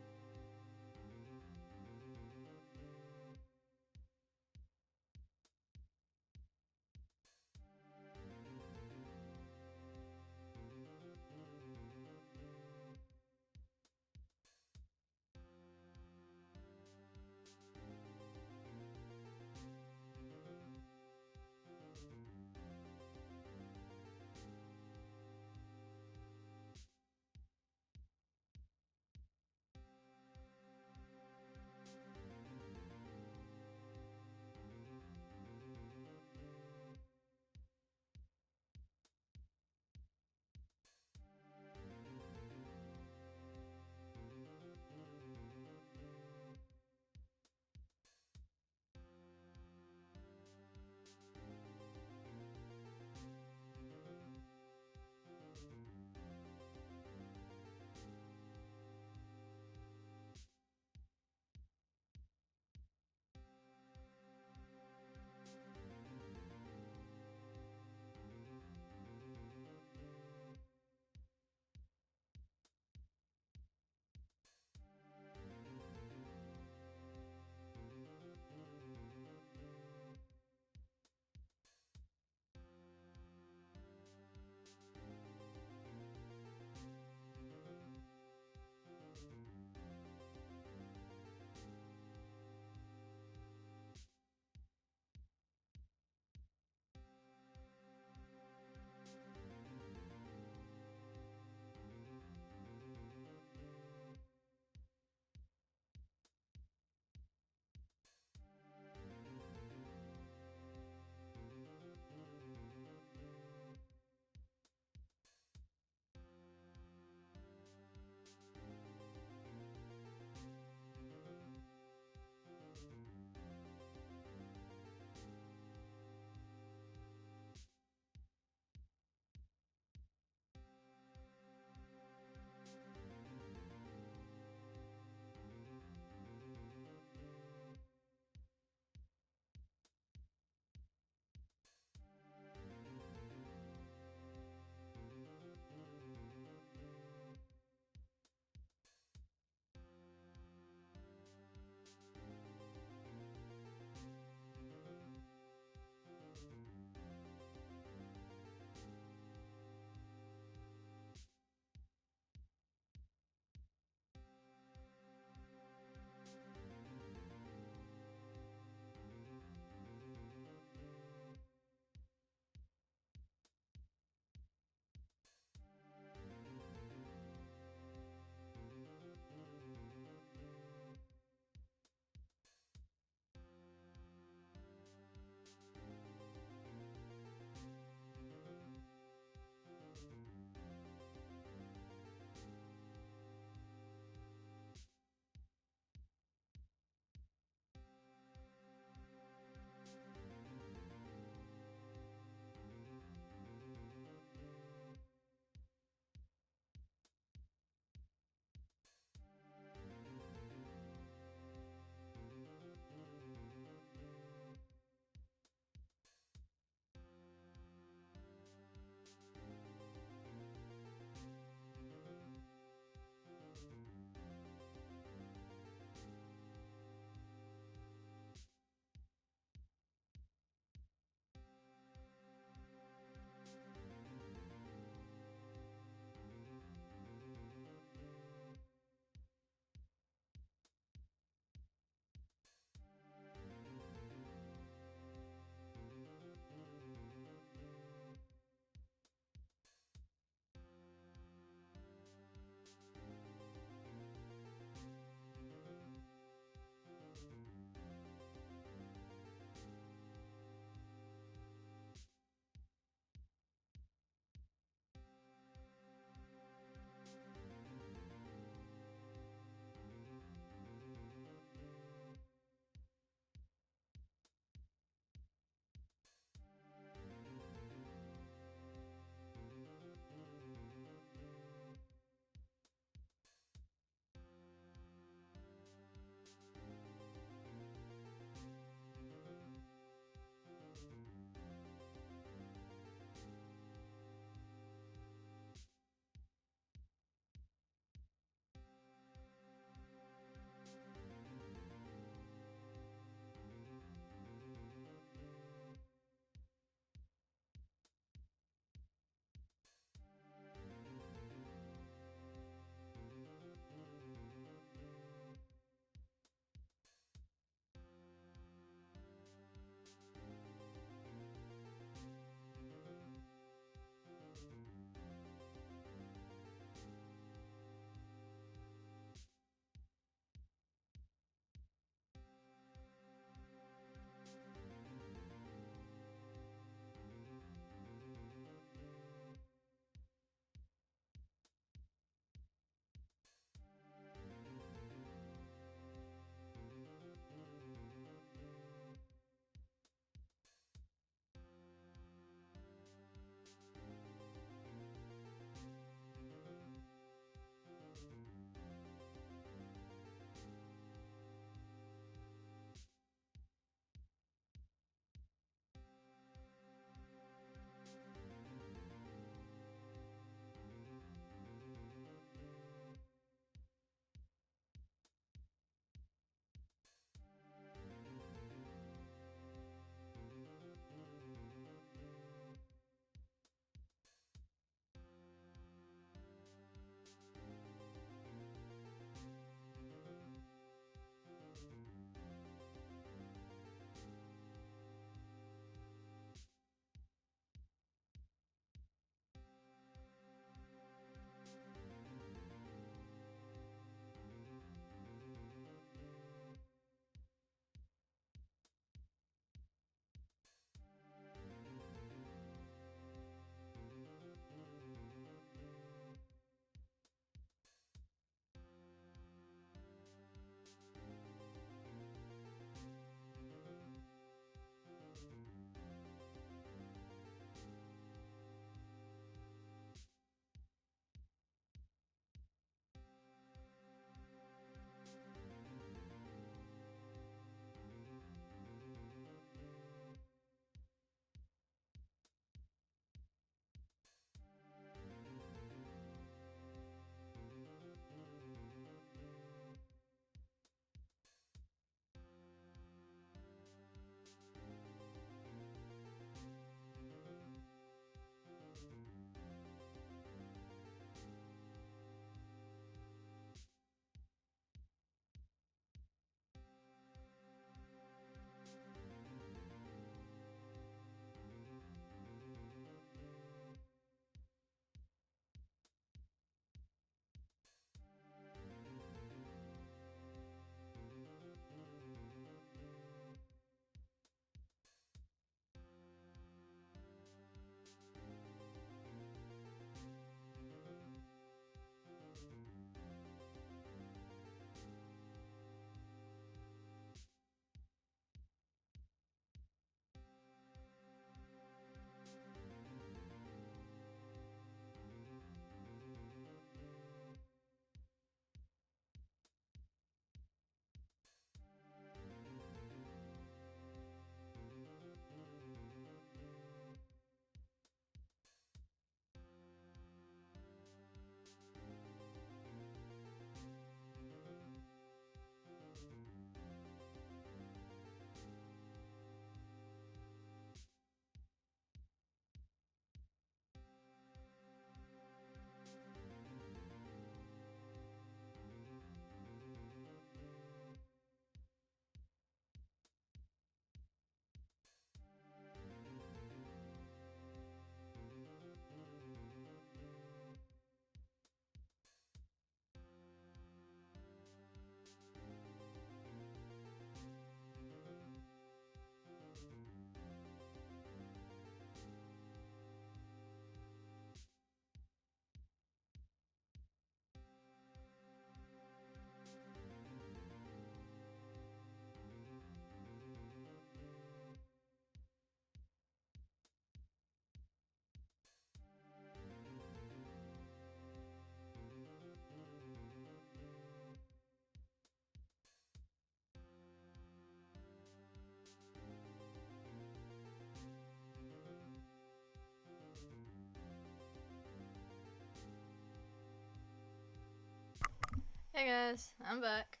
Hey guys, I'm back.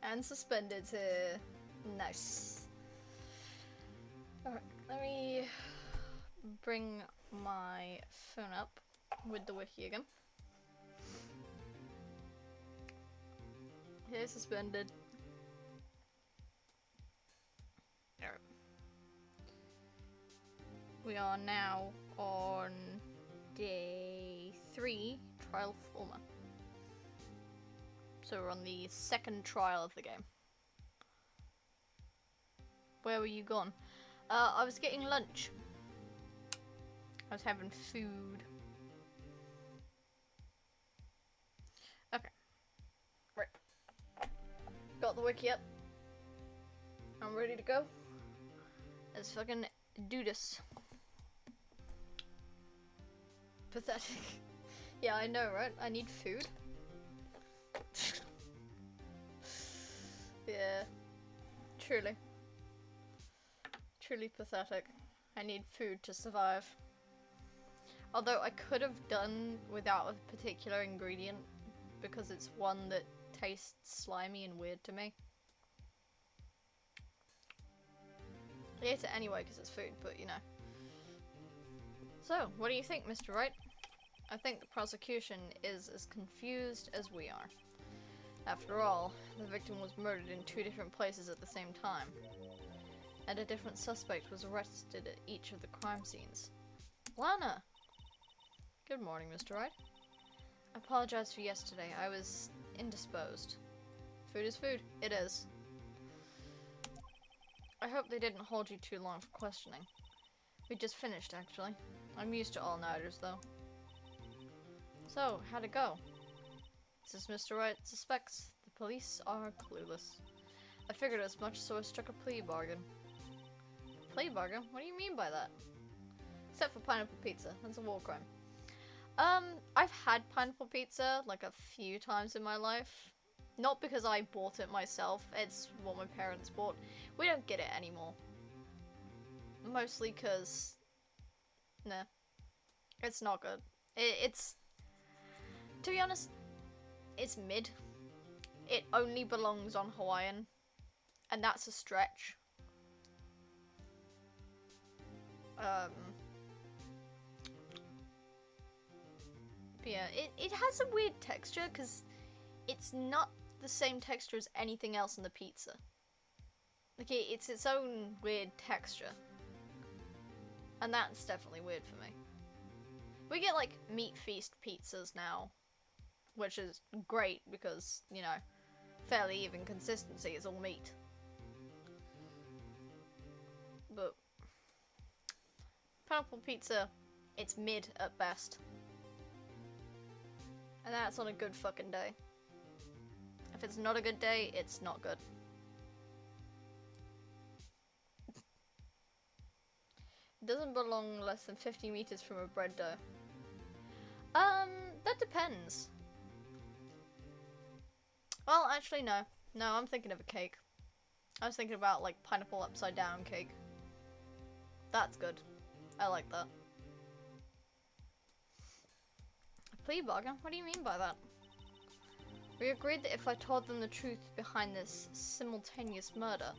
And Suspended's here. Nice. Alright, let me bring my phone up with the wiki again. Here's Suspended. Alright. We are now on day 3, trial former. So we're on the second trial of the game. Where were you gone? I was getting lunch. I was having food. Okay. Right. Got the wiki up. I'm ready to go. Let's fucking do this. Pathetic. Yeah, I know, right? I need food. Yeah. Truly. Truly pathetic. I need food to survive. Although I could have done without a particular ingredient because it's one that tastes slimy and weird to me. I ate it anyway because it's food, but you know. So, what do you think, Mr. Wright? I think the prosecution is as confused as we are. After all, the victim was murdered in 2 different places at the same time, and a different suspect was arrested at each of the crime scenes. Lana! Good morning, Mr. Wright. I apologize for yesterday. I was indisposed. Food is food. It is. I hope they didn't hold you too long for questioning. We just finished, actually. I'm used to all-nighters, though. So, how'd it go? As Mr. Wright suspects, the police are clueless. I figured as much, so I struck a plea bargain. Plea bargain? What do you mean by that? Except for pineapple pizza. That's a war crime. I've had pineapple pizza like a few times in my life. Not because I bought it myself, it's what my parents bought. We don't get it anymore. Mostly because... nah. It's not good. It's... to be honest, it's mid. It only belongs on Hawaiian. And that's a stretch. But yeah, it has a weird texture because it's not the same texture as anything else in the pizza. Like, it's its own weird texture. And that's definitely weird for me. We get, like, meat feast pizzas now, which is great because, you know, fairly even consistency is all meat. But pineapple pizza, it's mid at best. And that's on a good fucking day. If it's not a good day, it's not good. It doesn't belong less than 50 meters from a bread dough. That depends. Well, actually, no. No, I'm thinking of a cake. I was thinking about, like, pineapple upside down cake. That's good. I like that. A plea bargain? What do you mean by that? We agreed that if I told them the truth behind this simultaneous murder,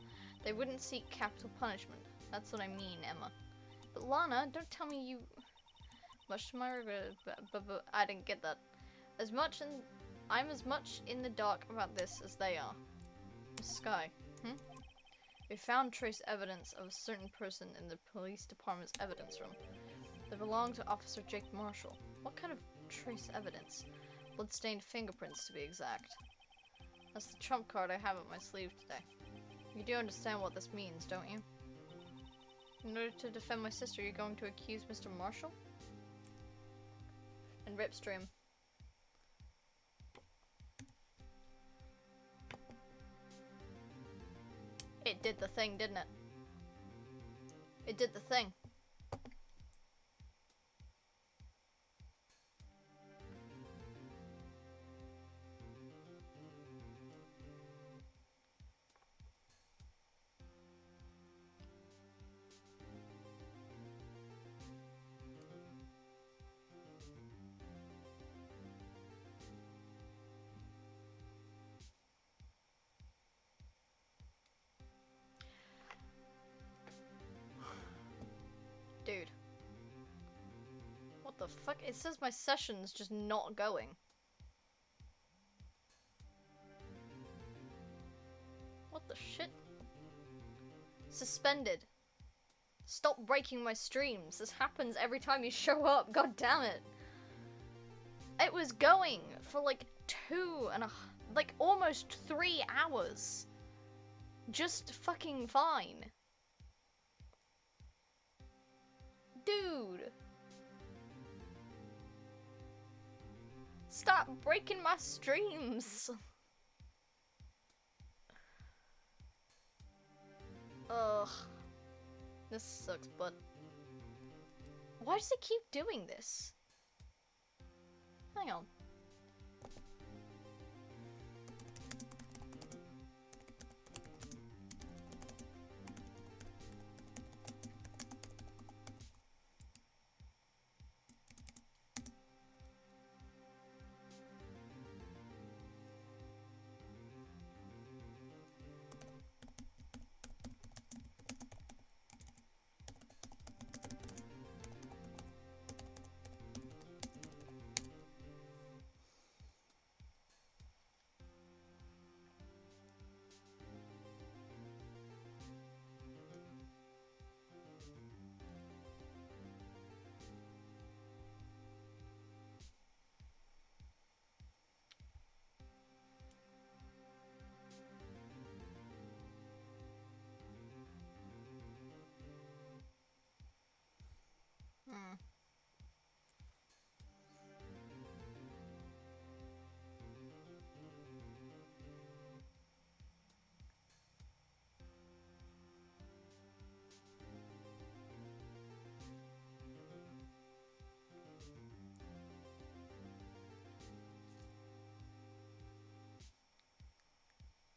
they wouldn't seek capital punishment. That's what I mean, Emma. But Lana, don't tell me you... Much to my regret, but I didn't get that. I'm as much in the dark about this as they are. Sky, We found trace evidence of a certain person in the police department's evidence room. They belong to Officer Jake Marshall. What kind of trace evidence? Blood-stained fingerprints, to be exact. That's the trump card I have up my sleeve today. You do understand what this means, don't you? In order to defend my sister, you're going to accuse Mr. Marshall? And Ripstream. It did the thing, didn't it? It did the thing. the fuck? It says my session's just not going. What the shit? Suspended. Stop breaking my streams. This happens every time you show up. God damn it. It was going for like almost 3 hours. Just fucking fine. Dude. Stop breaking my streams. Ugh. This sucks, but why does it keep doing this? Hang on.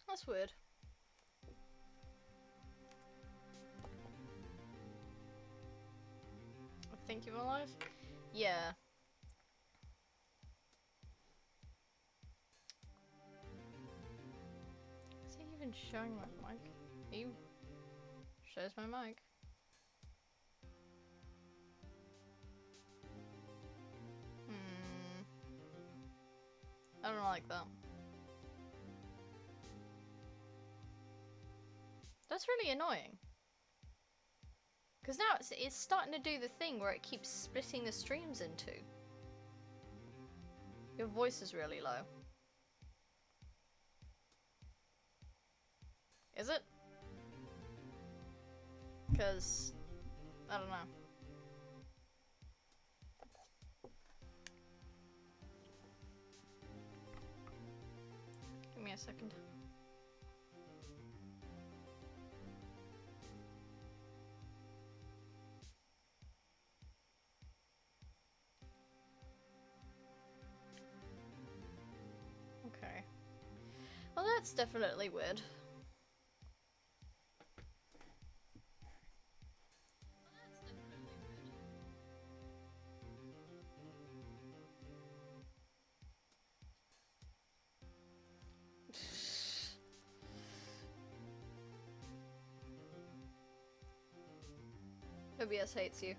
That's weird. I think you're alive? Yeah. Is he even showing my mic? He shows my mic. I don't like that. That's really annoying. Because now it's starting to do the thing where it keeps splitting the streams in two. Your voice is really low. Is it? Because I don't know. Give me a second. Okay. Well, that's definitely weird. OBS hates you.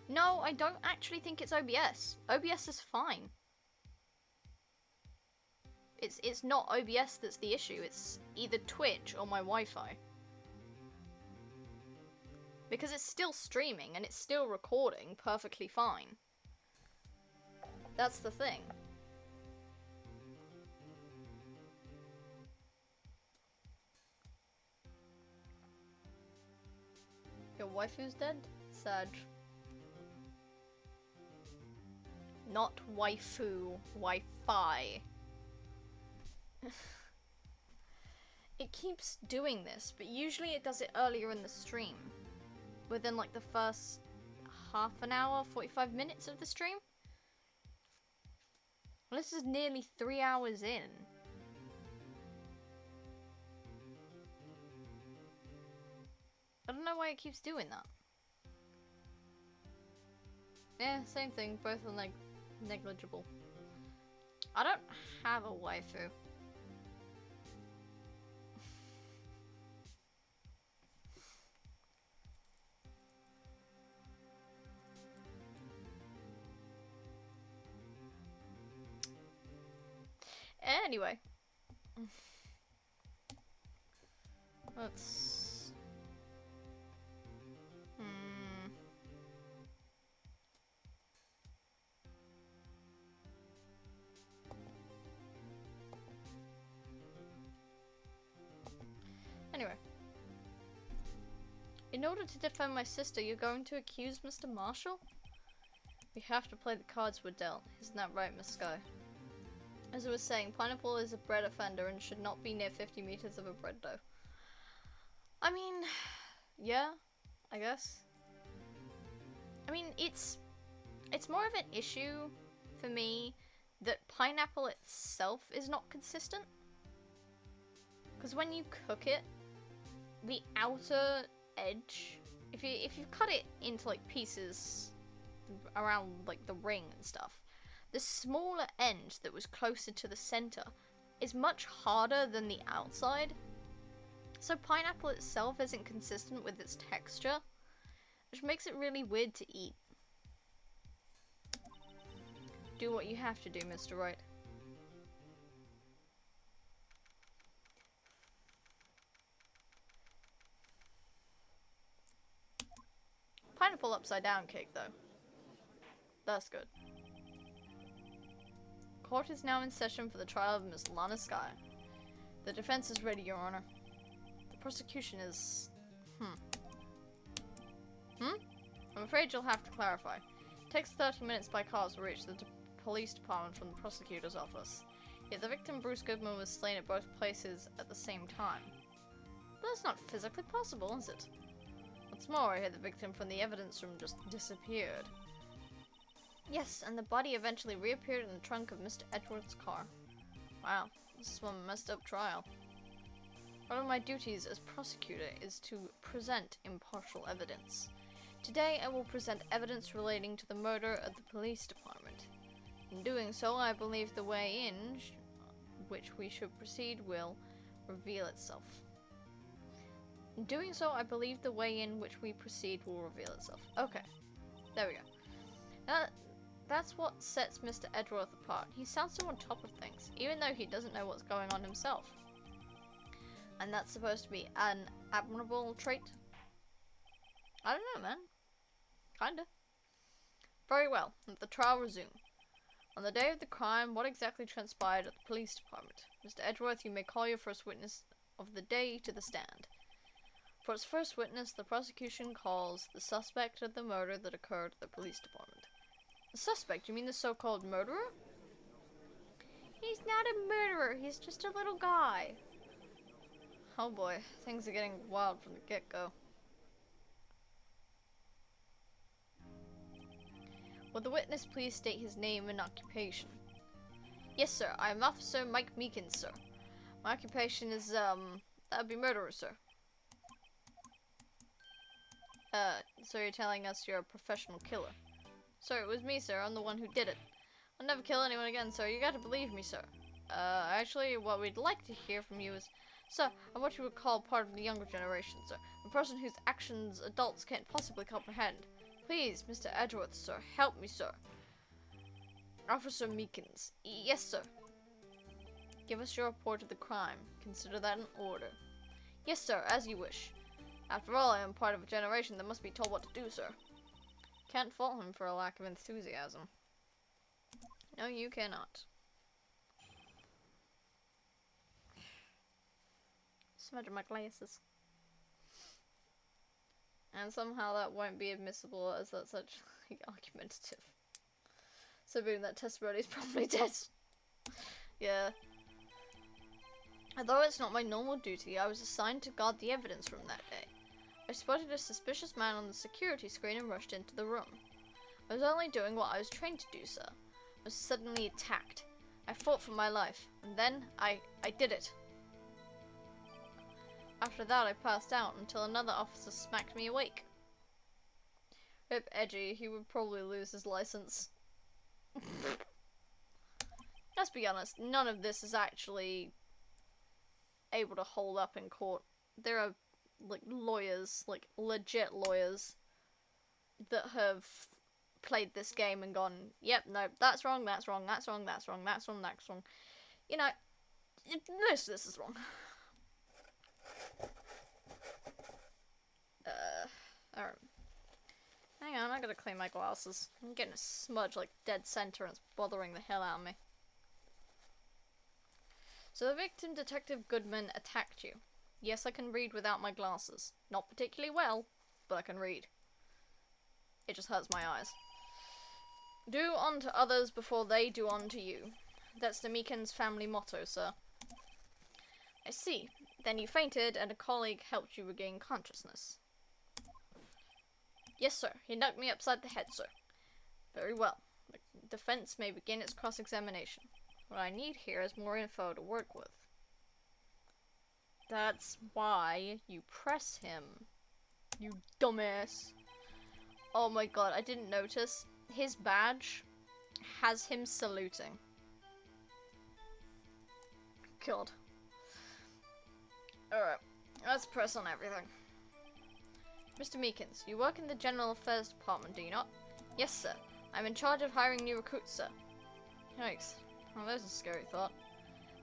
No, I don't actually think it's OBS. OBS is fine. It's not OBS that's the issue. It's either Twitch or my Wi-Fi. Because it's still streaming and it's still recording perfectly fine. That's the thing. Your waifu's dead? Sad. Not waifu, Wi-Fi. It keeps doing this, but usually it does it earlier in the stream. Within like the first half an hour, 45 minutes of the stream. Well, this is nearly 3 hours in. I don't know why it keeps doing that. Yeah, same thing, both are like negligible. I don't have a waifu. Anyway. Let's... Anyway. In order to defend my sister, you're going to accuse Mr. Marshall? We have to play the cards we're dealt. Isn't that right, Miss Sky? As I was saying, Pineapple is a bred offender and should not be near 50 meters of a bread dough. I mean, yeah, I guess. I mean, it's more of an issue for me that Pineapple itself is not consistent. Because when you cook it, the outer edge, if you cut it into like pieces around like the ring and stuff, the smaller end that was closer to the center is much harder than the outside. So Pineapple itself isn't consistent with its texture, which makes it really weird to eat. Do what you have to do, Mr. Wright. Pineapple upside down cake, though. That's good. Court is now in session for the trial of Miss Lana Sky. The defense is ready, Your Honor. The prosecution is... I'm afraid you'll have to clarify. It takes 30 minutes by car to reach the police department from the prosecutor's office. Yet the victim, Bruce Goodman, was slain at both places at the same time. That's not physically possible, is it? What's more, I hear the victim from the evidence room just disappeared. Yes, and the body eventually reappeared in the trunk of Mr. Edgeworth's car. Wow, this is one messed up trial. One of my duties as prosecutor is to present impartial evidence. Today I will present evidence relating to the murder of the police department. In doing so, I believe the way in which we should proceed will reveal itself. In doing so, I believe the way in which we proceed will reveal itself. Okay, there we go. That's what sets Mr. Edgeworth apart. He sounds so on top of things, even though he doesn't know what's going on himself. And that's supposed to be an admirable trait? I don't know, man. Kinda. Very well, let the trial resume. On the day of the crime, what exactly transpired at the police department? Mr. Edgeworth, you may call your first witness of the day to the stand. For its first witness, the prosecution calls the suspect of the murder that occurred at the police department. The suspect? You mean the so-called murderer? He's not a murderer, he's just a little guy. Oh boy, things are getting wild from the get-go. Will the witness please state his name and occupation? Yes, sir. I am Officer Mike Meekins, sir. My occupation is, that would be murderer, sir. So you're telling us you're a professional killer? Sir, it was me, sir. I'm the one who did it. I'll never kill anyone again, sir. You gotta believe me, sir. Actually, what we'd like to hear from you is, sir, I'm what you would call part of the younger generation, sir. A person whose actions adults can't possibly comprehend. Please, Mr. Edgeworth, sir. Help me, sir. Officer Meekins. Yes, sir. Give us your report of the crime. Consider that an order. Yes, sir, as you wish. After all, I am part of a generation that must be told what to do, sir. Can't fault him for a lack of enthusiasm. No, you cannot. Smudge my glasses. And somehow that won't be admissible as that's such like, argumentative. So boom, that testimony is probably dead. Yeah. Although it's not my normal duty, I was assigned to guard the evidence room that day. I spotted a suspicious man on the security screen and rushed into the room. I was only doing what I was trained to do, sir. I was suddenly attacked. I fought for my life, and then I did it. After that, I passed out until another officer smacked me awake. Rip Edgy, he would probably lose his license. Let's be honest, none of this is actually able to hold up in court. There are, like, lawyers, like, legit lawyers, that have played this game and gone, yep, no, that's wrong, that's wrong, that's wrong, that's wrong, that's wrong, that's wrong. You know, This is wrong. Alright. Hang on, I gotta clean my glasses. I'm getting a smudge like dead center and it's bothering the hell out of me. So the victim, Detective Goodman, attacked you. Yes, I can read without my glasses. Not particularly well, but I can read. It just hurts my eyes. Do unto others before they do unto you. That's the Meekins family motto, sir. I see. Then you fainted and a colleague helped you regain consciousness. Yes, sir. He knocked me upside the head, sir. Very well. The defense may begin its cross-examination. What I need here is more info to work with. That's why you press him. You dumbass. Oh my god, I didn't notice. His badge has him saluting. God. Alright, let's press on everything. Mr. Meekins, you work in the General Affairs Department, do you not? Yes, sir. I'm in charge of hiring new recruits, sir. Yikes. Well, there's a scary thought.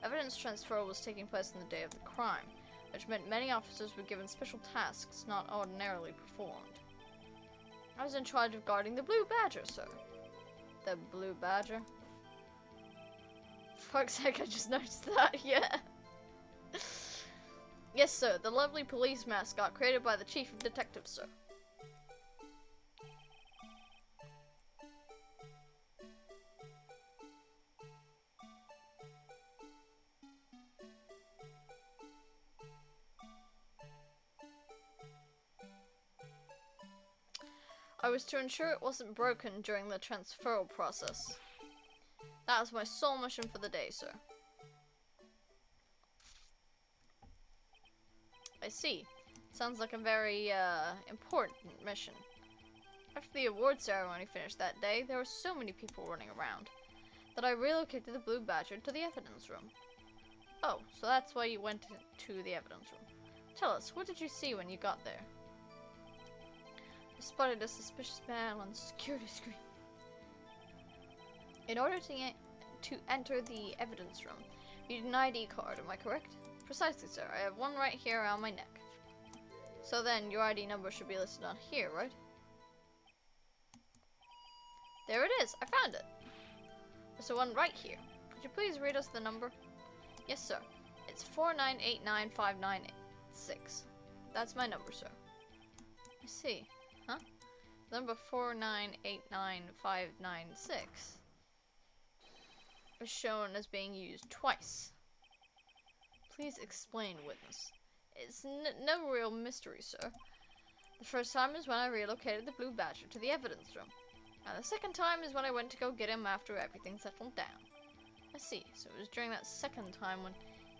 Evidence transfer was taking place on the day of the crime, which meant many officers were given special tasks not ordinarily performed. I was in charge of guarding the Blue Badger, sir. The Blue Badger? Fuck's sake, I just noticed that, yeah. Yes, sir, the lovely police mascot created by the Chief of Detectives, sir. I was to ensure it wasn't broken during the transferal process. That was my sole mission for the day, sir. I see. Sounds like a very, important mission. After the award ceremony finished that day, there were so many people running around that I relocated the Blue Badger to the evidence room. Oh, so that's why you went to the evidence room. Tell us, what did you see when you got there? I spotted a suspicious man on the security screen. In order to enter the evidence room, you need an ID card, am I correct? Precisely, sir. I have one right here around my neck. So then, your ID number should be listed on here, right? There it is! I found it! There's the one right here. Could you please read us the number? Yes, sir. It's 4989596. That's my number, sir. I see. Huh? Number 4989596 is shown as being used twice. Please explain, witness. It's no real mystery, sir. The first time is when I relocated the Blue Badger to the evidence room. And the second time is when I went to go get him after everything settled down. I see. So it was during that second time when...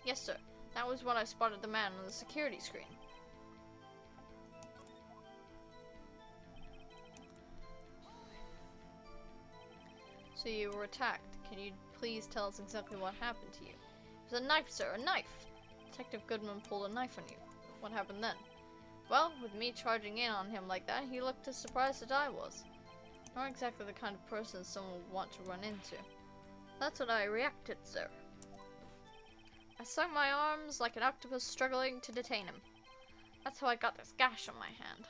Yes, sir. That was when I spotted the man on the security screen. So you were attacked. Can you please tell us exactly what happened to you? It was a knife, sir. A knife! Detective Goodman pulled a knife on you. What happened then? Well, with me charging in on him like that, he looked as surprised as I was. Not exactly the kind of person someone would want to run into. That's what I reacted, sir. I swung my arms like an octopus struggling to detain him. That's how I got this gash on my hand.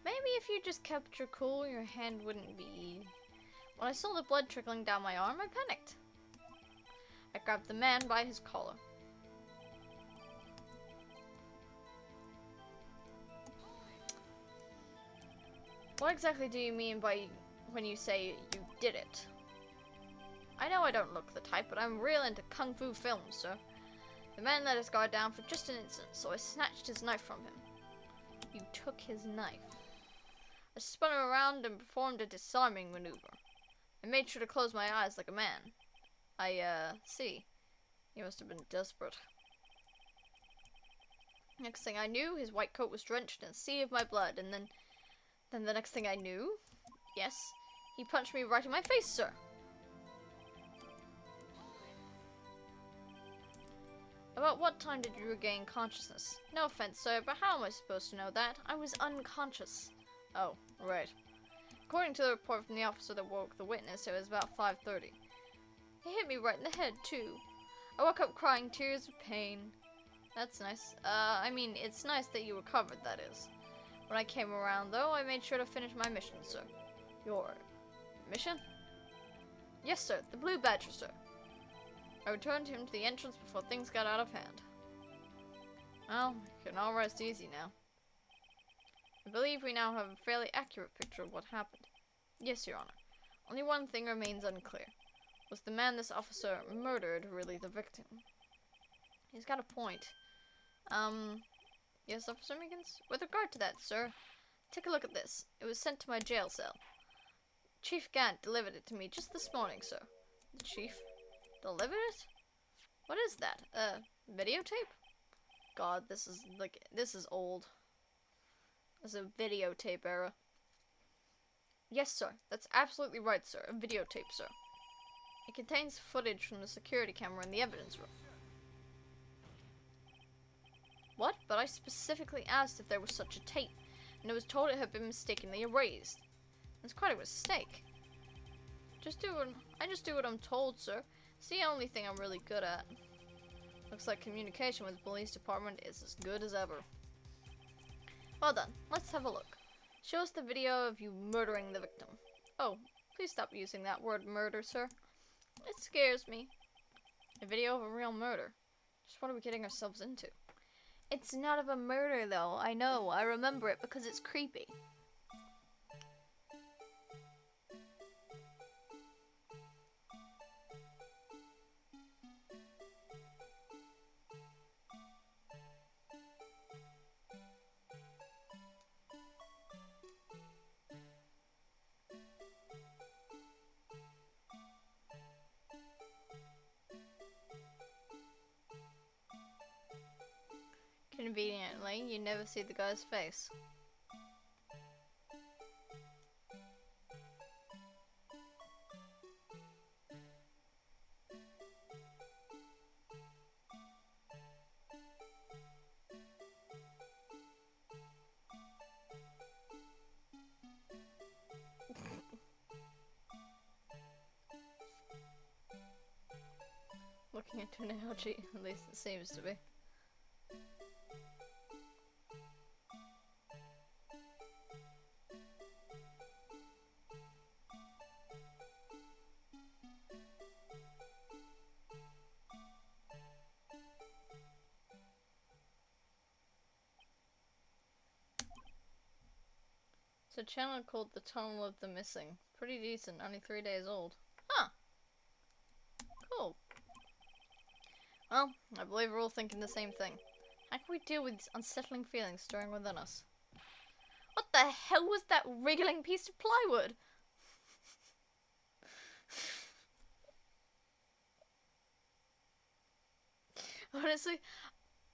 Maybe if you just kept your cool, your hand wouldn't be... When I saw the blood trickling down my arm, I panicked. I grabbed the man by his collar. What exactly do you mean by when you say you did it? I know I don't look the type, but I'm real into kung fu films, sir. The man let his guard down for just an instant, so I snatched his knife from him. You took his knife. I spun him around and performed a disarming maneuver. I made sure to close my eyes like a man. See. He must have been desperate. Next thing I knew, his white coat was drenched in a sea of my blood, and then the next thing I knew, yes, he punched me right in my face, sir. About what time did you regain consciousness? No offense, sir, but how am I supposed to know that? I was unconscious. Oh, right. According to the report from the officer that woke the witness, it was about 5:30. He hit me right in the head, too. I woke up crying tears of pain. That's nice. I mean, it's nice that you recovered, that is. When I came around, though, I made sure to finish my mission, sir. Your mission? Yes, sir. The Blue Badger, sir. I returned him to the entrance before things got out of hand. Well, you can all rest easy now. I believe we now have a fairly accurate picture of what happened. Yes, Your Honor. Only one thing remains unclear. Was the man this officer murdered really the victim? He's got a point. Yes, Officer Meekins? With regard to that, sir, take a look at this. It was sent to my jail cell. Chief Gant delivered it to me just this morning, sir. The chief delivered it? What is that? Videotape? God, this is old. This is a videotape era. Yes, sir. That's absolutely right, sir. A videotape, sir. It contains footage from the security camera in the evidence room. What? But I specifically asked if there was such a tape, and I was told it had been mistakenly erased. It's quite a mistake. I just do what I'm told, sir. It's the only thing I'm really good at. Looks like communication with the police department is as good as ever. Well done. Let's have a look. Show us the video of you murdering the victim. Oh, please stop using that word murder, sir. It scares me. A video of a real murder. Just what are we getting ourselves into? It's not of a murder, though. I know. I remember it because it's creepy. Conveniently, you never see the guy's face. Looking into an analogy, at least it seems to be. It's a channel called The Tunnel of the Missing. Pretty decent, only 3 days old. Huh. Cool. Well, I believe we're all thinking the same thing. How can we deal with these unsettling feelings stirring within us? What the hell was that wriggling piece of plywood? Honestly,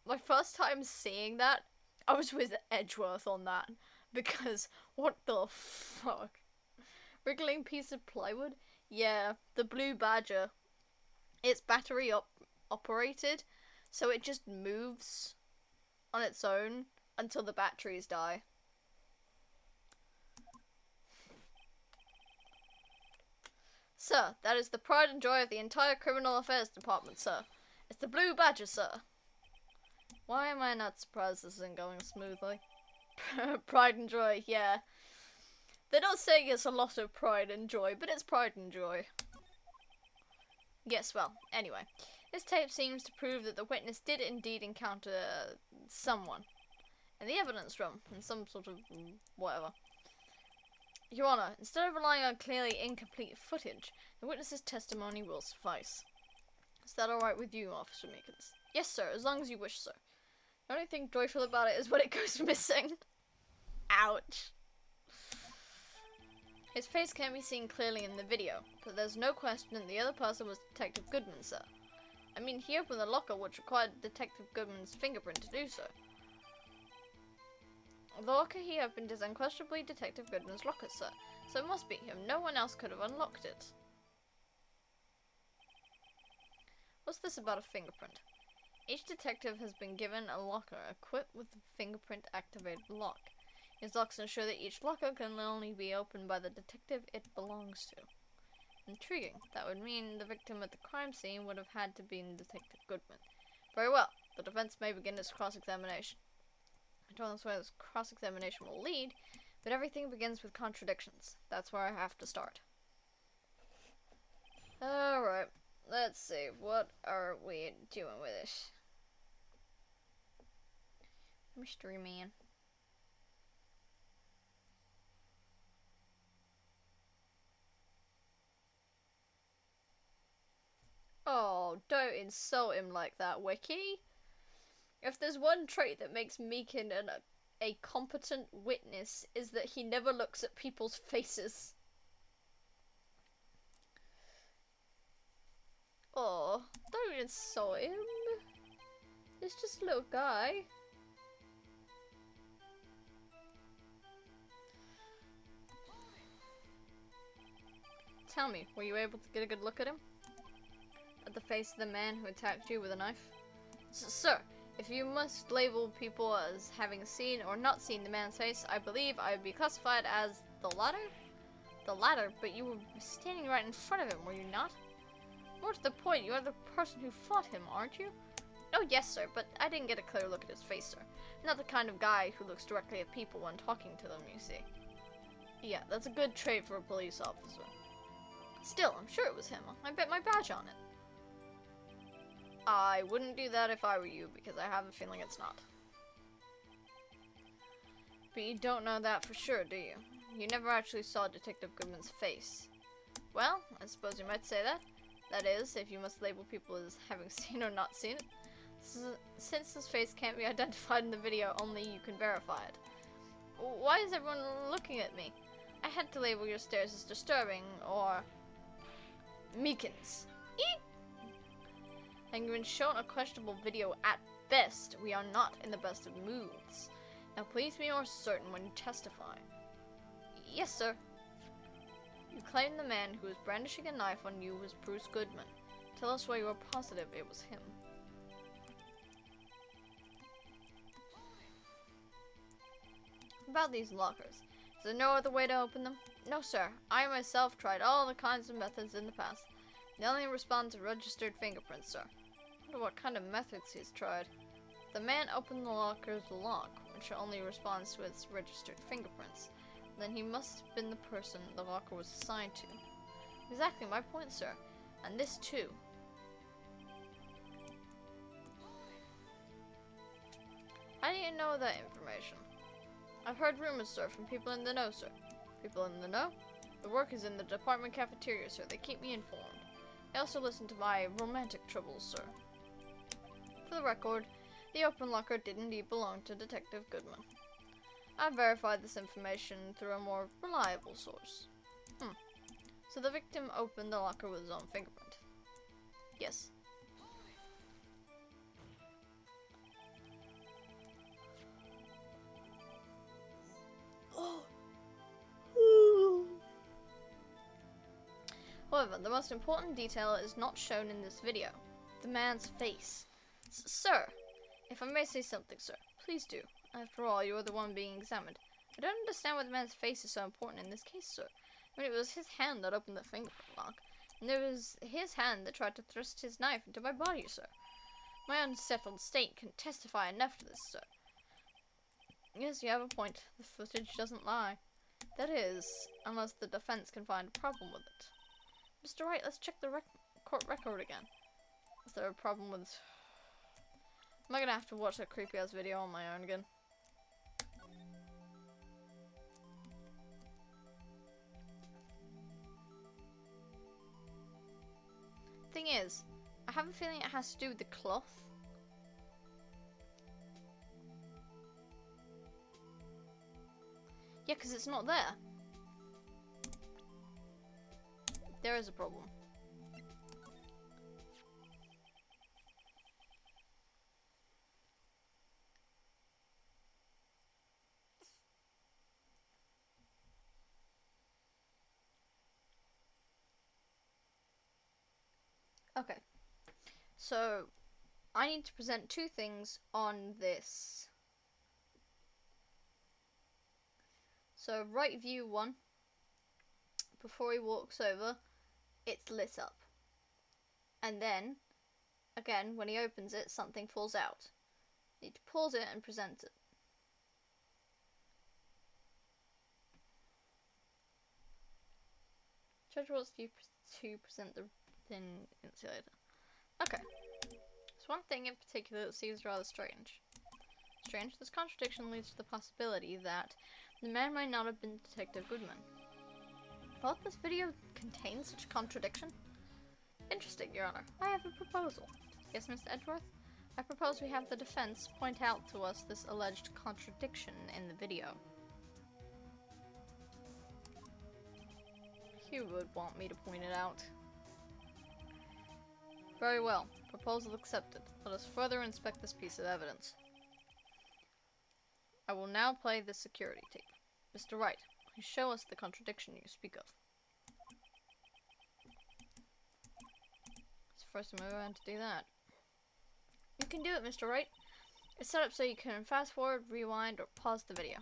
my first time seeing that, I was with Edgeworth on that. Because, what the fuck? Wriggling piece of plywood? Yeah, the Blue Badger. It's battery operated, so it just moves on its own until the batteries die. Sir, that is the pride and joy of the entire Criminal Affairs Department, sir. It's the Blue Badger, sir. Why am I not surprised this isn't going smoothly? Pride and joy, yeah. They're not saying it's a lot of pride and joy, but it's pride and joy. Yes, well, anyway. This tape seems to prove that the witness did indeed encounter someone in the evidence room, in some sort of whatever. Your Honor, instead of relying on clearly incomplete footage, the witness's testimony will suffice. Is that alright with you, Officer Meekins? Yes, sir, as long as you wish, sir. The only thing joyful about it is when it goes missing. Ouch. His face can be seen clearly in the video, but there's no question that the other person was Detective Goodman, sir. I mean, he opened the locker, which required Detective Goodman's fingerprint to do so. The locker he opened is unquestionably Detective Goodman's locker, sir, so it must be him. No one else could have unlocked it. What's this about a fingerprint? Each detective has been given a locker equipped with a fingerprint-activated lock. These locks ensure that each locker can only be opened by the detective it belongs to. Intriguing. That would mean the victim at the crime scene would have had to be Detective Goodman. Very well. The defense may begin its cross-examination. I don't know where this cross-examination will lead, but everything begins with contradictions. That's where I have to start. Alright. Let's see. What are we doing with it? Mystery Man. Oh, don't insult him like that, Wiki. If there's one trait that makes Meekin a competent witness, is that he never looks at people's faces. Oh, don't insult him. He's just a little guy. Tell me, were you able to get a good look at him? At the face of the man who attacked you with a knife? Sir, if you must label people as having seen or not seen the man's face, I believe I would be classified as the latter? The latter, but you were standing right in front of him, were you not? More to the point, you are the person who fought him, aren't you? Oh yes, sir, but I didn't get a clear look at his face, sir. Not the kind of guy who looks directly at people when talking to them, you see. Yeah, that's a good trait for a police officer. Still, I'm sure it was him. I bet my badge on it. I wouldn't do that if I were you, because I have a feeling it's not. But you don't know that for sure, do you? You never actually saw Detective Goodman's face. Well, I suppose you might say that. That is, if you must label people as having seen or not seen it. Since his face can't be identified in the video, only you can verify it. Why is everyone looking at me? I had to label your stares as disturbing, or Meekins. Eek! And you've been shown a questionable video at best. We are not in the best of moods. Now please be more certain when you testify. Yes, sir. You claim the man who was brandishing a knife on you was Bruce Goodman. Tell us why you are positive it was him. About these lockers. Is there no other way to open them? No, sir. I myself tried all the kinds of methods in the past. They only respond to registered fingerprints, sir. I wonder what kind of methods he's tried. The man opened the locker's lock, which only responds to its registered fingerprints. Then he must have been the person the locker was assigned to. Exactly my point, sir. And this too. How do you know that information? I've heard rumors, sir, from people in the know, sir. People in the know? The work is in the department cafeteria, sir. They keep me informed. They also listen to my romantic troubles, sir. For the record, the open locker did indeed belong to Detective Goodman. I verified this information through a more reliable source. So the victim opened the locker with his own fingerprint. Yes. However, the most important detail is not shown in this video. The man's face. Sir, if I may say something, sir, please do. After all, you are the one being examined. I don't understand why the man's face is so important in this case, sir. I mean, it was his hand that opened the fingerprint lock, and it was his hand that tried to thrust his knife into my body, sir. My unsettled state can testify enough to this, sir. Yes, you have a point. The footage doesn't lie. That is, unless the defense can find a problem with it. Mr. Wright, let's check the court record again. Is there a problem with... Am I gonna have to watch that creepy ass video on my own again? Thing is, I have a feeling it has to do with the cloth. Yeah, because it's not there. There is a problem. Okay. So, I need to present two things on this. So, right view one. Before he walks over, it's lit up. And then, again, when he opens it, something falls out. You need to pause it and present it. Judge wants you to present the thin insulator. Okay. There's one thing in particular that seems rather strange. This contradiction leads to the possibility that the man might not have been Detective Goodman. Thought this video contains such a contradiction? Interesting, Your Honor. I have a proposal. Yes, Mr. Edgeworth? I propose we have the defense point out to us this alleged contradiction in the video. You would want me to point it out. Very well. Proposal accepted. Let us further inspect this piece of evidence. I will now play the security tape. Mr. Wright, please show us the contradiction you speak of. It's the first time I've ever had to do that. You can do it, Mr. Wright. It's set up so you can fast forward, rewind, or pause the video.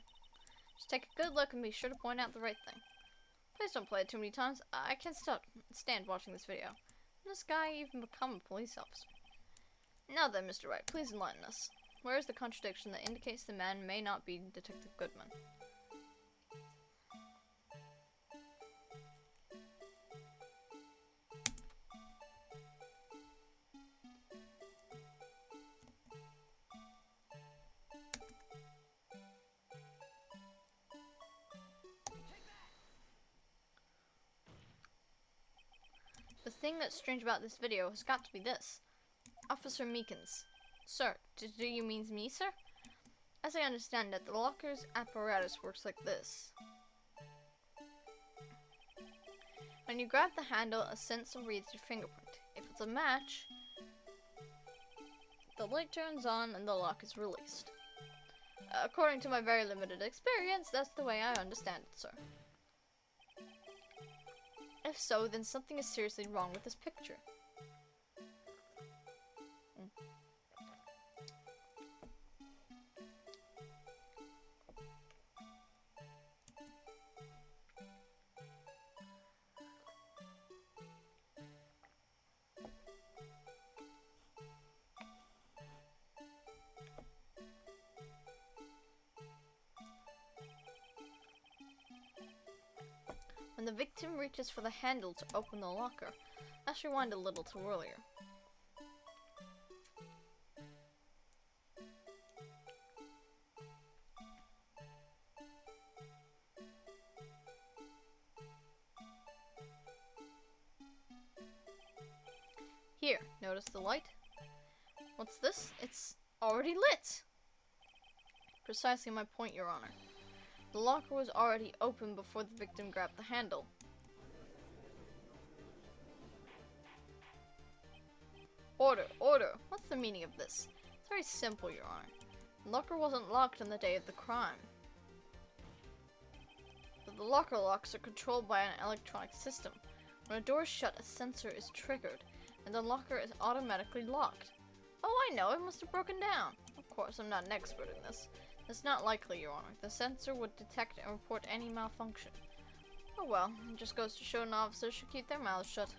Just take a good look and be sure to point out the right thing. Please don't play it too many times. I can't stand watching this video. Can this guy even become a police officer? Now then, Mr. Wright, please enlighten us. Where is the contradiction that indicates the man may not be Detective Goodman? The thing that's strange about this video has got to be this. Officer Meekins. Sir, do you mean me, sir? As I understand it, the locker's apparatus works like this. When you grab the handle, a sensor reads your fingerprint. If it's a match, the light turns on and the lock is released. According to my very limited experience, that's the way I understand it, sir. If so, then something is seriously wrong with this picture. When the victim reaches for the handle to open the locker, let's rewind a little to earlier. Here, notice the light? What's this? It's already lit! Precisely my point, Your Honor. The locker was already open before the victim grabbed the handle. Order, order! What's the meaning of this? It's very simple, Your Honor. The locker wasn't locked on the day of the crime. But the locker locks are controlled by an electronic system. When a door is shut, a sensor is triggered, and the locker is automatically locked. Oh, I know, it must have broken down. Of course, I'm not an expert in this. It's not likely, Your Honor. The sensor would detect and report any malfunction. Oh well, it just goes to show novices should keep their mouths shut.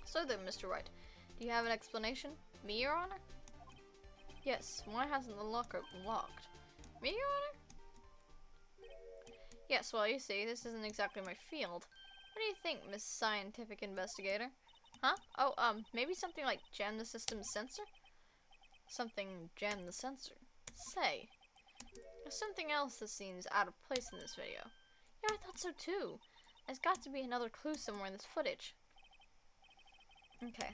So then, Mr. Wright, do you have an explanation? Me, Your Honor? Yes, why hasn't the locker been locked? Me, Your Honor? Yes, well, you see, this isn't exactly my field. What do you think, Miss Scientific Investigator? Huh? Oh, maybe something like jam the system's sensor? Something jam the sensor. Say, there's something else that seems out of place in this video. Yeah, I thought so too. There's got to be another clue somewhere in this footage. Okay.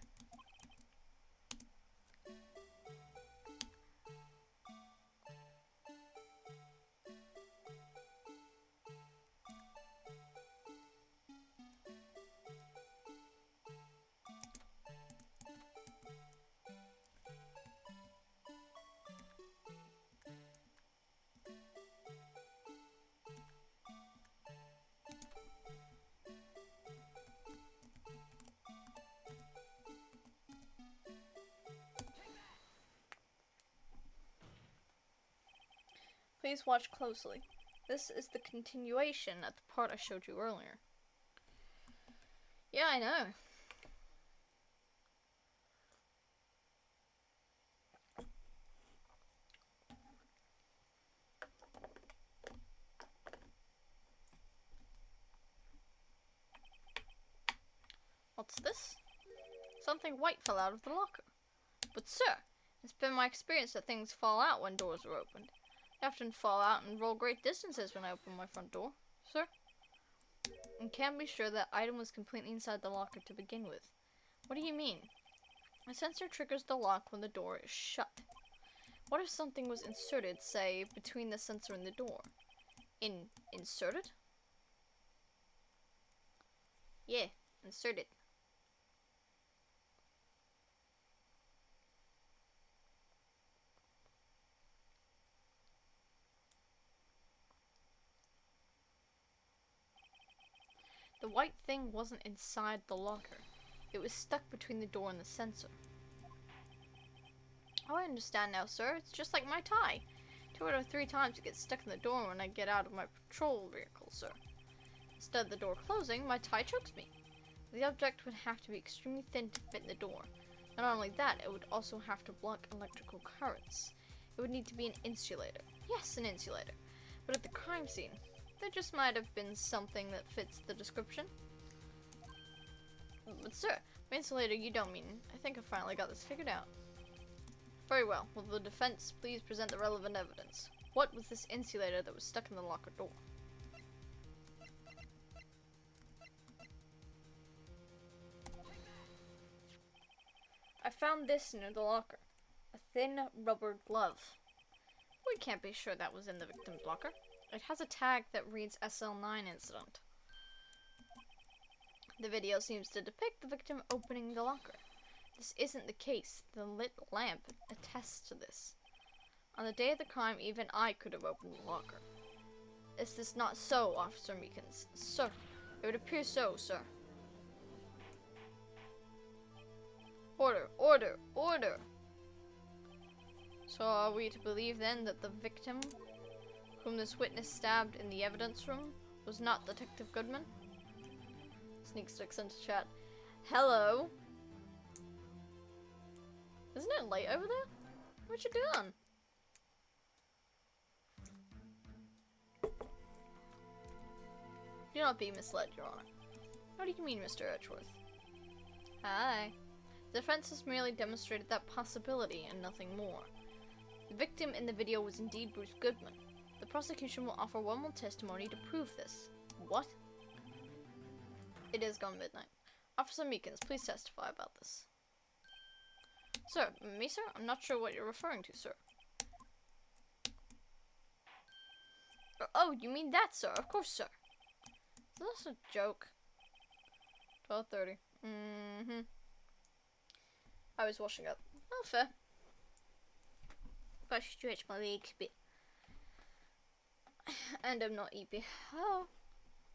Please watch closely. This is the continuation of the part I showed you earlier. Yeah, I know. What's this? Something white fell out of the locker. But sir, it's been my experience that things fall out when doors are opened. They often fall out and roll great distances when I open my front door, sir. And can be sure that item was completely inside the locker to begin with. What do you mean? A sensor triggers the lock when the door is shut. What if something was inserted, say, between the sensor and the door? Inserted? Yeah, inserted. The white thing wasn't inside the locker. It was stuck between the door and the sensor. Oh, I understand now, sir. It's just like my tie. 2 out of 3 times it gets stuck in the door when I get out of my patrol vehicle, sir. Instead of the door closing, my tie chokes me. The object would have to be extremely thin to fit in the door. Not only that, it would also have to block electrical currents. It would need to be an insulator. Yes, an insulator. But at the crime scene, there just might have been something that fits the description. But sir, by insulator you don't mean. I think I finally got this figured out. Very well. Will the defense please present the relevant evidence? What was this insulator that was stuck in the locker door? I found this near the locker. A thin rubber glove. We can't be sure that was in the victim's locker. It has a tag that reads SL9 incident. The video seems to depict the victim opening the locker. This isn't the case. The lit lamp attests to this. On the day of the crime, even I could have opened the locker. Is this not so, Officer Meekins? Sir, it would appear so, sir. Order, order, order! So are we to believe then that the victim, whom this witness stabbed in the evidence room, was not Detective Goodman? Sneak sticks into chat. Hello? Isn't it late over there? What you doing? Do not be misled, Your Honor. What do you mean, Mr. Edgeworth? Hi. The defense has merely demonstrated that possibility and nothing more. The victim in the video was indeed Bruce Goodman. The prosecution will offer one more testimony to prove this. What? It is gone midnight. Officer Meekins, please testify about this. Sir, me, sir? I'm not sure what you're referring to, sir. Oh, you mean that, sir? Of course, sir. Is this a joke? 12:30. I was washing up. Oh, fair. If I stretch my legs a bit. And I'm not eepy. Oh,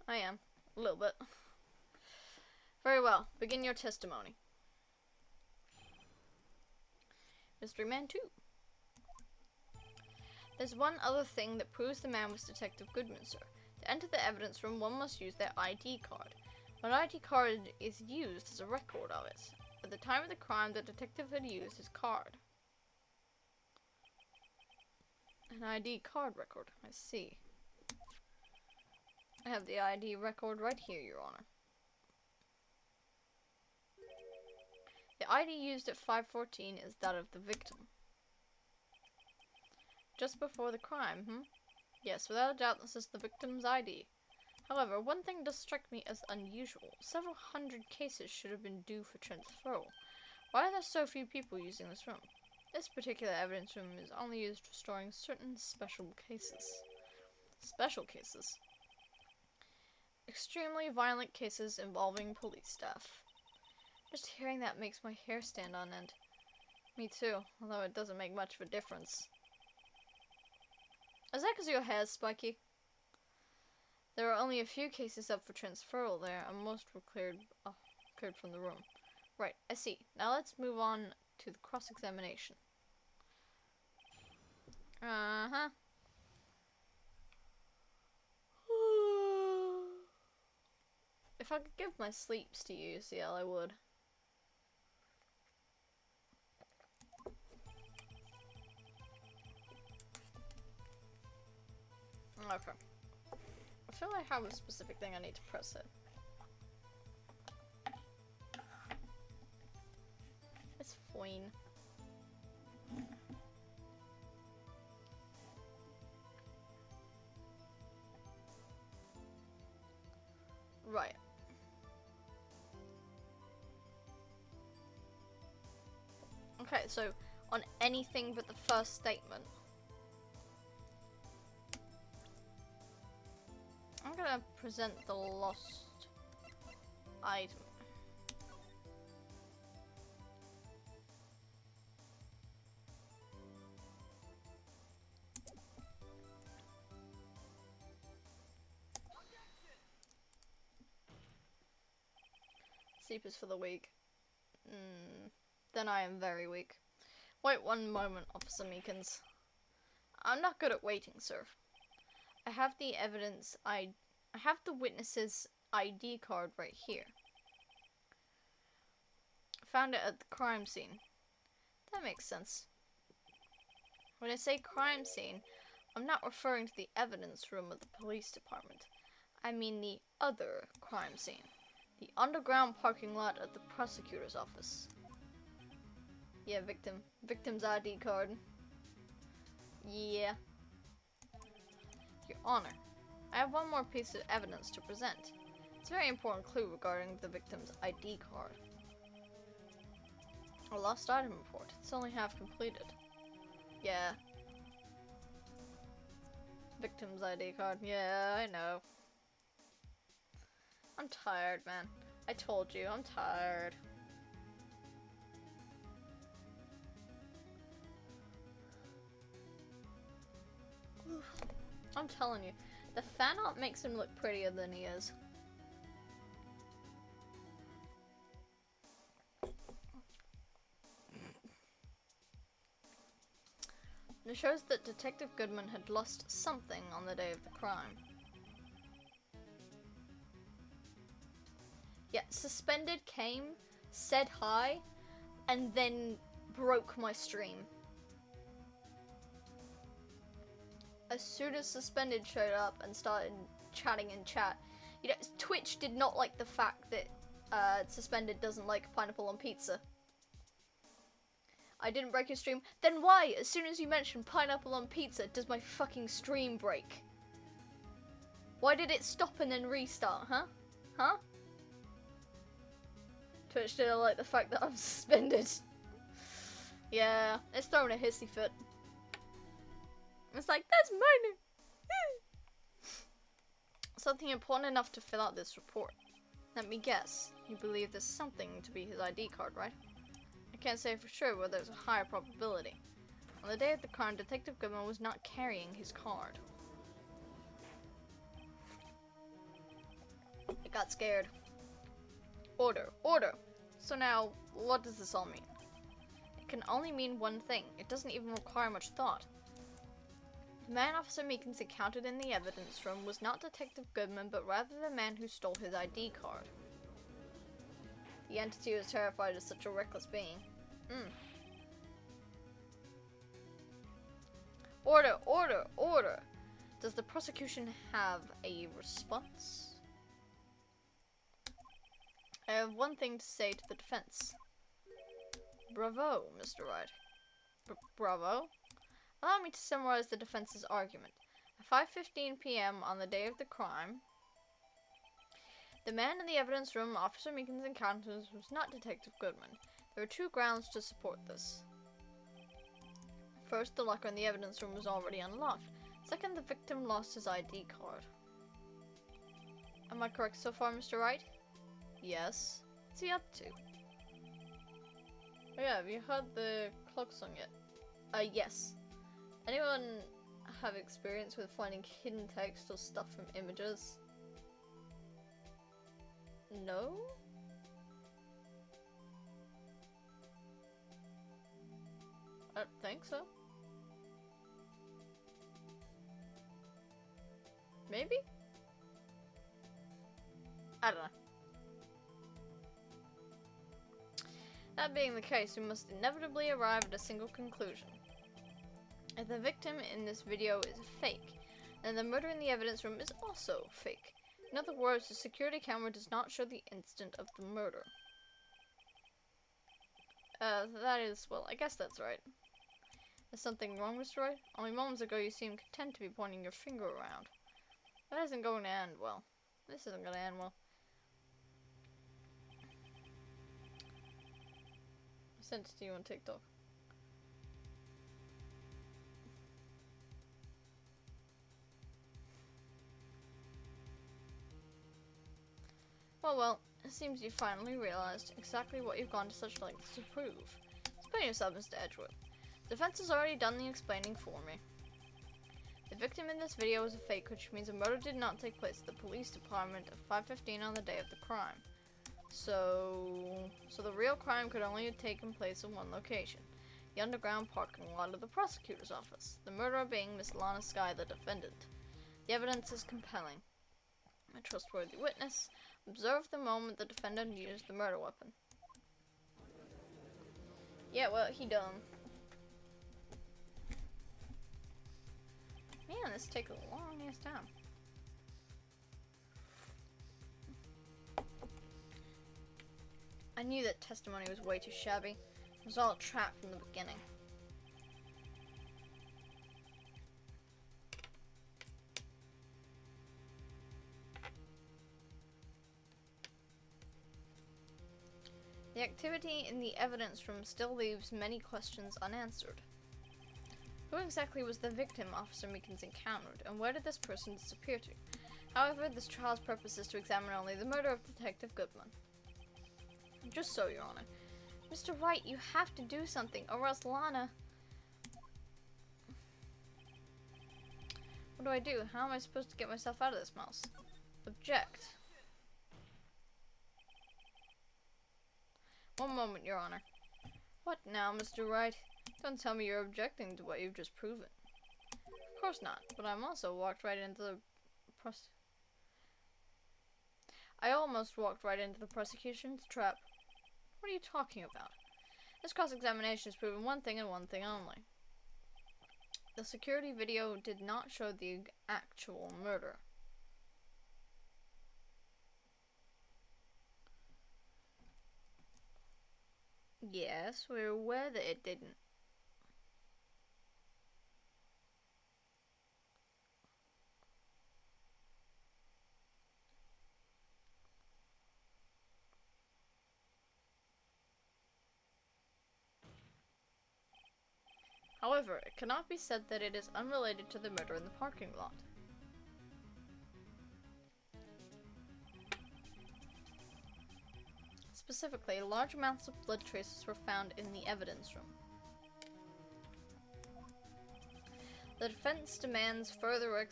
I am. A little bit. Very well. Begin your testimony. Mystery Man 2. There's one other thing that proves the man was Detective Goodman, sir. To enter the evidence room, one must use their ID card. An ID card is used as a record of it. At the time of the crime, the detective had used his card. An ID card record. I see. I have the ID record right here, Your Honor. The ID used at 5:14 is that of the victim. Just before the crime, Yes, without a doubt this is the victim's ID. However, one thing does strike me as unusual. Several hundred cases should have been due for transferal. Why are there so few people using this room? This particular evidence room is only used for storing certain special cases. Special cases? Extremely violent cases involving police staff. Just hearing that makes my hair stand on end. Me too, although it doesn't make much of a difference. Is that because your hair's spiky? There are only a few cases up for transferal there, and most were cleared from the room. Right, I see. Now let's move on to the cross-examination. If I could give my sleeps to you, CL, I would. Okay. I feel like I have a specific thing I need to press it. It's fine. Right. Okay, so on anything but the first statement, I'm gonna present the lost item. Sleep is for the weak. Then I am very weak. Wait one moment, Officer Meekins. I'm not good at waiting, sir. I have the evidence. I have the witness's ID card right here. Found it at the crime scene. That makes sense. When I say crime scene, I'm not referring to the evidence room of the police department. I mean the other crime scene. The underground parking lot at the prosecutor's office. Yeah, victim. Victim's ID card. Yeah. Your Honor, I have one more piece of evidence to present. It's a very important clue regarding the victim's ID card. A lost item report. It's only half completed. Yeah. Victim's ID card. Yeah, I know. I'm tired, man. I told you, I'm tired. I'm telling you, the fan art makes him look prettier than he is. It shows that Detective Goodman had lost something on the day of the crime. Yeah, Suspended came, said hi, and then broke my stream. As soon as Suspended showed up and started chatting in chat, you know, Twitch did not like the fact that Suspended doesn't like pineapple on pizza. I didn't break your stream. Then why, as soon as you mentioned pineapple on pizza, does my fucking stream break? Why did it stop and then restart, huh? Huh? Twitch didn't like the fact that I'm suspended. Yeah, it's throwing a hissy fit. It's like, that's mine. Something important enough to fill out this report. Let me guess. You believe there's something to be his ID card, right? I can't say for sure, but there's a higher probability. On the day of the crime, Detective Goodman was not carrying his card. I got scared. Order. Order! So now, what does this all mean? It can only mean one thing. It doesn't even require much thought. The man Officer Meekins encountered in the evidence room was not Detective Goodman, but rather the man who stole his ID card. The entity was terrified of such a reckless being. Order! Order! Order! Does the prosecution have a response? I have one thing to say to the defense. Bravo, Mr. Wright. Bravo? Allow me to summarize the defense's argument. At 5:15 p.m. on the day of the crime, the man in the evidence room Officer Meekins encounters was not Detective Goodman. There were two grounds to support this. First, the locker in the evidence room was already unlocked. Second, the victim lost his ID card. Am I correct so far, Mr. Wright? Yes. What's he up to? Oh yeah, have you heard the clock song yet? Yes. Anyone have experience with finding hidden text or stuff from images? No? I don't think so. Maybe? I don't know. That being the case, we must inevitably arrive at a single conclusion. If the victim in this video is fake, then the murder in the evidence room is also fake. In other words, the security camera does not show the instant of the murder. That is, well, I guess that's right. Is something wrong, Mr. Wright? Only moments ago you seemed content to be pointing your finger around. That isn't going to end well. This isn't going to end well. I sent it to you on TikTok. Well, it seems you finally realized exactly what you've gone to such lengths to prove. Explain yourself, Mr. Edgeworth. The defense has already done the explaining for me. The victim in this video is a fake, which means a murder did not take place at the police department at 5:15 on the day of the crime. So the real crime could only have taken place in one location, the underground parking lot of the prosecutor's office, the murderer being Miss Lana Skye, the defendant. The evidence is compelling. A trustworthy witness observed the moment the defendant used the murder weapon. Yeah, well, he done. Man, this takes a long ass time. I knew that testimony was way too shabby. It was all a trap from the beginning. The activity in the evidence room still leaves many questions unanswered. Who exactly was the victim Officer Meekins encountered, and where did this person disappear to? However, this trial's purpose is to examine only the murder of Detective Goodman. Just so, Your Honor. Mr. Wright, you have to do something, or else Lana... What do I do? How am I supposed to get myself out of this mouse? Object. One moment, Your Honor. What now, Mr. Wright? Don't tell me you're objecting to what you've just proven. Of course not, but I'm also walked right into the I almost walked right into the prosecution's trap. What are you talking about? This cross-examination has proven one thing and one thing only. The security video did not show the actual murder. Yes, we're aware that it didn't. However, it cannot be said that it is unrelated to the murder in the parking lot. Specifically, large amounts of blood traces were found in the evidence room. The defense demands further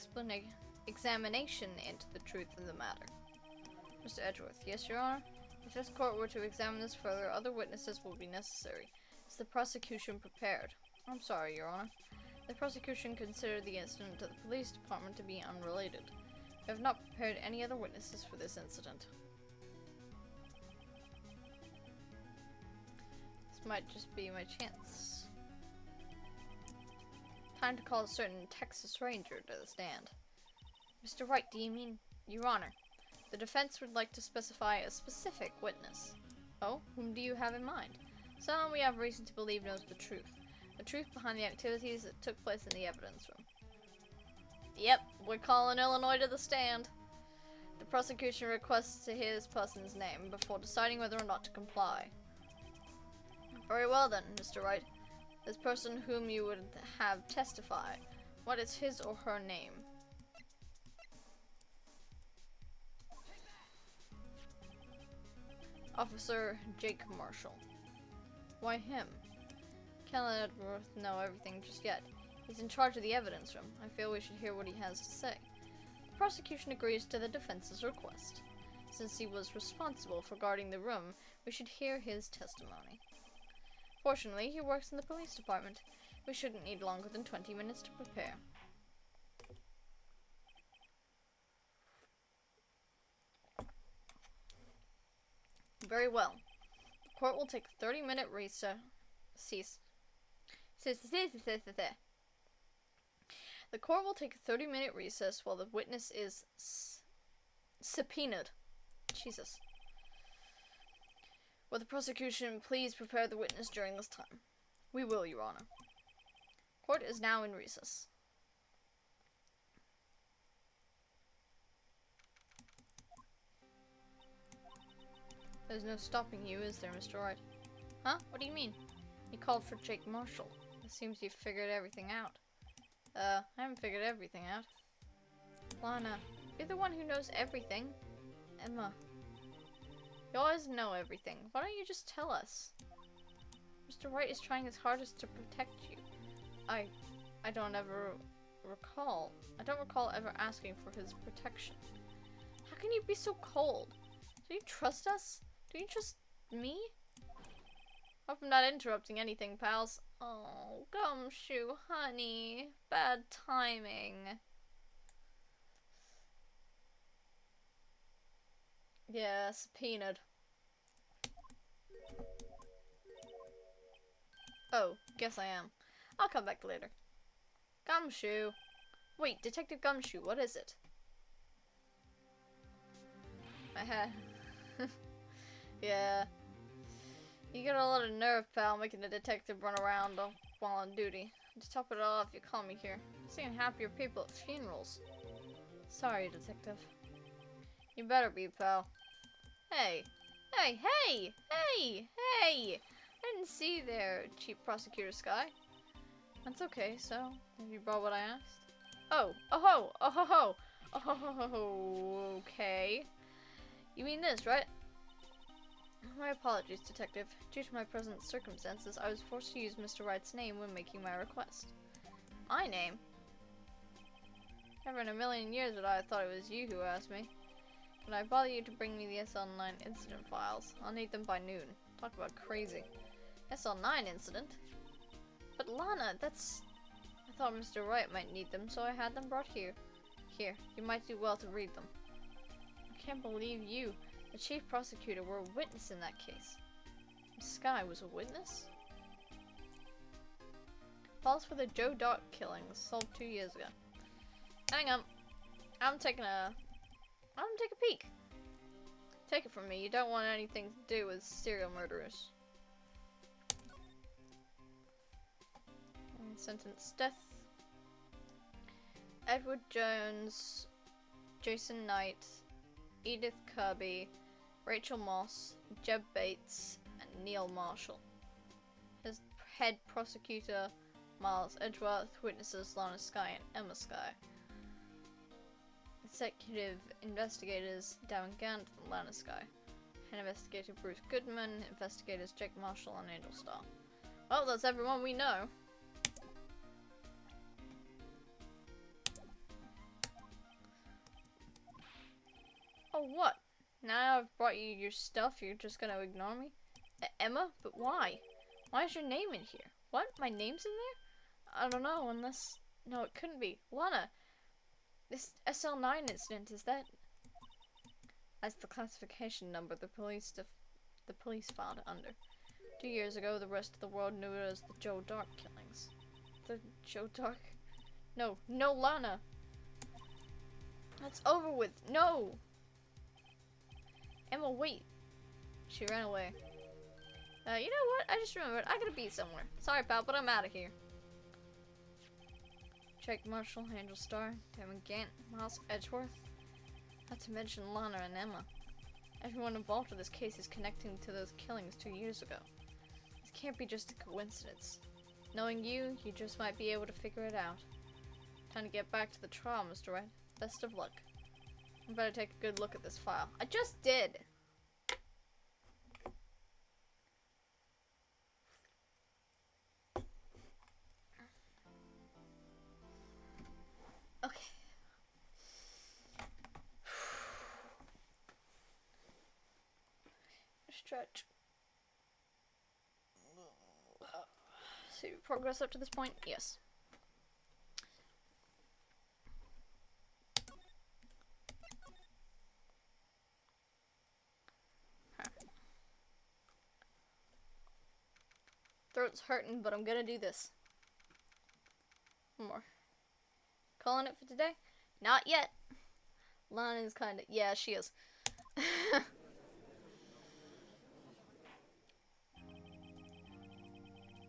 examination into the truth of the matter. Mr. Edgeworth, yes, Your Honor? If this court were to examine this further, other witnesses will be necessary. Is the prosecution prepared? I'm sorry, Your Honor. The prosecution considered the incident to the police department to be unrelated. We have not prepared any other witnesses for this incident. This might just be my chance. Time to call a certain Texas Ranger to the stand. Mr. Wright, do you mean... Your Honor, the defense would like to specify a specific witness. Oh, whom do you have in mind? Someone we have reason to believe knows the truth. The truth behind the activities that took place in the evidence room. Yep, we're calling Illinois to the stand. The prosecution requests to hear this person's name before deciding whether or not to comply. Very well then, Mr. Wright. This person whom you would have testify, what is his or her name? Officer Jake Marshall. Why him? Can't let Edgeworth know everything just yet. He's in charge of the evidence room. I feel we should hear what he has to say. The prosecution agrees to the defense's request. Since he was responsible for guarding the room, we should hear his testimony. Fortunately, he works in the police department. We shouldn't need longer than 20 minutes to prepare. Very well. The court will take a 30-minute recess. The court will take a 30-minute recess while the witness is subpoenaed. Jesus. Will the prosecution please prepare the witness during this time? We will, Your Honor. Court is now in recess. There's no stopping you, is there, Mr. Wright? Huh? What do you mean? You called for Jake Marshall. It seems you've figured everything out. I haven't figured everything out. Lana, you're the one who knows everything. Emma. You always know everything. Why don't you just tell us? Mr. Wright is trying his hardest to protect you. I don't recall ever asking for his protection. How can you be so cold? Do you trust us? Do you trust me? Hope I'm not interrupting anything, pals. Oh, Gumshoe, honey. Bad timing. Yeah, subpoenaed. Oh, guess I am. I'll come back later. Gumshoe. Wait, Detective Gumshoe, what is it? My head. Yeah. You got a lot of nerve, pal, making a detective run around while on duty. To top it all off, you call me here. Seeing happier people at funerals. Sorry, detective. You better be, pal. Hey! Hey! Hey! Hey! Hey! I didn't see you there, Chief Prosecutor Sky. That's okay, so, have you brought what I asked? Oh! Oh ho! Oh ho ho! Oh ho ho ho! Okay. You mean this, right? My apologies, Detective. Due to my present circumstances, I was forced to use Mr. Wright's name when making my request. My name? Never in a million years would I have thought it was you who asked me. Can I bother you to bring me the SL9 incident files? I'll need them by noon. Talk about crazy. SL9 incident? But Lana, that's... I thought Mr. Wright might need them, so I had them brought here. Here, you might do well to read them. I can't believe you, the chief prosecutor, were a witness in that case. Sky was a witness? Files for the Joe Dart killings, solved 2 years ago. Hang on. I'm gonna take a peek. Take it from me, you don't want anything to do with serial murderers. And sentence death. Edward Jones, Jason Knight, Edith Kirby, Rachel Moss, Jeb Bates, and Neil Marshall. His head prosecutor, Miles Edgeworth, witnesses Lana Sky and Emma Sky. Executive investigators Darren Gant and Lana Sky. Head investigator Bruce Goodman, investigators Jake Marshall and Angel Star. Well, that's everyone we know. Oh, what? Now I've brought you your stuff, you're just gonna ignore me? Emma? But why? Why is your name in here? What? My name's in there? I don't know, unless... No, it couldn't be. Lana! This SL9 incident, is that... That's the classification number the police filed it under. 2 years ago, the rest of the world knew it as the Joe Dart killings. The Joe Dart... No, Lana! That's over with. No! Emma, wait. She ran away. You know what? I just remembered. I gotta be somewhere. Sorry, pal, but I'm out of here. Jake Marshall, Angel Star, Darren Gant, Miles Edgeworth. Not to mention Lana and Emma. Everyone involved in this case is connecting to those killings 2 years ago. This can't be just a coincidence. Knowing you, you just might be able to figure it out. Time to get back to the trial, Mr. Wright. Best of luck. I better take a good look at this file. I just did! Okay. Stretch. So, progress up to this point? Yes. throat's hurting, but I'm gonna do this. One more. Calling it for today? Not yet. Lana's kinda... Yeah, she is.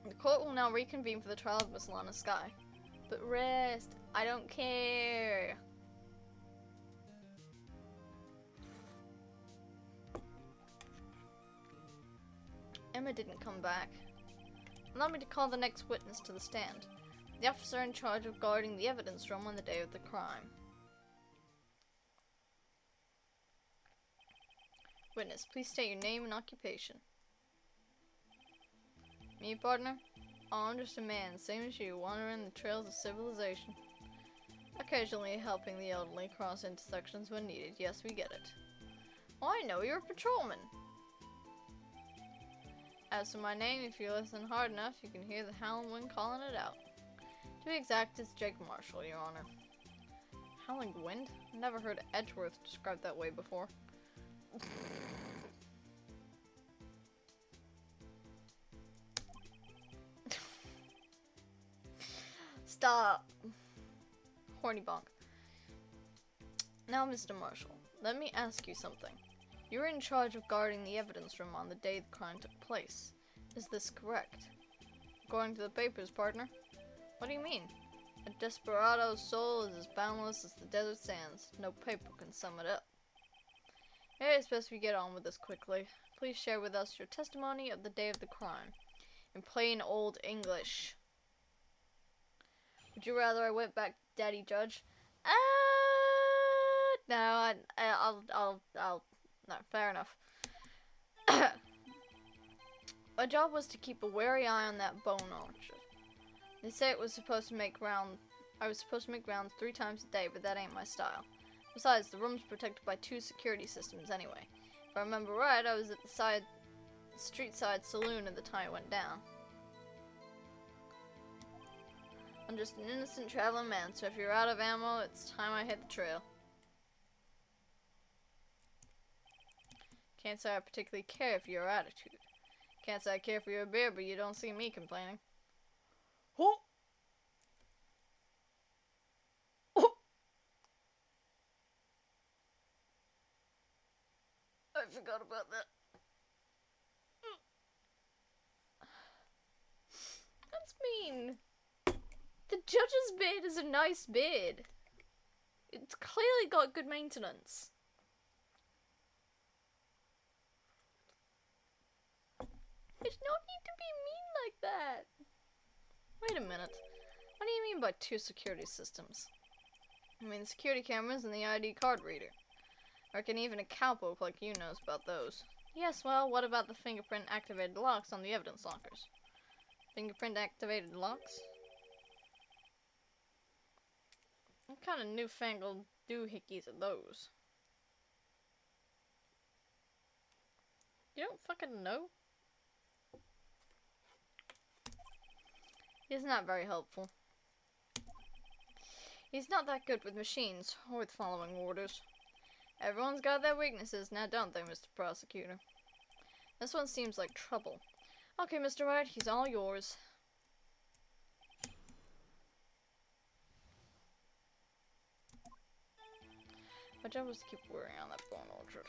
The court will now reconvene for the trial of Miss Lana Skye. But rest. I don't care. Emma didn't come back. Allow me to call the next witness to the stand. The officer in charge of guarding the evidence room on the day of the crime. Witness, please state your name and occupation. Me, partner? Oh, I'm just a man, same as you, wandering the trails of civilization. Occasionally helping the elderly cross intersections when needed. Yes, we get it. Oh, I know, you're a patrolman. As for my name, if you listen hard enough, you can hear the howling wind calling it out. To be exact, it's Jake Marshall, Your Honor. Howling wind? Never heard Edgeworth described that way before. Stop. Horny bonk. Now, Mr. Marshall, let me ask you something. You were in charge of guarding the evidence room on the day the crime took place. Is this correct? According to the papers, partner. What do you mean? A desperado's soul is as boundless as the desert sands. No paper can sum it up. It is best we get on with this quickly. Please share with us your testimony of the day of the crime. In plain old English. Would you rather I went back to Daddy Judge? No, no, fair enough. My job was to keep a wary eye on that bone orchard. They say it was supposed to make rounds 3 times a day, but that ain't my style. Besides, the room's protected by 2 security systems anyway. If I remember right, I was at the street side saloon at the time it went down. I'm just an innocent traveling man, so if you're out of ammo, it's time I hit the trail. Can't say I particularly care for your attitude. Can't say I care for your beer, but you don't see me complaining. Oh! Oh! I forgot about that. That's mean. The judge's bid is a nice bid. It's clearly got good maintenance. There's no need to be mean like that. Wait a minute. What do you mean by 2 security systems? I mean security cameras and the ID card reader. I reckon even a cowpoke like you knows about those. Yes, well, what about the fingerprint activated locks on the evidence lockers? Fingerprint activated locks? What kind of newfangled doohickeys are those? You don't fucking know? He's not very helpful. He's not that good with machines, or with following orders. Everyone's got their weaknesses, now don't they, Mr. Prosecutor? This one seems like trouble. Okay, Mr. Wright, he's all yours. My job was to keep worrying on that bone orchard.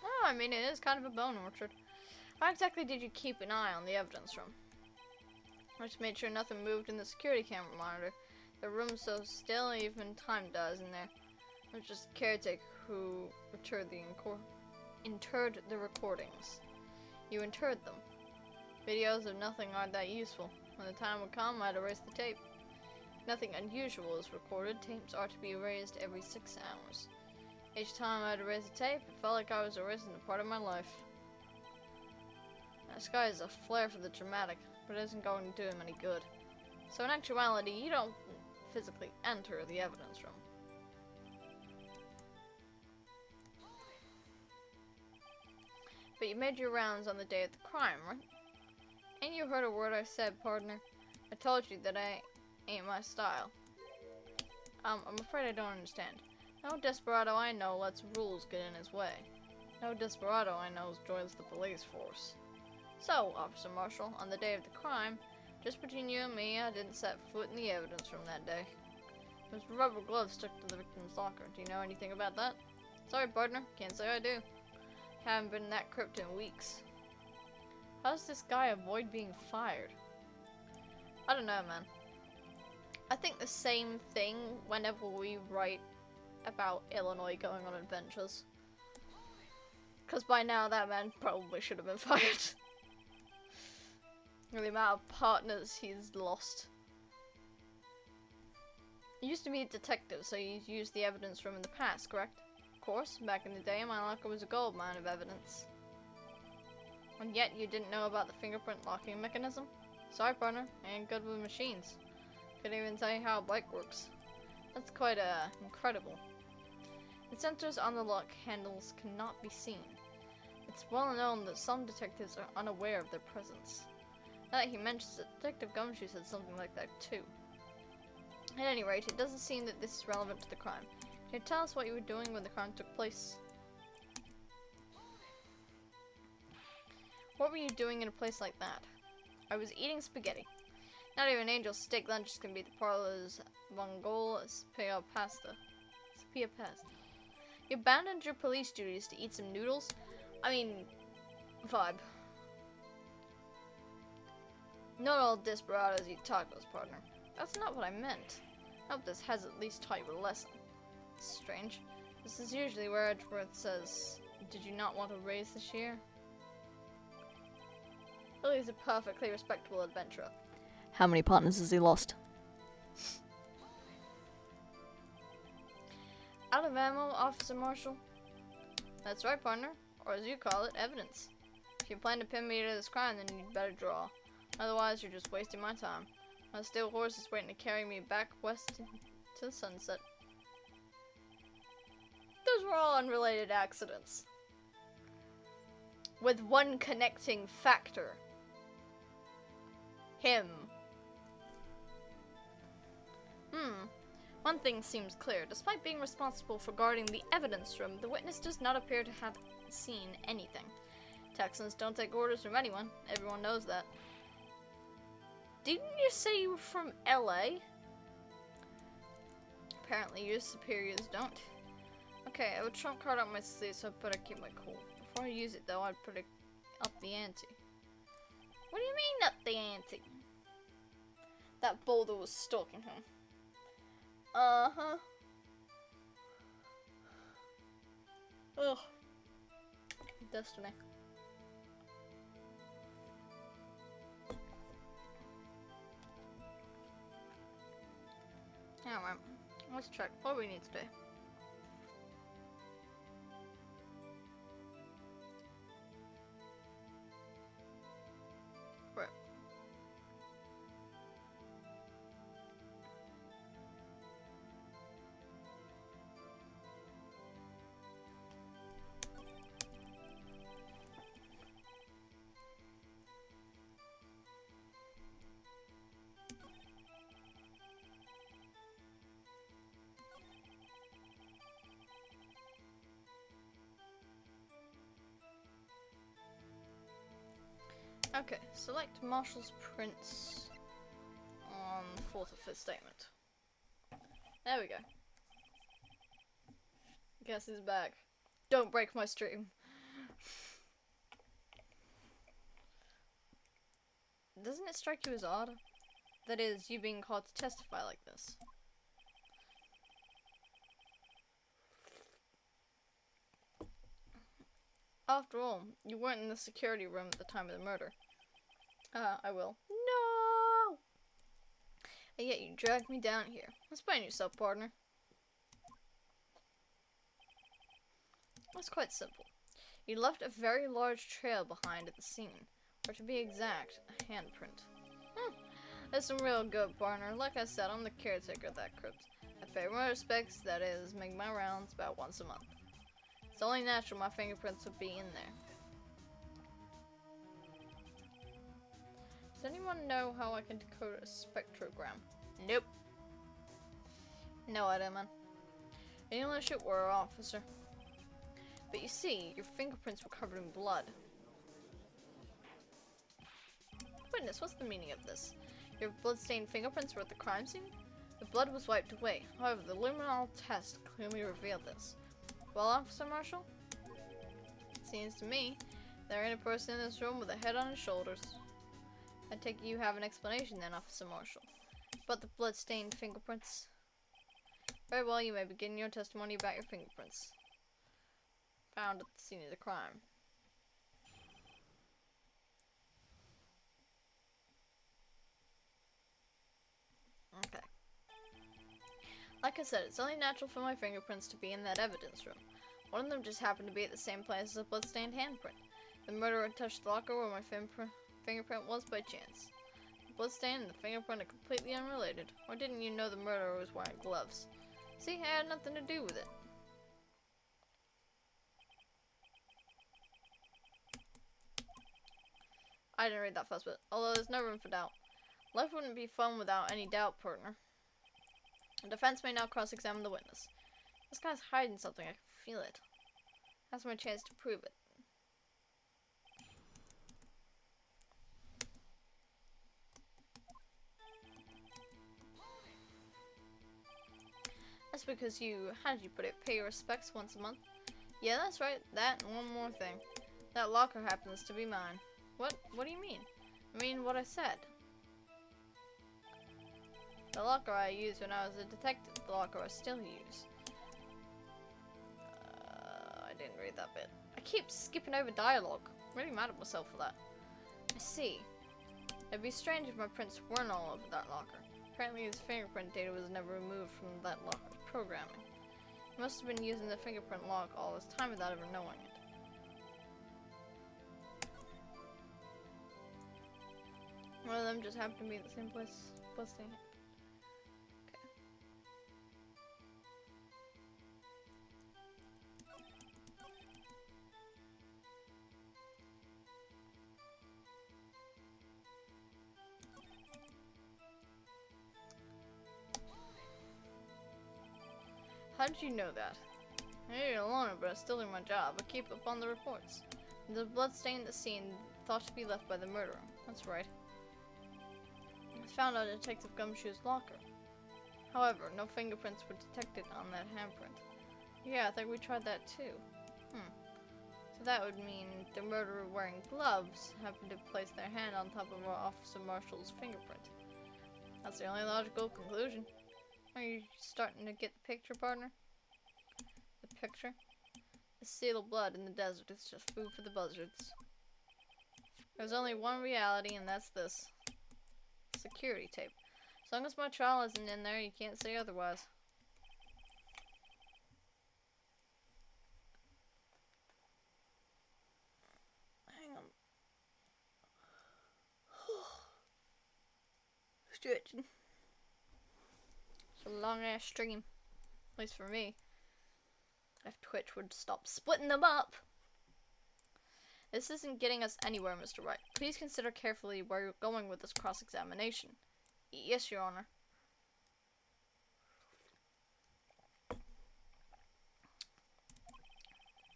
Oh, I mean, it is kind of a bone orchard. How exactly did you keep an eye on the evidence room? I just made sure nothing moved in the security camera monitor. The room's so still, even time dies in there. It was just a caretaker who interred the recordings. You interred them. Videos of nothing aren't that useful. When the time would come, I'd erase the tape. If nothing unusual is recorded, tapes are to be erased every 6 hours. Each time I'd erase a tape, it felt like I was erasing a part of my life. This guy has a flair for the dramatic, but it isn't going to do him any good. So in actuality, you don't physically enter the evidence room. But you made your rounds on the day of the crime, right? Ain't you heard a word I said, partner? I told you that I ain't my style. I'm afraid I don't understand. No desperado I know lets rules get in his way. No desperado I know joins the police force. So, Officer Marshall, on the day of the crime, Just between you and me, I didn't set foot in the evidence room that day. There's rubber gloves stuck to the victim's locker. Do you know anything about that? Sorry, partner. Can't say I do. Haven't been in that crypt in weeks. How does this guy avoid being fired? I don't know, man. I think the same thing whenever we write about Illinois going on adventures. Because by now that man probably should have been fired. The amount of partners he's lost. He used to be a detective, so he's used the evidence room in the past, correct? Of course, back in the day, my locker was a gold mine of evidence. And yet you didn't know about the fingerprint locking mechanism? Sorry, partner, I ain't good with machines. Couldn't even tell you how a bike works. That's quite, incredible. The sensors on the lock handles cannot be seen. It's well known that some detectives are unaware of their presence. Now that he mentions it, Detective Gumshoe said something like that too. At any rate, it doesn't seem that this is relevant to the crime. Can you tell us what you were doing when the crime took place? What were you doing in a place like that? I was eating spaghetti. Not even Angel's steak lunches can beat the parlor's Mongol Spia pasta. Spia pasta. You abandoned your police duties to eat some noodles? I mean, vibe. Not all desperados eat tacos, partner. That's not what I meant. I hope this has at least taught you a lesson. It's strange. This is usually where Edgeworth says, "Did you not want to raise this year?" Billy's a perfectly respectable adventurer. How many partners has he lost? Out of ammo, Officer Marshall? That's right, partner. Or as you call it, evidence. If you plan to pin me to this crime, then you'd better draw. Otherwise, you're just wasting my time. My steel horse is waiting to carry me back west to the sunset. Those were all unrelated accidents. With one connecting factor. Him. One thing seems clear. Despite being responsible for guarding the evidence room, the witness does not appear to have seen anything. Texans don't take orders from anyone. Everyone knows that. Didn't you say you were from LA? Apparently your superiors don't. Okay, I have a trump card up my sleeve, so I better keep my cool. Before I use it though, I'd put it up the ante. What do you mean up the ante? That boulder was stalking him. Uh-huh. Ugh. Destiny. Alright, let's check what we need today. Right. Okay, select Marshall's prints on 4th or 5th statement. There we go. Guess he's back. Don't break my stream. Doesn't it strike you as odd? That is, you being called to testify like this. After all, you weren't in the security room at the time of the murder. I will. No! And yet you dragged me down here. Explain yourself, partner. It's quite simple. You left a very large trail behind at the scene. Or to be exact, a handprint. That's real good, partner. Like I said, I'm the caretaker of that crypt. I pay my respects, that is, make my rounds about once a month. It's only natural my fingerprints would be in there. Does anyone know how I can decode a spectrogram? Nope. No idea, man. English it were, officer. But you see, your fingerprints were covered in blood. Witness, what's the meaning of this? Your blood-stained fingerprints were at the crime scene? The blood was wiped away. However, the luminol test clearly revealed this. Well, Officer Marshall? Seems to me there ain't a person in this room with a head on his shoulders. I take it you have an explanation then, Officer Marshall. But the blood-stained fingerprints. Very well, you may begin your testimony about your fingerprints. Found at the scene of the crime. Okay. Like I said, it's only natural for my fingerprints to be in that evidence room. One of them just happened to be at the same place as a blood-stained handprint. The murderer touched the locker where my fingerprint was by chance. The bloodstain and the fingerprint are completely unrelated. Or didn't you know the murderer was wearing gloves? See, I had nothing to do with it. I didn't read that first bit, although there's no room for doubt. Life wouldn't be fun without any doubt, partner. The defense may now cross-examine the witness. This guy's hiding something, I can feel it. That's my chance to prove it. That's because you, how did you put it, pay your respects once a month? Yeah, that's right, that and one more thing. That locker happens to be mine. What? What do you mean? I mean what I said. The locker I used when I was a detective, the locker I still use. I didn't read that bit. I keep skipping over dialogue. I'm really mad at myself for that. I see. It'd be strange if my prints weren't all over that locker. Apparently his fingerprint data was never removed from that locker's programming. He must have been using the fingerprint lock all this time without ever knowing it. One of them just happened to be at the same place. Busting it. How did you know that? I didn't alone, but I still do my job. I keep up on the reports. The blood stain at the scene thought to be left by the murderer. That's right. I found out Detective Gumshoe's locker. However, no fingerprints were detected on that handprint. Yeah, I think we tried that too. So that would mean the murderer wearing gloves happened to place their hand on top of our Officer Marshall's fingerprint. That's the only logical conclusion. Are you starting to get the picture, partner? The picture? The seal of blood in the desert is just food for the buzzards. There's only one reality, and that's this. Security tape. As long as my trial isn't in there, you can't say otherwise. Hang on. Stretching. It's a long ass stream. At least for me. If Twitch would stop splitting them up. This isn't getting us anywhere, Mr. Wright. Please consider carefully where you're going with this cross-examination. Yes, Your Honor.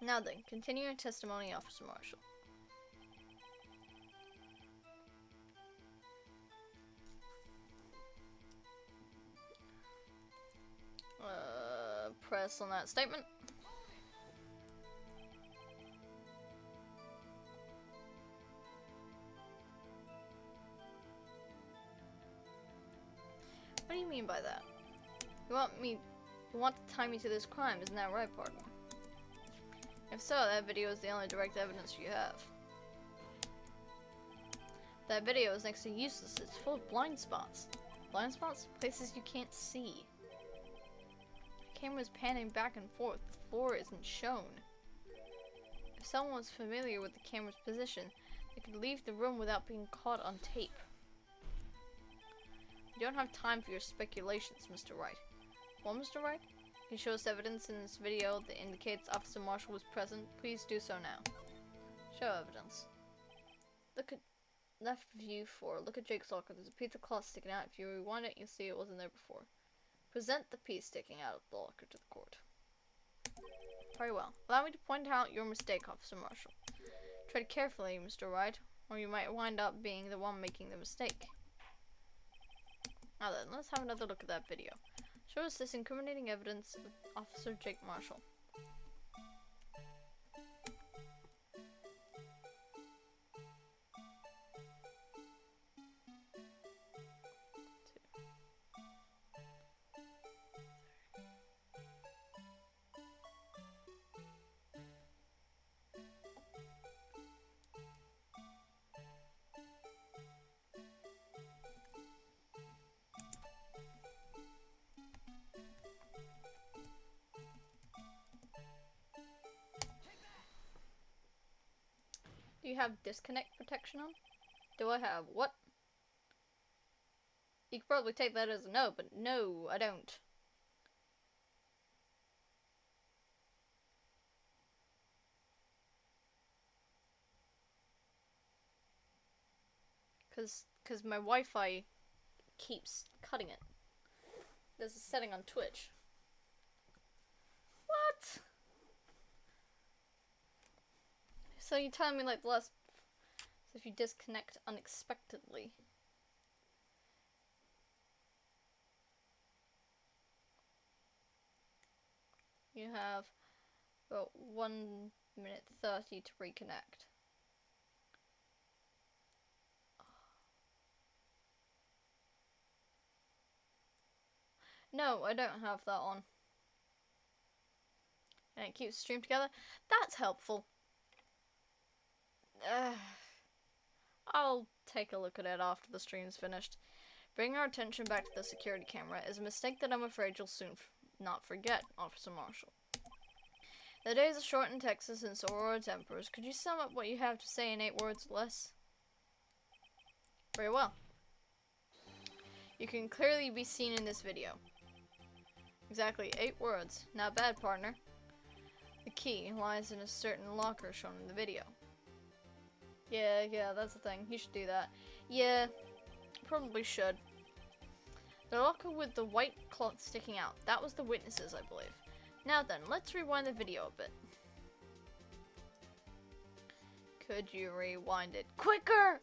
Now then, continue your testimony, Officer Marshall. Press on that statement. What do you mean by that? You want to tie me to this crime, isn't that right, partner? If so, that video is the only direct evidence you have. That video is next to useless. It's full of blind spots. Blind spots? Places you can't see. The camera's panning back and forth. The floor isn't shown. If someone was familiar with the camera's position, they could leave the room without being caught on tape. You don't have time for your speculations, Mr. Wright. Well, Mr. Wright, can you show us evidence in this video that indicates Officer Marshall was present? Please do so now. Show evidence. Look at left view 4. Look at Jake's locker. There's a piece of cloth sticking out. If you rewind it, you'll see it wasn't there before. Present the piece sticking out of the locker to the court. Very well. Allow me to point out your mistake, Officer Marshall. Tread carefully, Mr. Wright, or you might wind up being the one making the mistake. Now then, let's have another look at that video. Show us this incriminating evidence of Officer Jake Marshall. Do you have disconnect protection on? Do I have what? You could probably take that as a no, but no, I don't. Cause my Wi-Fi keeps cutting it. There's a setting on Twitch. What? So you're telling me like the last... So if you disconnect unexpectedly... You have about 1 minute 30 to reconnect. No, I don't have that on. And it keeps streamed together. That's helpful. I'll take a look at it after the stream's finished. Bring our attention back to the security camera is a mistake that I'm afraid you'll soon not forget, Officer Marshall. The days are short in Texas and so are our tempers. Could you sum up what you have to say in 8 words or less? Very well. You can clearly be seen in this video. Exactly 8 words. Not bad, partner. The key lies in a certain locker shown in the video. Yeah, that's the thing. You should do that. Yeah, probably should. The locker with the white cloth sticking out. That was the witnesses, I believe. Now then, let's rewind the video a bit. Could you rewind it quicker?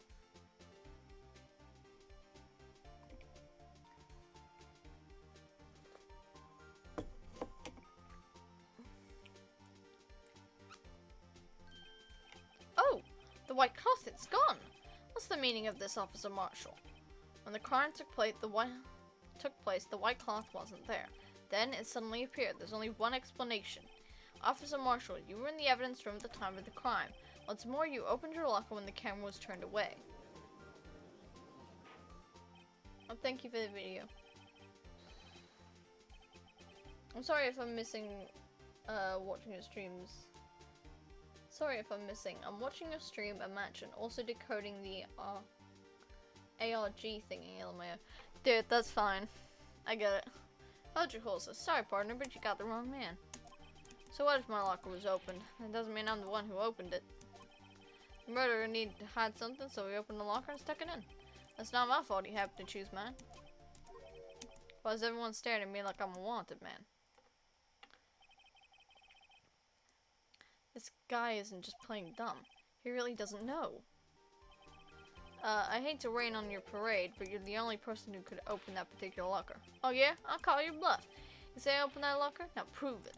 Oh, the white cloth, it's gone. What's the meaning of this, Officer Marshall? When the crime took place, the white cloth wasn't there. Then it suddenly appeared. There's only one explanation. Officer Marshall, you were in the evidence room at the time of the crime. What's more, you opened your locker when the camera was turned away. Oh, thank you for the video. I'm sorry if I'm missing watching your streams. Sorry if I'm missing. I'm watching your stream, a match, and also decoding the ARG thingy, LMAO. Dude, that's fine. I get it. Hold your horses. Sorry, partner, but you got the wrong man. So what if my locker was opened? That doesn't mean I'm the one who opened it. The murderer needed to hide something, so he opened the locker and stuck it in. That's not my fault he happened to choose mine. Why is everyone staring at me like I'm a wanted man? This guy isn't just playing dumb. He really doesn't know. I hate to rain on your parade, but you're the only person who could open that particular locker. Oh yeah? I'll call your bluff. You say I opened that locker? Now prove it.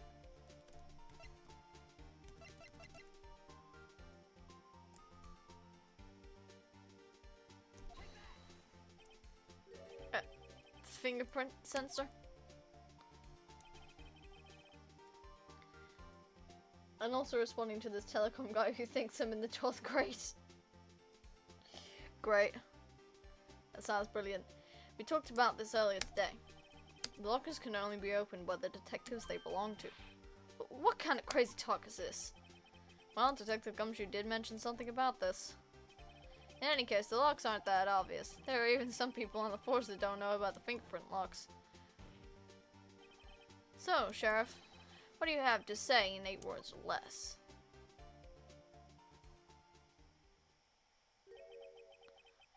Fingerprint sensor? And also responding to this telecom guy who thinks I'm in the 12th grade. Great. That sounds brilliant. We talked about this earlier today. The lockers can only be opened by the detectives they belong to. What kind of crazy talk is this? Well, Detective Gumshoe did mention something about this. In any case, the locks aren't that obvious. There are even some people on the force that don't know about the fingerprint locks. So, Sheriff, what do you have to say in 8 words or less?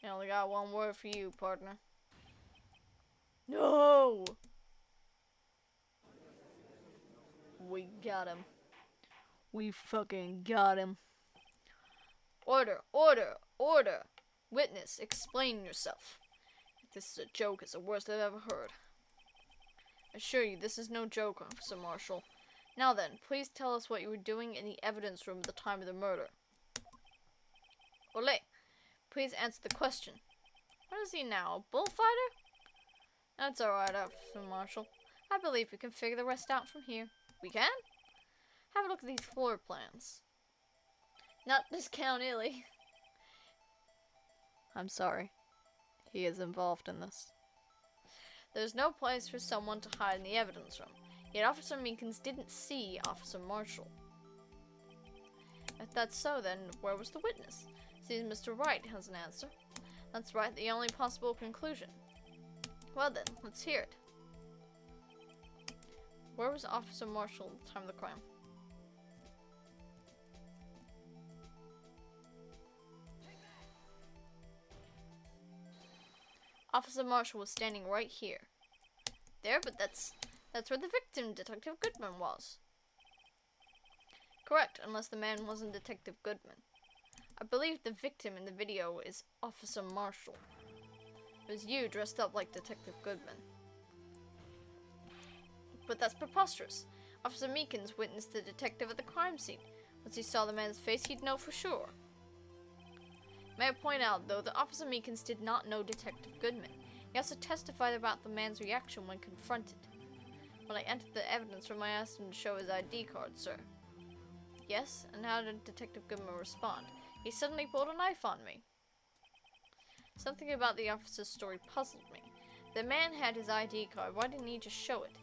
I only got 1 word for you, partner. No! We got him. We fucking got him. Order, order, order! Witness, explain yourself. If this is a joke is the worst I've ever heard. I assure you, this is no joke, Officer Marshall. Now then, please tell us what you were doing in the evidence room at the time of the murder. Ole, please answer the question. What is he now, a bullfighter? That's alright, Officer Marshall. I believe we can figure the rest out from here. We can? Have a look at these floor plans. Not discount Illy. I'm sorry. He is involved in this. There's no place for someone to hide in the evidence room. Yet Officer Meekins didn't see Officer Marshall. If that's so, then where was the witness? Seems Mr. Wright has an answer. That's right, the only possible conclusion. Well then, let's hear it. Where was Officer Marshall at the time of the crime? Officer Marshall was standing right here. There, but that's where the victim, Detective Goodman, was. Correct, unless the man wasn't Detective Goodman. I believe the victim in the video is Officer Marshall. It was you dressed up like Detective Goodman. But that's preposterous. Officer Meekins witnessed the detective at the crime scene. Once he saw the man's face, he'd know for sure. May I point out, though, that Officer Meekins did not know Detective Goodman. He also testified about the man's reaction when confronted. When I entered the evidence room, I asked him to show his ID card, sir. Yes, and how did Detective Goodman respond? He suddenly pulled a knife on me. Something about the officer's story puzzled me. The man had his ID card, why didn't he just show it?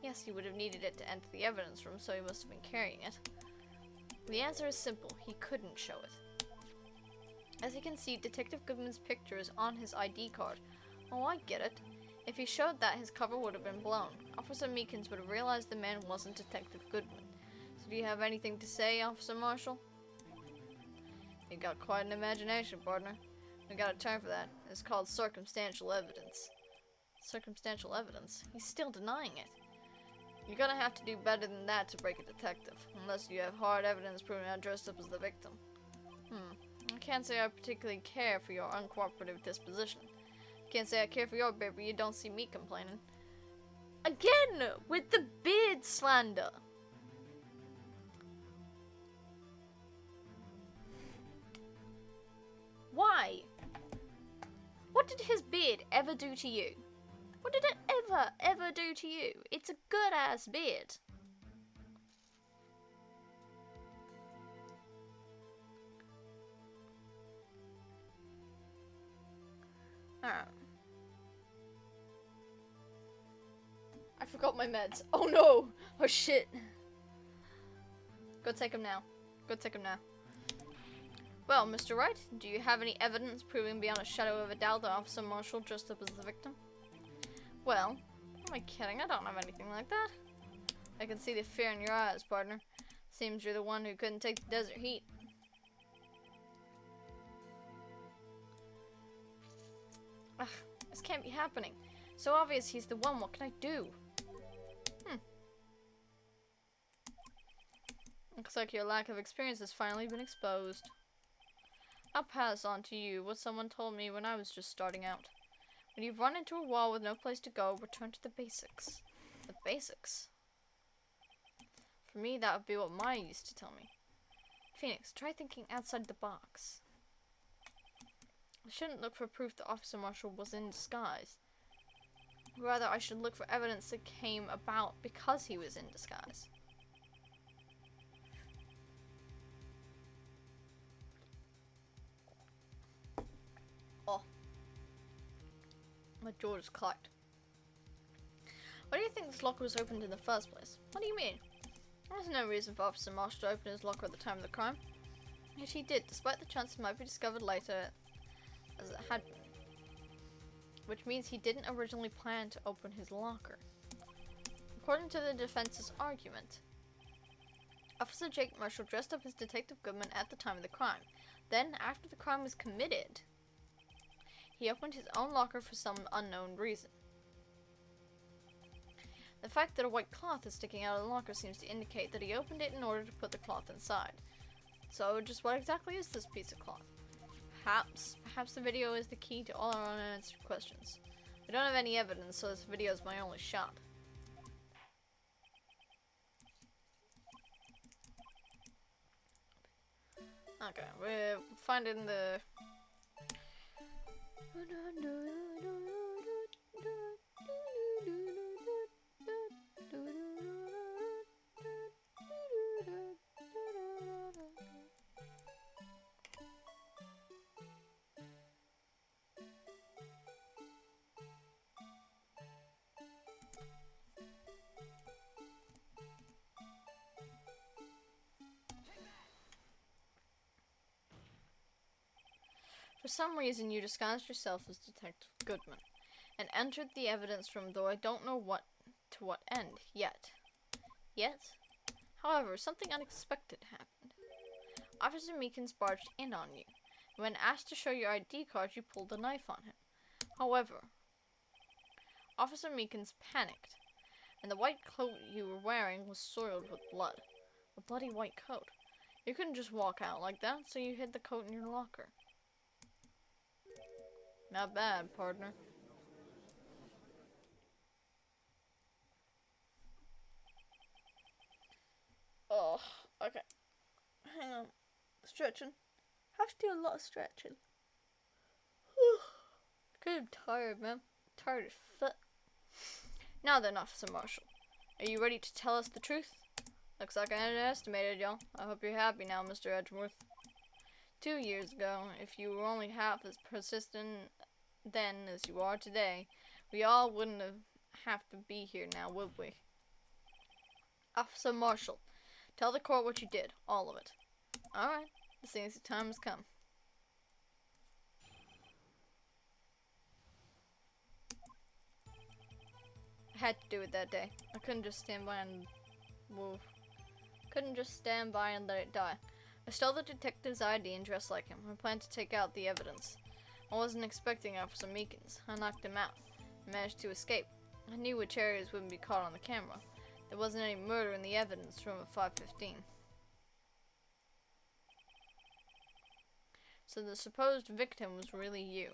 Yes, he would have needed it to enter the evidence room, so he must have been carrying it. The answer is simple, he couldn't show it. As you can see, Detective Goodman's picture is on his ID card. Oh, I get it. If he showed that, his cover would have been blown. Officer Meekins would have realized the man wasn't Detective Goodman. So do you have anything to say, Officer Marshall? You got quite an imagination, partner. We got a term for that. It's called circumstantial evidence. Circumstantial evidence? He's still denying it. You're gonna have to do better than that to break a detective, unless you have hard evidence proving I dressed up as the victim. I can't say I particularly care for your uncooperative disposition. Can't say I care for your beard, but you don't see me complaining. Again, with the beard slander. Why? What did his beard ever do to you? What did it ever do to you? It's a good-ass beard. Alright. I forgot my meds. Oh no! Oh shit. Go take them now. Go take them now. Well, Mr. Wright, do you have any evidence proving beyond a shadow of a doubt that Officer Marshall dressed up as the victim? Well, am I kidding? I don't have anything like that. I can see the fear in your eyes, partner. Seems you're the one who couldn't take the desert heat. Ugh, this can't be happening. So obvious he's the one. What can I do? Looks like your lack of experience has finally been exposed. I'll pass on to you what someone told me when I was just starting out. When you've run into a wall with no place to go, return to the basics. The basics? For me, that would be what Maya used to tell me. Phoenix, try thinking outside the box. I shouldn't look for proof that Officer Marshall was in disguise. Rather, I should look for evidence that came about because he was in disguise. Oh. My jaw just clacked. Why do you think this locker was opened in the first place? What do you mean? There's no reason for Officer Marshall to open his locker at the time of the crime. Yet he did, despite the chance it might be discovered later as it had been. Which means he didn't originally plan to open his locker. According to the defense's argument, Officer Jake Marshall dressed up as Detective Goodman at the time of the crime. Then, after the crime was committed, he opened his own locker for some unknown reason. The fact that a white cloth is sticking out of the locker seems to indicate that he opened it in order to put the cloth inside. So, just what exactly is this piece of cloth? Perhaps the video is the key to all our unanswered questions. I don't have any evidence, so this video is my only shot. Okay, we're finding the... For some reason, you disguised yourself as Detective Goodman and entered the evidence room, though I don't know to what end yet. However, something unexpected happened. Officer Meekins barged in on you. When asked to show your ID card, you pulled a knife on him. However, Officer Meekins panicked, and the white coat you were wearing was soiled with blood. A bloody white coat. You couldn't just walk out like that, so you hid the coat in your locker. Not bad, partner. Oh, okay. Hang on. Stretching. Have to do a lot of stretching. Good, I'm tired, man. Tired as fuck. Now then, Officer Marshall. Are you ready to tell us the truth? Looks like I underestimated y'all. I hope you're happy now, Mr. Edgeworth. 2 years ago, if you were only half as persistent then as you are today, we all wouldn't have to be here now, would we? Officer Marshall, tell the court what you did, all of it. Alright, it seems the time has come. I had to do it that day. I couldn't just stand by and... well, couldn't just stand by and let it die. I stole the detective's ID and dressed like him. I planned to take out the evidence. I wasn't expecting Officer Meekins. I knocked him out. I managed to escape. I knew which areas wouldn't be caught on the camera. There wasn't any murder in the evidence room at 5:15. So the supposed victim was really you.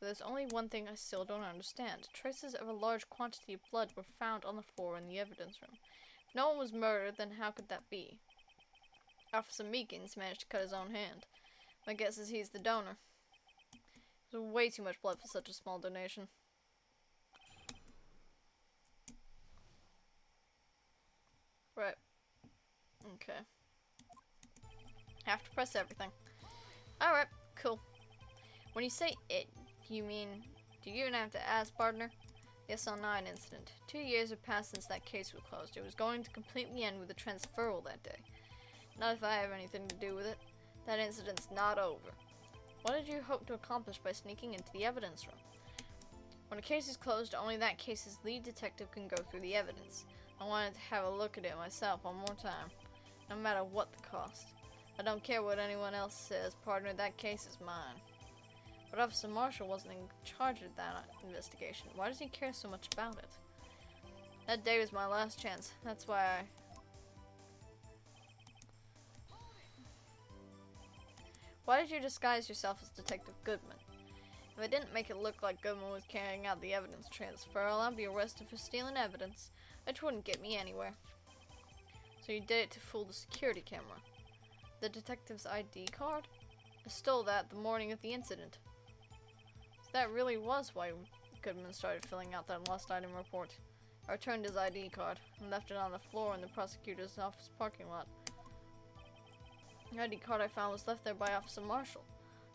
But there's only one thing I still don't understand. Traces of a large quantity of blood were found on the floor in the evidence room. If no one was murdered, then how could that be? Officer Meekins managed to cut his own hand. My guess is he's the donor. There's way too much blood for such a small donation. Right. Okay. Have to press everything. Alright, cool. When you say it, you mean, do you even have to ask, partner? The SL9 incident. 2 years have passed since that case was closed. It was going to completely end with a transferal that day. Not if I have anything to do with it. That incident's not over. What did you hope to accomplish by sneaking into the evidence room? When a case is closed, only that case's lead detective can go through the evidence. I wanted to have a look at it myself one more time, no matter what the cost. I don't care what anyone else says, partner, that case is mine. But Officer Marshall wasn't in charge of that investigation. Why does he care so much about it? That day was my last chance. That's why Why did you disguise yourself as Detective Goodman? If I didn't make it look like Goodman was carrying out the evidence transfer, I'd be arrested for stealing evidence, which wouldn't get me anywhere. So you did it to fool the security camera. The detective's ID card? I stole that the morning of the incident. So that really was why Goodman started filling out that lost item report. I returned his ID card and left it on the floor in the prosecutor's office parking lot. The ID card I found was left there by Officer Marshall.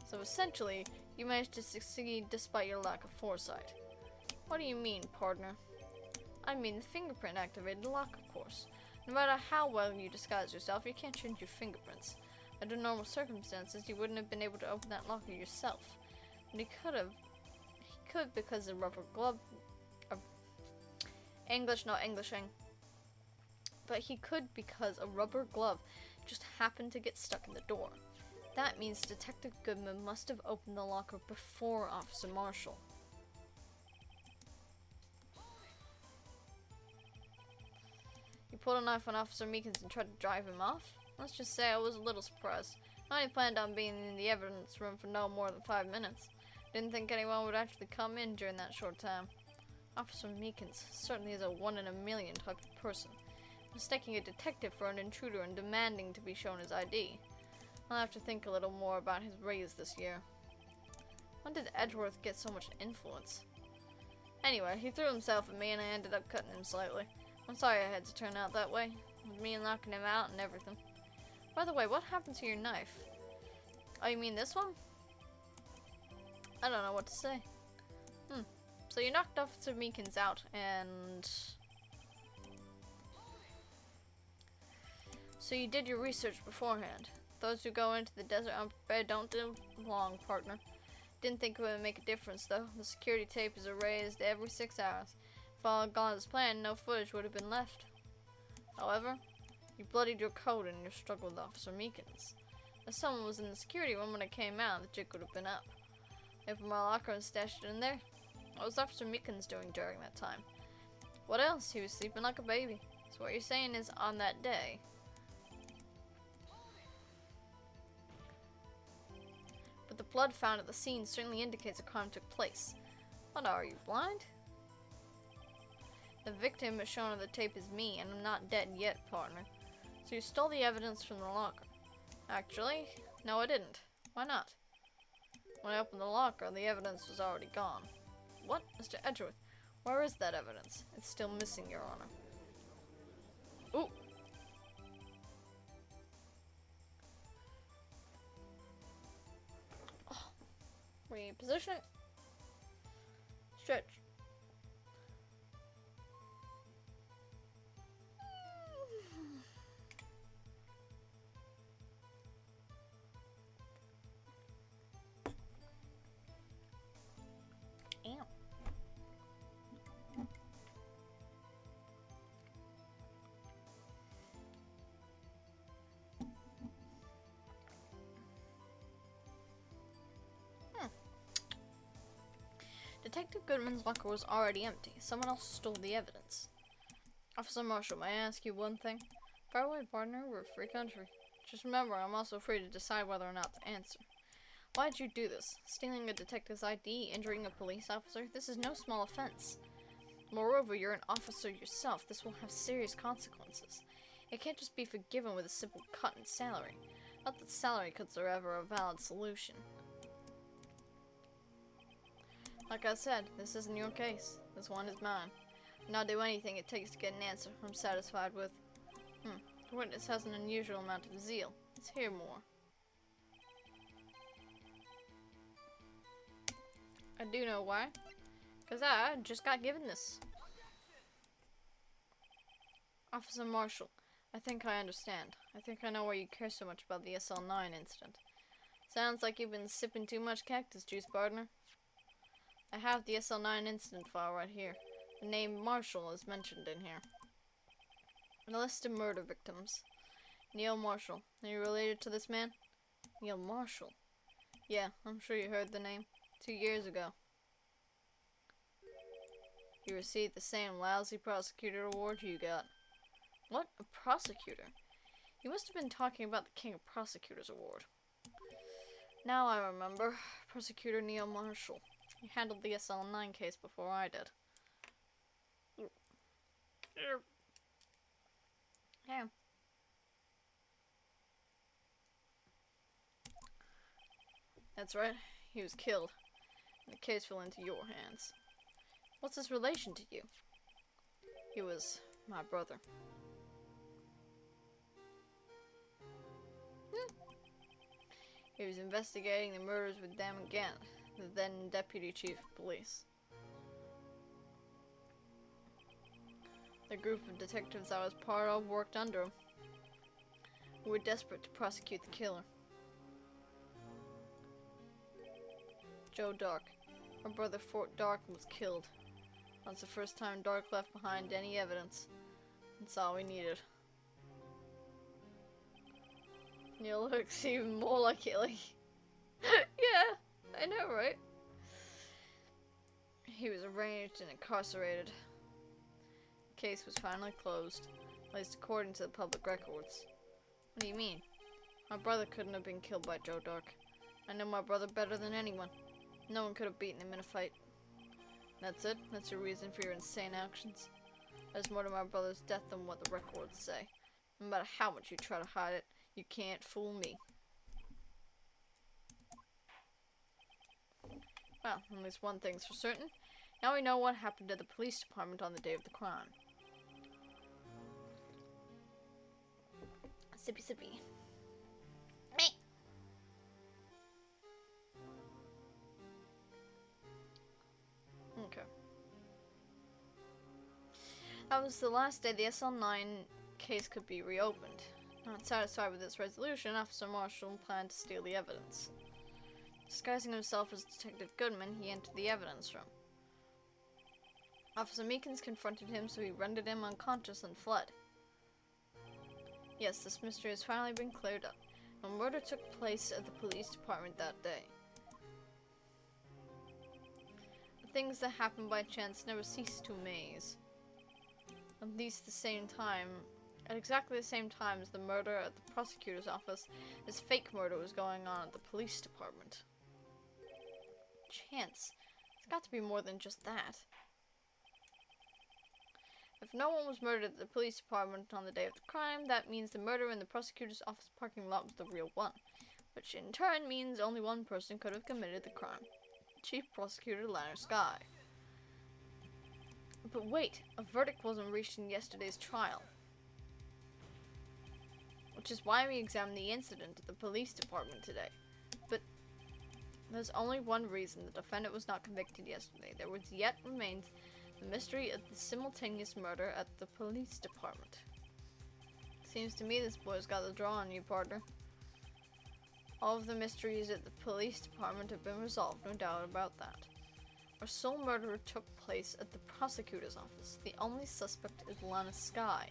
So essentially, you managed to succeed despite your lack of foresight. What do you mean, partner? I mean the fingerprint activated lock, of course. No matter how well you disguise yourself, you can't change your fingerprints. Under normal circumstances, you wouldn't have been able to open that locker yourself. And he could have. He could because a rubber glove... English, not Englishing. But he could because a rubber glove just happened to get stuck in the door. That means Detective Goodman must have opened the locker before Officer Marshall. You pulled a knife on Officer Meekins and tried to drive him off? Let's just say I was a little surprised. I only planned on being in the evidence room for no more than 5 minutes. Didn't think anyone would actually come in during that short time. Officer Meekins certainly is a one-in-a-million type of person, mistaking a detective for an intruder and demanding to be shown his ID. I'll have to think a little more about his raise this year. When did Edgeworth get so much influence? Anyway, he threw himself at me and I ended up cutting him slightly. I'm sorry I had to turn out that way, with me knocking him out and everything. By the way, what happened to your knife? Oh, you mean this one? I don't know what to say. So you knocked Officer Meekins out, and... So you did your research beforehand. Those who go into the desert unprepared don't live long, partner. Didn't think it would make a difference, though. The security tape is erased every 6 hours. If all had gone as planned, no footage would have been left. However, you bloodied your coat in your struggle with Officer Meekins. If someone was in the security room when it came out, the jig would have been up. I opened my locker and stashed it in there. What was Officer Meekins doing during that time? What else? He was sleeping like a baby. So what you're saying is, on that day... But the blood found at the scene certainly indicates a crime took place. What are you, blind? The victim as shown on the tape is me, and I'm not dead yet, partner. So you stole the evidence from the locker. Actually, no I didn't. Why not? When I opened the locker, the evidence was already gone. What? Mr. Edgeworth, where is that evidence? It's still missing, Your Honor. Ooh! Oh. Reposition it. Stretch. Detective Goodman's locker was already empty. Someone else stole the evidence. Officer Marshall, may I ask you one thing? Fire away, partner. We're a free country. Just remember, I'm also free to decide whether or not to answer. Why did you do this? Stealing a detective's ID, injuring a police officer? This is no small offense. Moreover, you're an officer yourself. This will have serious consequences. It can't just be forgiven with a simple cut in salary. Not that salary cuts are ever a valid solution. Like I said, this isn't your case. This one is mine. And I'll do anything it takes to get an answer I'm satisfied with. The witness has an unusual amount of zeal. Let's hear more. I do know why. Because I just got given this. Officer Marshall, I think I understand. I think I know why you care so much about the SL9 incident. Sounds like you've been sipping too much cactus juice, partner. I have the SL9 incident file right here. The name Marshall is mentioned in here. A list of murder victims. Neil Marshall. Are you related to this man? Neil Marshall? Yeah, I'm sure you heard the name. 2 years ago. You received the same lousy prosecutor award you got. What? A prosecutor? You must have been talking about the King of Prosecutors Award. Now I remember. Prosecutor Neil Marshall. He handled the SL9 case before I did. Yeah. That's right. He was killed. And the case fell into your hands. What's his relation to you? He was my brother. He was investigating the murders with Damon Gant, the then Deputy Chief of Police. The group of detectives I was part of worked under him. We were desperate to prosecute the killer. Joe Dark. Our brother Fort Dark was killed. That's the first time Dark left behind any evidence. That's all we needed. Neil looks even more like Illy. Yeah, I know, right? He was arraigned and incarcerated. The case was finally closed, at least according to the public records. What do you mean? My brother couldn't have been killed by Joe Dark. I know my brother better than anyone. No one could have beaten him in a fight. That's it? That's your reason for your insane actions? There's more to my brother's death than what the records say. No matter how much you try to hide it, you can't fool me. Well, at least one thing's for certain. Now we know what happened to the police department on the day of the crime. Sippy sippy. Okay. That was the last day the SL9 case could be reopened. Not satisfied with this resolution, Officer Marshall planned to steal the evidence. Disguising himself as Detective Goodman, he entered the evidence room. Officer Meekins confronted him, so he rendered him unconscious and fled. Yes, this mystery has finally been cleared up. A murder took place at the police department that day. The things that happen by chance never cease to amaze. At exactly the same time as the murder at the prosecutor's office, this fake murder was going on at the police department. Chance. It's got to be more than just that. If no one was murdered at the police department on the day of the crime, that means the murder in the prosecutor's office parking lot was the real one, which in turn means only one person could have committed the crime. Chief Prosecutor Lanner Sky. But wait, a verdict wasn't reached in yesterday's trial. Which is why we examined the incident at the police department today. But there's only one reason the defendant was not convicted yesterday. There was yet remains the mystery of the simultaneous murder at the police department. Seems to me this boy's got the draw on you, partner. All of the mysteries at the police department have been resolved, no doubt about that. Our sole murderer took place at the prosecutor's office. The only suspect is Lana Sky.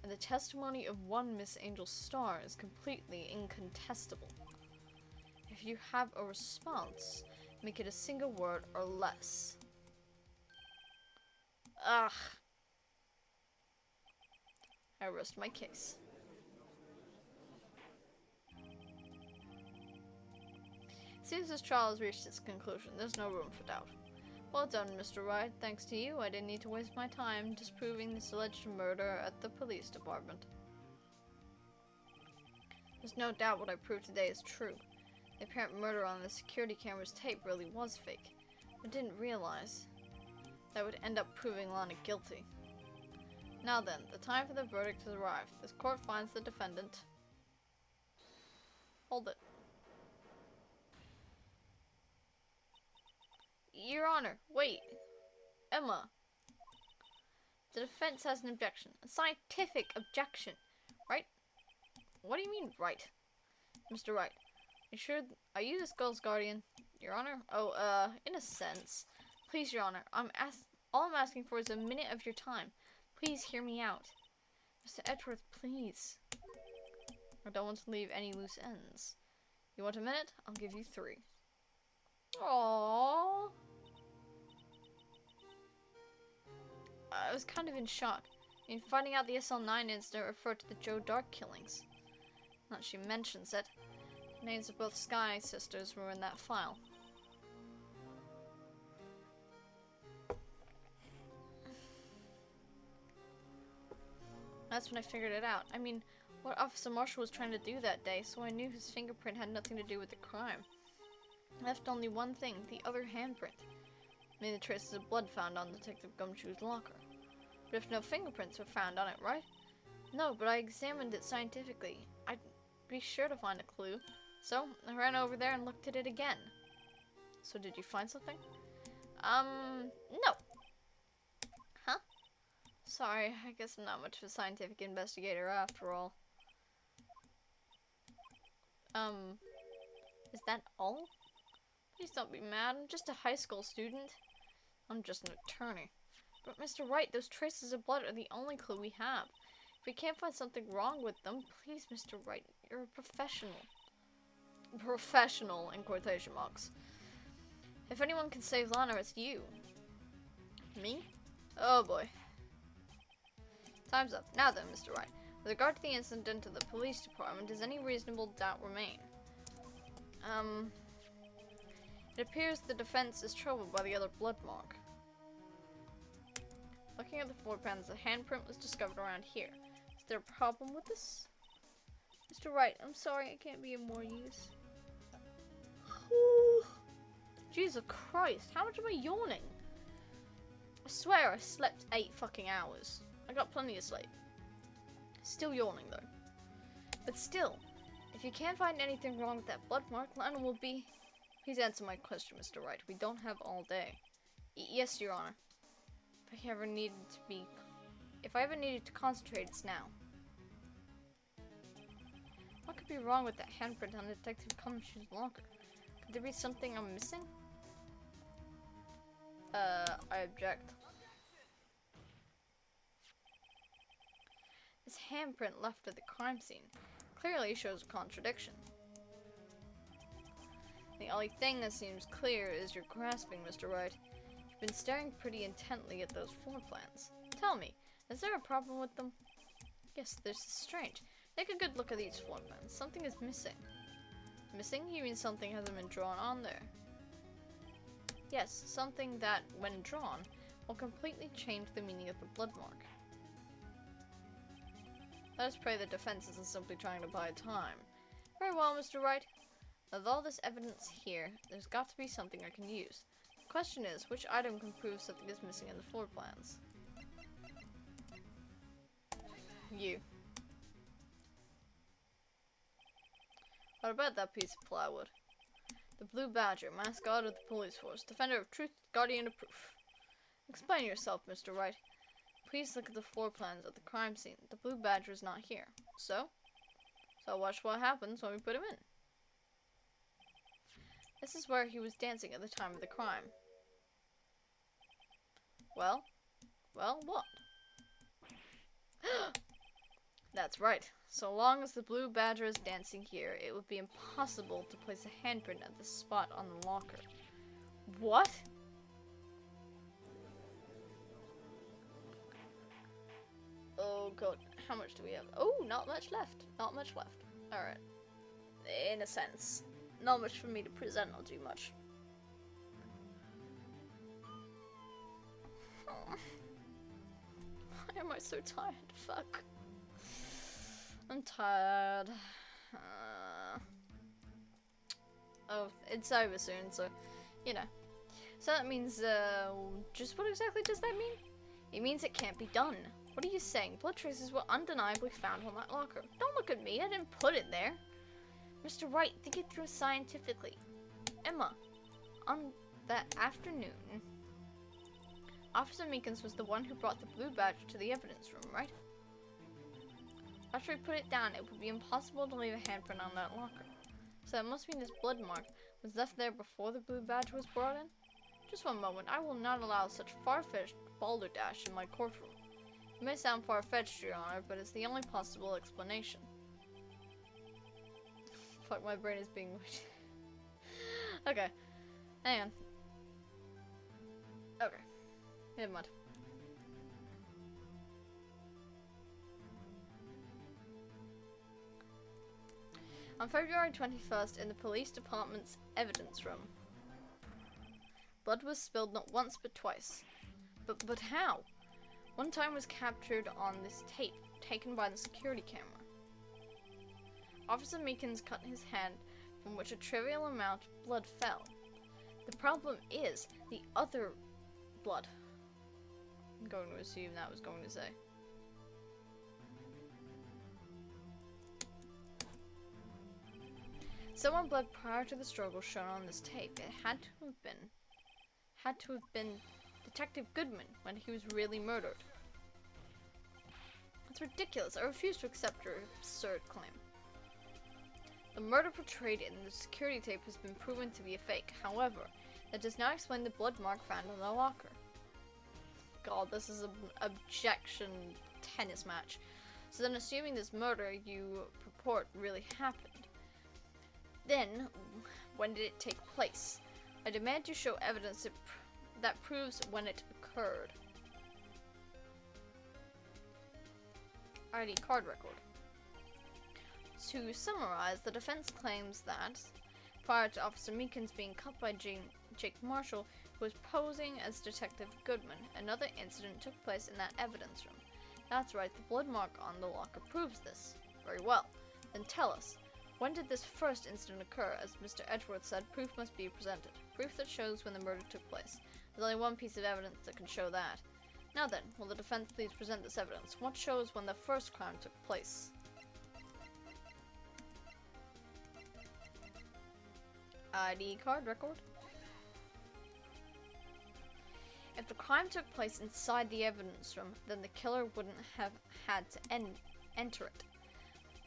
And the testimony of one Miss Angel Starr is completely incontestable. If you have a response, make it a single word or less. Ugh. I rest my case. Seems this trial has reached its conclusion. There's no room for doubt. Well done, Mr. Wright. Thanks to you, I didn't need to waste my time disproving this alleged murder at the police department. There's no doubt what I proved today is true. The apparent murder on the security camera's tape really was fake. I didn't realize that would end up proving Lana guilty. Now then, the time for the verdict has arrived. This court finds the defendant. Hold it. Your Honor, wait. Emma. The defense has an objection. A scientific objection. Right? What do you mean, right? Mr. Wright, are you this girl's guardian? Your Honor? Oh, in a sense. Please, Your Honor, all I'm asking for is a minute of your time. Please hear me out. Mr. Edgeworth, please. I don't want to leave any loose ends. You want a minute? I'll give you 3. Aww. I was kind of in shock. Finding out the SL9 incident referred to the Joe Dark killings. Now that she mentions it, the names of both Sky sisters were in that file. That's when I figured it out. I mean, what Officer Marshall was trying to do that day, so I knew his fingerprint had nothing to do with the crime. Left only one thing, the other handprint. Made the traces of blood found on Detective Gumshoe's locker. But if no fingerprints were found on it, right? No, but I examined it scientifically. I'd be sure to find a clue. So, I ran over there and looked at it again. So did you find something? No. Huh? Sorry, I guess I'm not much of a scientific investigator after all. Is that all? Please don't be mad, I'm just a high school student. I'm just an attorney. But Mr. Wright, those traces of blood are the only clue we have. If we can't find something wrong with them, please, Mr. Wright, you're a professional. Professional, in quotation marks. If anyone can save Lana, it's you. Me? Oh boy. Time's up. Now then, Mr. Wright. With regard to the incident at the police department, does any reasonable doubt remain? It appears the defense is troubled by the other blood mark. Looking at the floor plans, a handprint was discovered around here. Is there a problem with this? Mr. Wright, I'm sorry I can't be of more use. Jesus Christ, how much am I yawning? I swear I slept 8 fucking hours. I got plenty of sleep. Still yawning though. But still, if you can't find anything wrong with that blood mark, Lana will be... Please answer my question, Mr. Wright. We don't have all day. Yes, Your Honor. If I ever needed to concentrate, it's now. What could be wrong with that handprint on Detective Cumshoe's locker? Could there be something I'm missing? I object. This handprint left at the crime scene clearly shows a contradiction. The only thing that seems clear is your grasping, Mr. Wright. You've been staring pretty intently at those floor plans. Tell me, is there a problem with them? Yes, this is strange. Take a good look at these floor plans. Something is missing. Missing? You mean something hasn't been drawn on there? Yes, something that, when drawn, will completely change the meaning of the blood mark. Let us pray the defense isn't simply trying to buy time. Very well, Mr. Wright. With all this evidence here, there's got to be something I can use. The question is, which item can prove something is missing in the floor plans? You. What about that piece of plywood? The Blue Badger, mascot of the police force, defender of truth, guardian of proof. Explain yourself, Mr. Wright. Please look at the floor plans of the crime scene. The Blue Badger is not here. So watch what happens when we put him in. This is where he was dancing at the time of the crime. Well, what? That's right. So long as the Blue Badger is dancing here, it would be impossible to place a handprint at the spot on the locker. What? Oh god, how much do we have? Oh, not much left. Not much left. Alright. In a sense. Not much for me to present or do much. Oh. Why am I so tired? Fuck. I'm tired. Oh, it's over soon, so, you know. So that means, just what exactly does that mean? It means it can't be done. What are you saying? Blood traces were undeniably found on that locker. Don't look at me, I didn't put it there. Mr. Wright, think it through scientifically. Emma, on that afternoon, Officer Meekins was the one who brought the Blue Badger to the evidence room, right? After we put it down, it would be impossible to leave a handprint on that locker. So it must mean this blood mark was left there before the Blue Badger was brought in? Just one moment, I will not allow such far-fetched balderdash in my courtroom. It may sound far-fetched, Your Honor, but it's the only possible explanation. Fuck, my brain is being weird. Okay. Hang on. Okay. Never mind. On February 21st, in the police department's evidence room, blood was spilled not once but twice. But how? One time was captured on this tape, taken by the security camera. Officer Meekins cut his hand, from which a trivial amount of blood fell. The problem is the other blood. I'm going to assume that was going to say. Someone bled prior to the struggle shown on this tape. It had to have been Detective Goodman when he was really murdered. That's ridiculous. I refuse to accept your absurd claim. The murder portrayed in the security tape has been proven to be a fake. However, that does not explain the blood mark found on the locker. God, this is an objection tennis match. So then, assuming this murder you purport really happened, then when did it take place? I demand you show evidence that proves when it occurred. ID card record. To summarize, the defense claims that prior to Officer Meekins being cut by Jake Marshall, who was posing as Detective Goodman. Another incident took place in that evidence room. That's right, the blood mark on the locker proves this. Very well. Then tell us, when did this first incident occur? As Mr. Edgeworth said, proof must be presented. Proof that shows when the murder took place. There's only one piece of evidence that can show that. Now then, will the defense please present this evidence? What shows when the first crime took place? ID card record. If the crime took place inside the evidence room, then the killer wouldn't have had to enter it.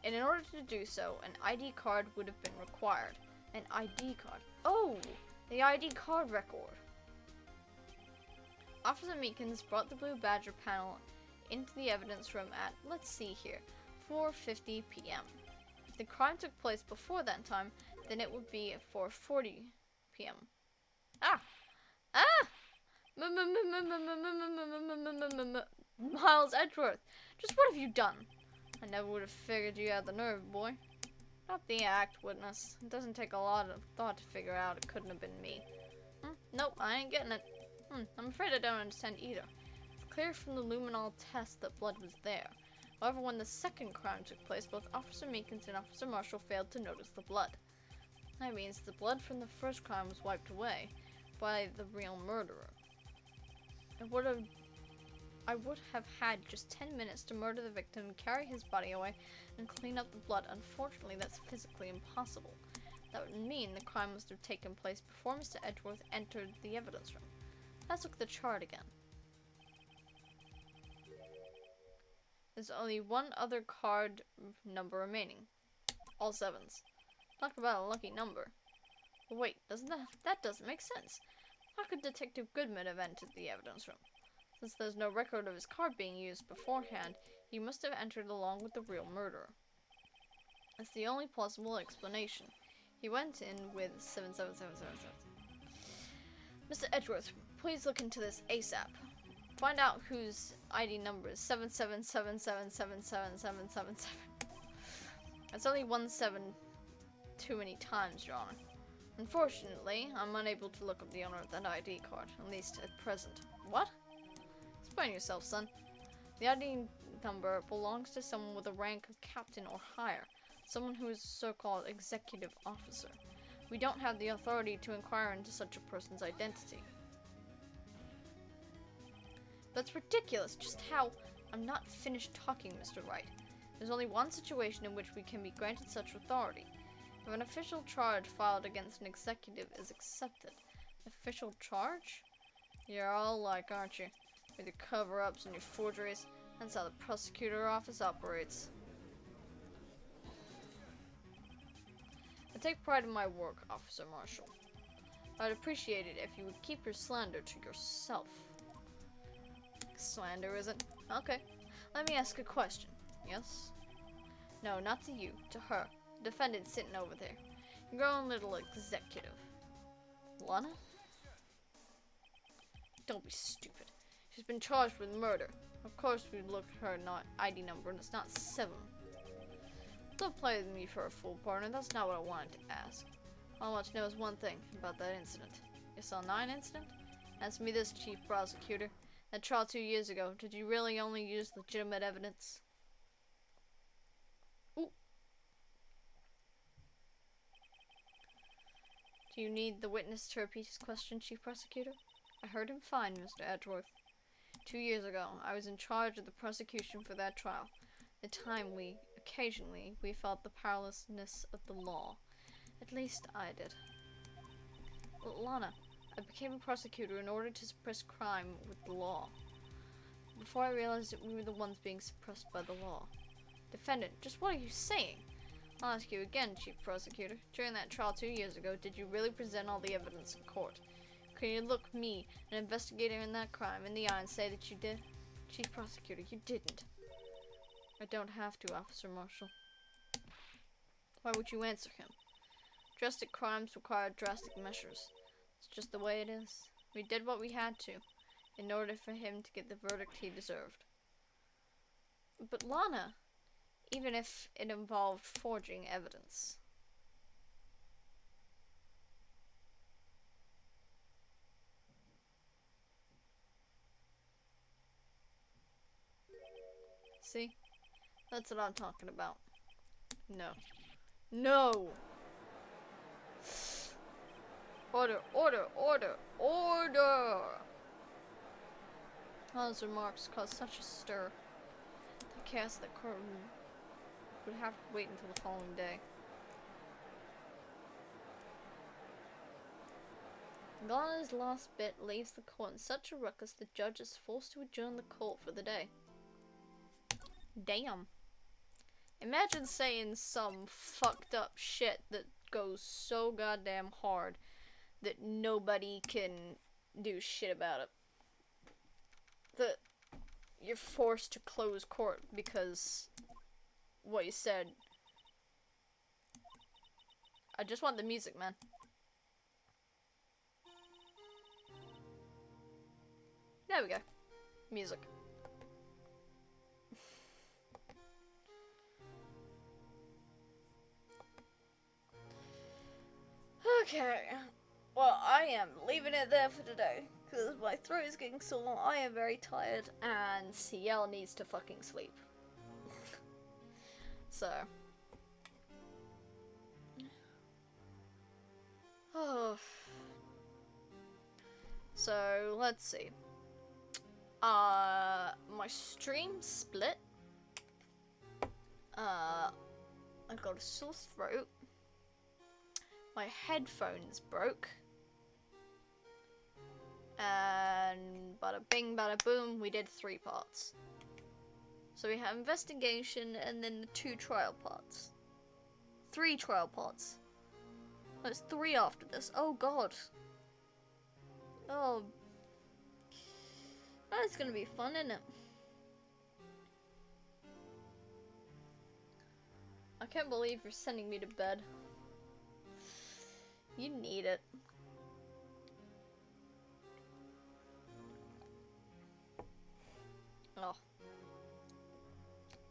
And in order to do so, an ID card would have been required. An ID card. Oh! The ID card record. Officer Meekins brought the Blue Badger panel into the evidence room at, let's see here, 4:50 p.m. If the crime took place before that time, then it would be at 4:40 p.m. Ah! Ah! Miles Edgeworth, just what have you done? I never would have figured you had the nerve, boy. Not the act, witness. It doesn't take a lot of thought to figure out it couldn't have been me. Nope, I ain't getting it. I'm afraid I don't understand either. It's clear from the luminol test that blood was there. However, when the second crime took place, both Officer Meekins and Officer Marshall failed to notice the blood. That means the blood from the first crime was wiped away by the real murderer. I would have had just 10 minutes to murder the victim, carry his body away, and clean up the blood. Unfortunately, that's physically impossible. That would mean the crime must have taken place before Mr. Edgeworth entered the evidence room. Let's look at the chart again. There's only one other card number remaining. All sevens. Talk about a lucky number. But wait, that doesn't make sense. How could Detective Goodman have entered the evidence room? Since there's no record of his card being used beforehand, he must have entered along with the real murderer. That's the only plausible explanation. He went in with 77777. Mr. Edgeworth, please look into this ASAP. Find out whose ID number is 777777777. That's only 17 too many times, Your Honor. Unfortunately, I'm unable to look up the owner of that ID card, at least at present. What? Explain yourself, son. The ID number belongs to someone with a rank of captain or higher, someone who is a so-called executive officer. We don't have the authority to inquire into such a person's identity. That's ridiculous. Just how? I'm not finished talking, Mr. Wright. There's only one situation in which we can be granted such authority. If an official charge filed against an executive is accepted. Official charge? You're all alike, aren't you? With your cover-ups and your forgeries. That's how the prosecutor office operates. I take pride in my work, Officer Marshall. I'd appreciate it if you would keep your slander to yourself. Slander, is it? Okay. Let me ask a question. Yes? No, not to you. To her. The defendant sitting over there. Your own little executive. Lana? Don't be stupid. She's been charged with murder. Of course we looked at her ID number and it's not 7. Don't play with me for a fool, partner. That's not what I wanted to ask. All I want to know is one thing about that incident. You saw 9 incident? Answer me this, Chief Prosecutor. That trial 2 years ago, did you really only use legitimate evidence? Ooh. Do you need the witness to repeat his question, Chief Prosecutor? I heard him fine, Mr. Edgeworth. 2 years ago, I was in charge of the prosecution for that trial. At the time occasionally, we felt the powerlessness of the law. At least I did. Well, Lana, I became a prosecutor in order to suppress crime with the law. Before I realized that we were the ones being suppressed by the law. Defendant, just what are you saying? I'll ask you again, Chief Prosecutor. During that trial 2 years ago, did you really present all the evidence in court? Can you look me, an investigator in that crime, in the eye and say that you did? Chief Prosecutor, you didn't. I don't have to, Officer Marshall. Why would you answer him? Drastic crimes require drastic measures. It's just the way it is. We did what we had to, in order for him to get the verdict he deserved. But Lana, even if it involved forging evidence. See? That's what I'm talking about. No. No! Order, order, order, order! Those remarks caused such a stir. The chaos that court would have to wait until the following day. Garner's last bit leaves the court in such a ruckus the judge is forced to adjourn the court for the day. Damn. Imagine saying some fucked up shit that goes so goddamn hard that nobody can do shit about it. That you're forced to close court because what you said. I just want the music, man. There we go. Music. Okay. Well, I am leaving it there for today. Because my throat is getting sore, I am very tired, and CL needs to fucking sleep. So. Oh. So, let's see. My stream split. I've got a sore throat. My headphones broke. And bada bing, bada boom, we did 3 parts. So we have investigation and then the 2 trial parts. 3 trial parts. There's 3 after this. Oh god. Oh. That's gonna be fun, isn't it? I can't believe you're sending me to bed. You need it. Oh.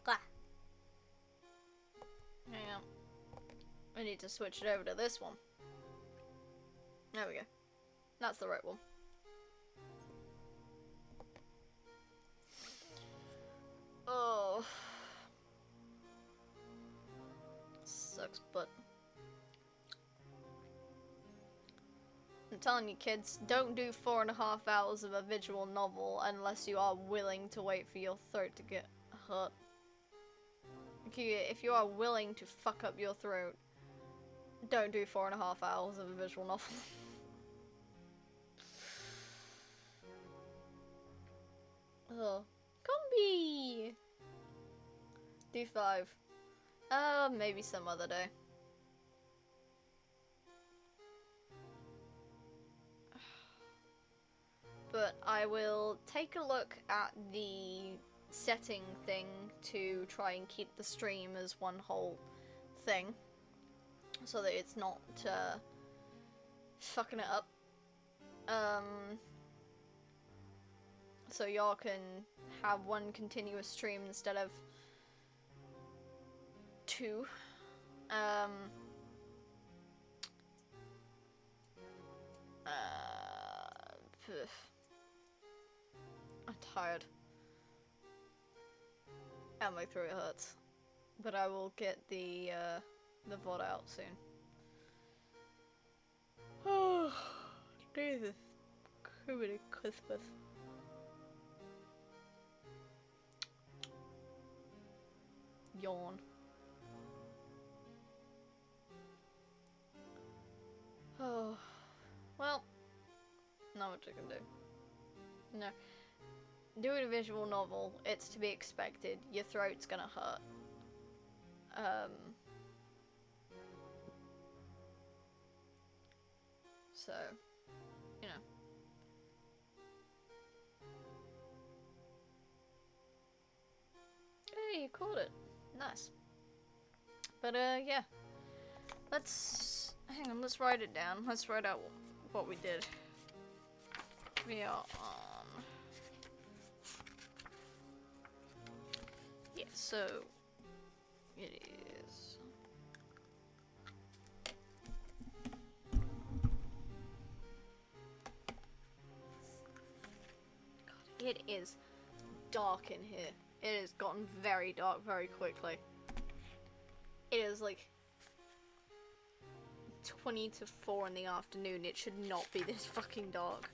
Ah. Hang on. I need to switch it over to this one. There we go. That's the right one. Oh. Sucks, but I'm telling you kids, don't do 4.5 hours of a visual novel unless you are willing to wait for your throat to get hurt. If you are willing to fuck up your throat, don't do 4.5 hours of a visual novel. Oh. Combi! D5. Maybe some other day. But I will take a look at the setting thing to try and keep the stream as one whole thing. So that it's not, fucking it up. So y'all can have one continuous stream instead of 2. I'm tired. And my throat hurts. But I will get the VOD out soon. Oh, Jesus. Christmas. Yawn. Oh. Well. Not much I can do. No. Doing a visual novel, it's to be expected. Your throat's gonna hurt. So, you know. Hey, you caught it. Nice. But, yeah. Hang on, let's write it down. Let's write out what we did. We are on... Yeah, so... It is... God, it is dark in here. It has gotten very dark very quickly. It is like 20 to 4 in the afternoon. It should not be this fucking dark.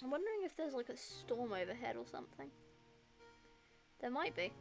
I'm wondering if there's like a storm overhead or something. There might be.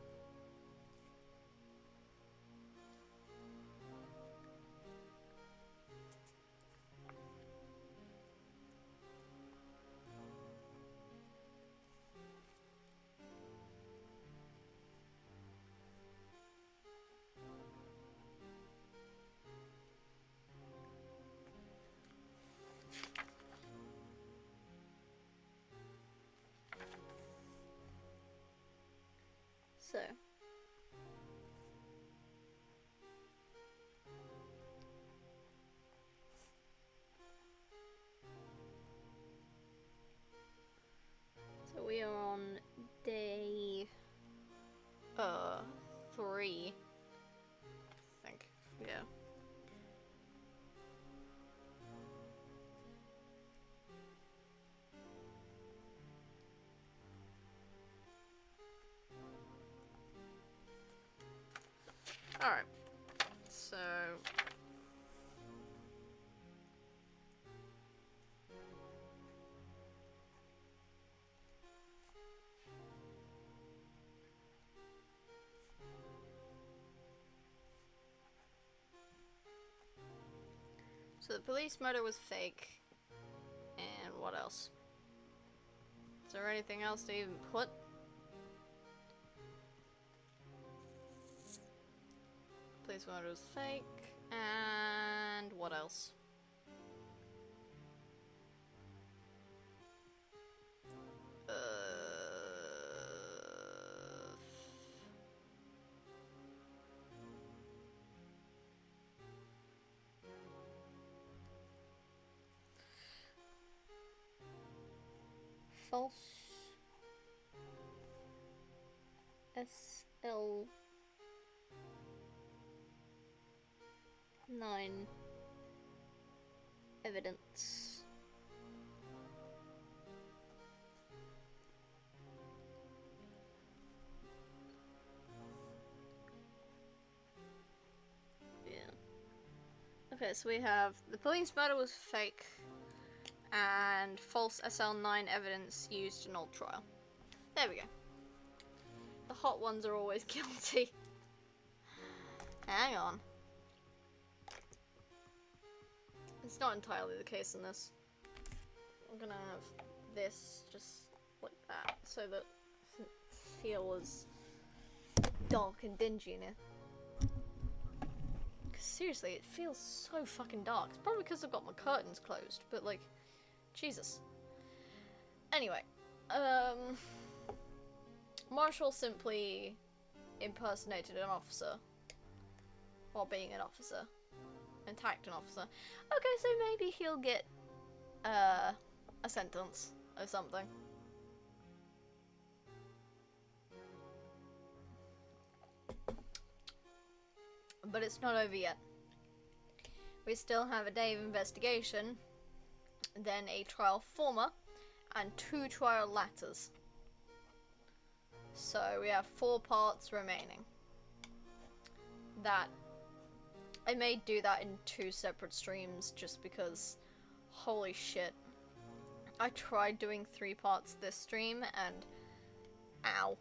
So we are on day 3, I think. Yeah. Alright. So the police murder was fake. And what else? Is there anything else to even put? Police murder was fake. And what else? False SL9 evidence. Yeah. Okay, so we have the police murder was fake and false SL9 evidence used in old trial. There we go. The hot ones are always guilty. Hang on. It's not entirely the case in this. I'm gonna have this just like that so that it doesn't feel as dark and dingy in here. Because seriously, it feels so fucking dark. It's probably because I've got my curtains closed, but like, Jesus. Anyway, Marshall simply impersonated an officer while being an officer. Attacked an officer. Okay, so maybe he'll get a sentence or something. But it's not over yet. We still have a day of investigation, then a trial former, and 2 trial latters. So we have 4 parts remaining. That I may do that in 2 separate streams just because, holy shit. I tried doing 3 parts this stream and ow.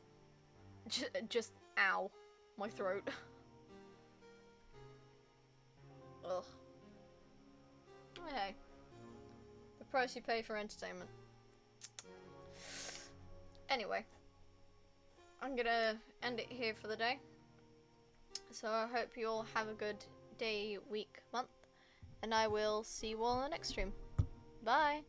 Just ow. My throat. Ugh. Hey. The price you pay for entertainment. Anyway. I'm gonna end it here for the day. So I hope you all have a good day, week, month, and I will see you all in the next stream. Bye!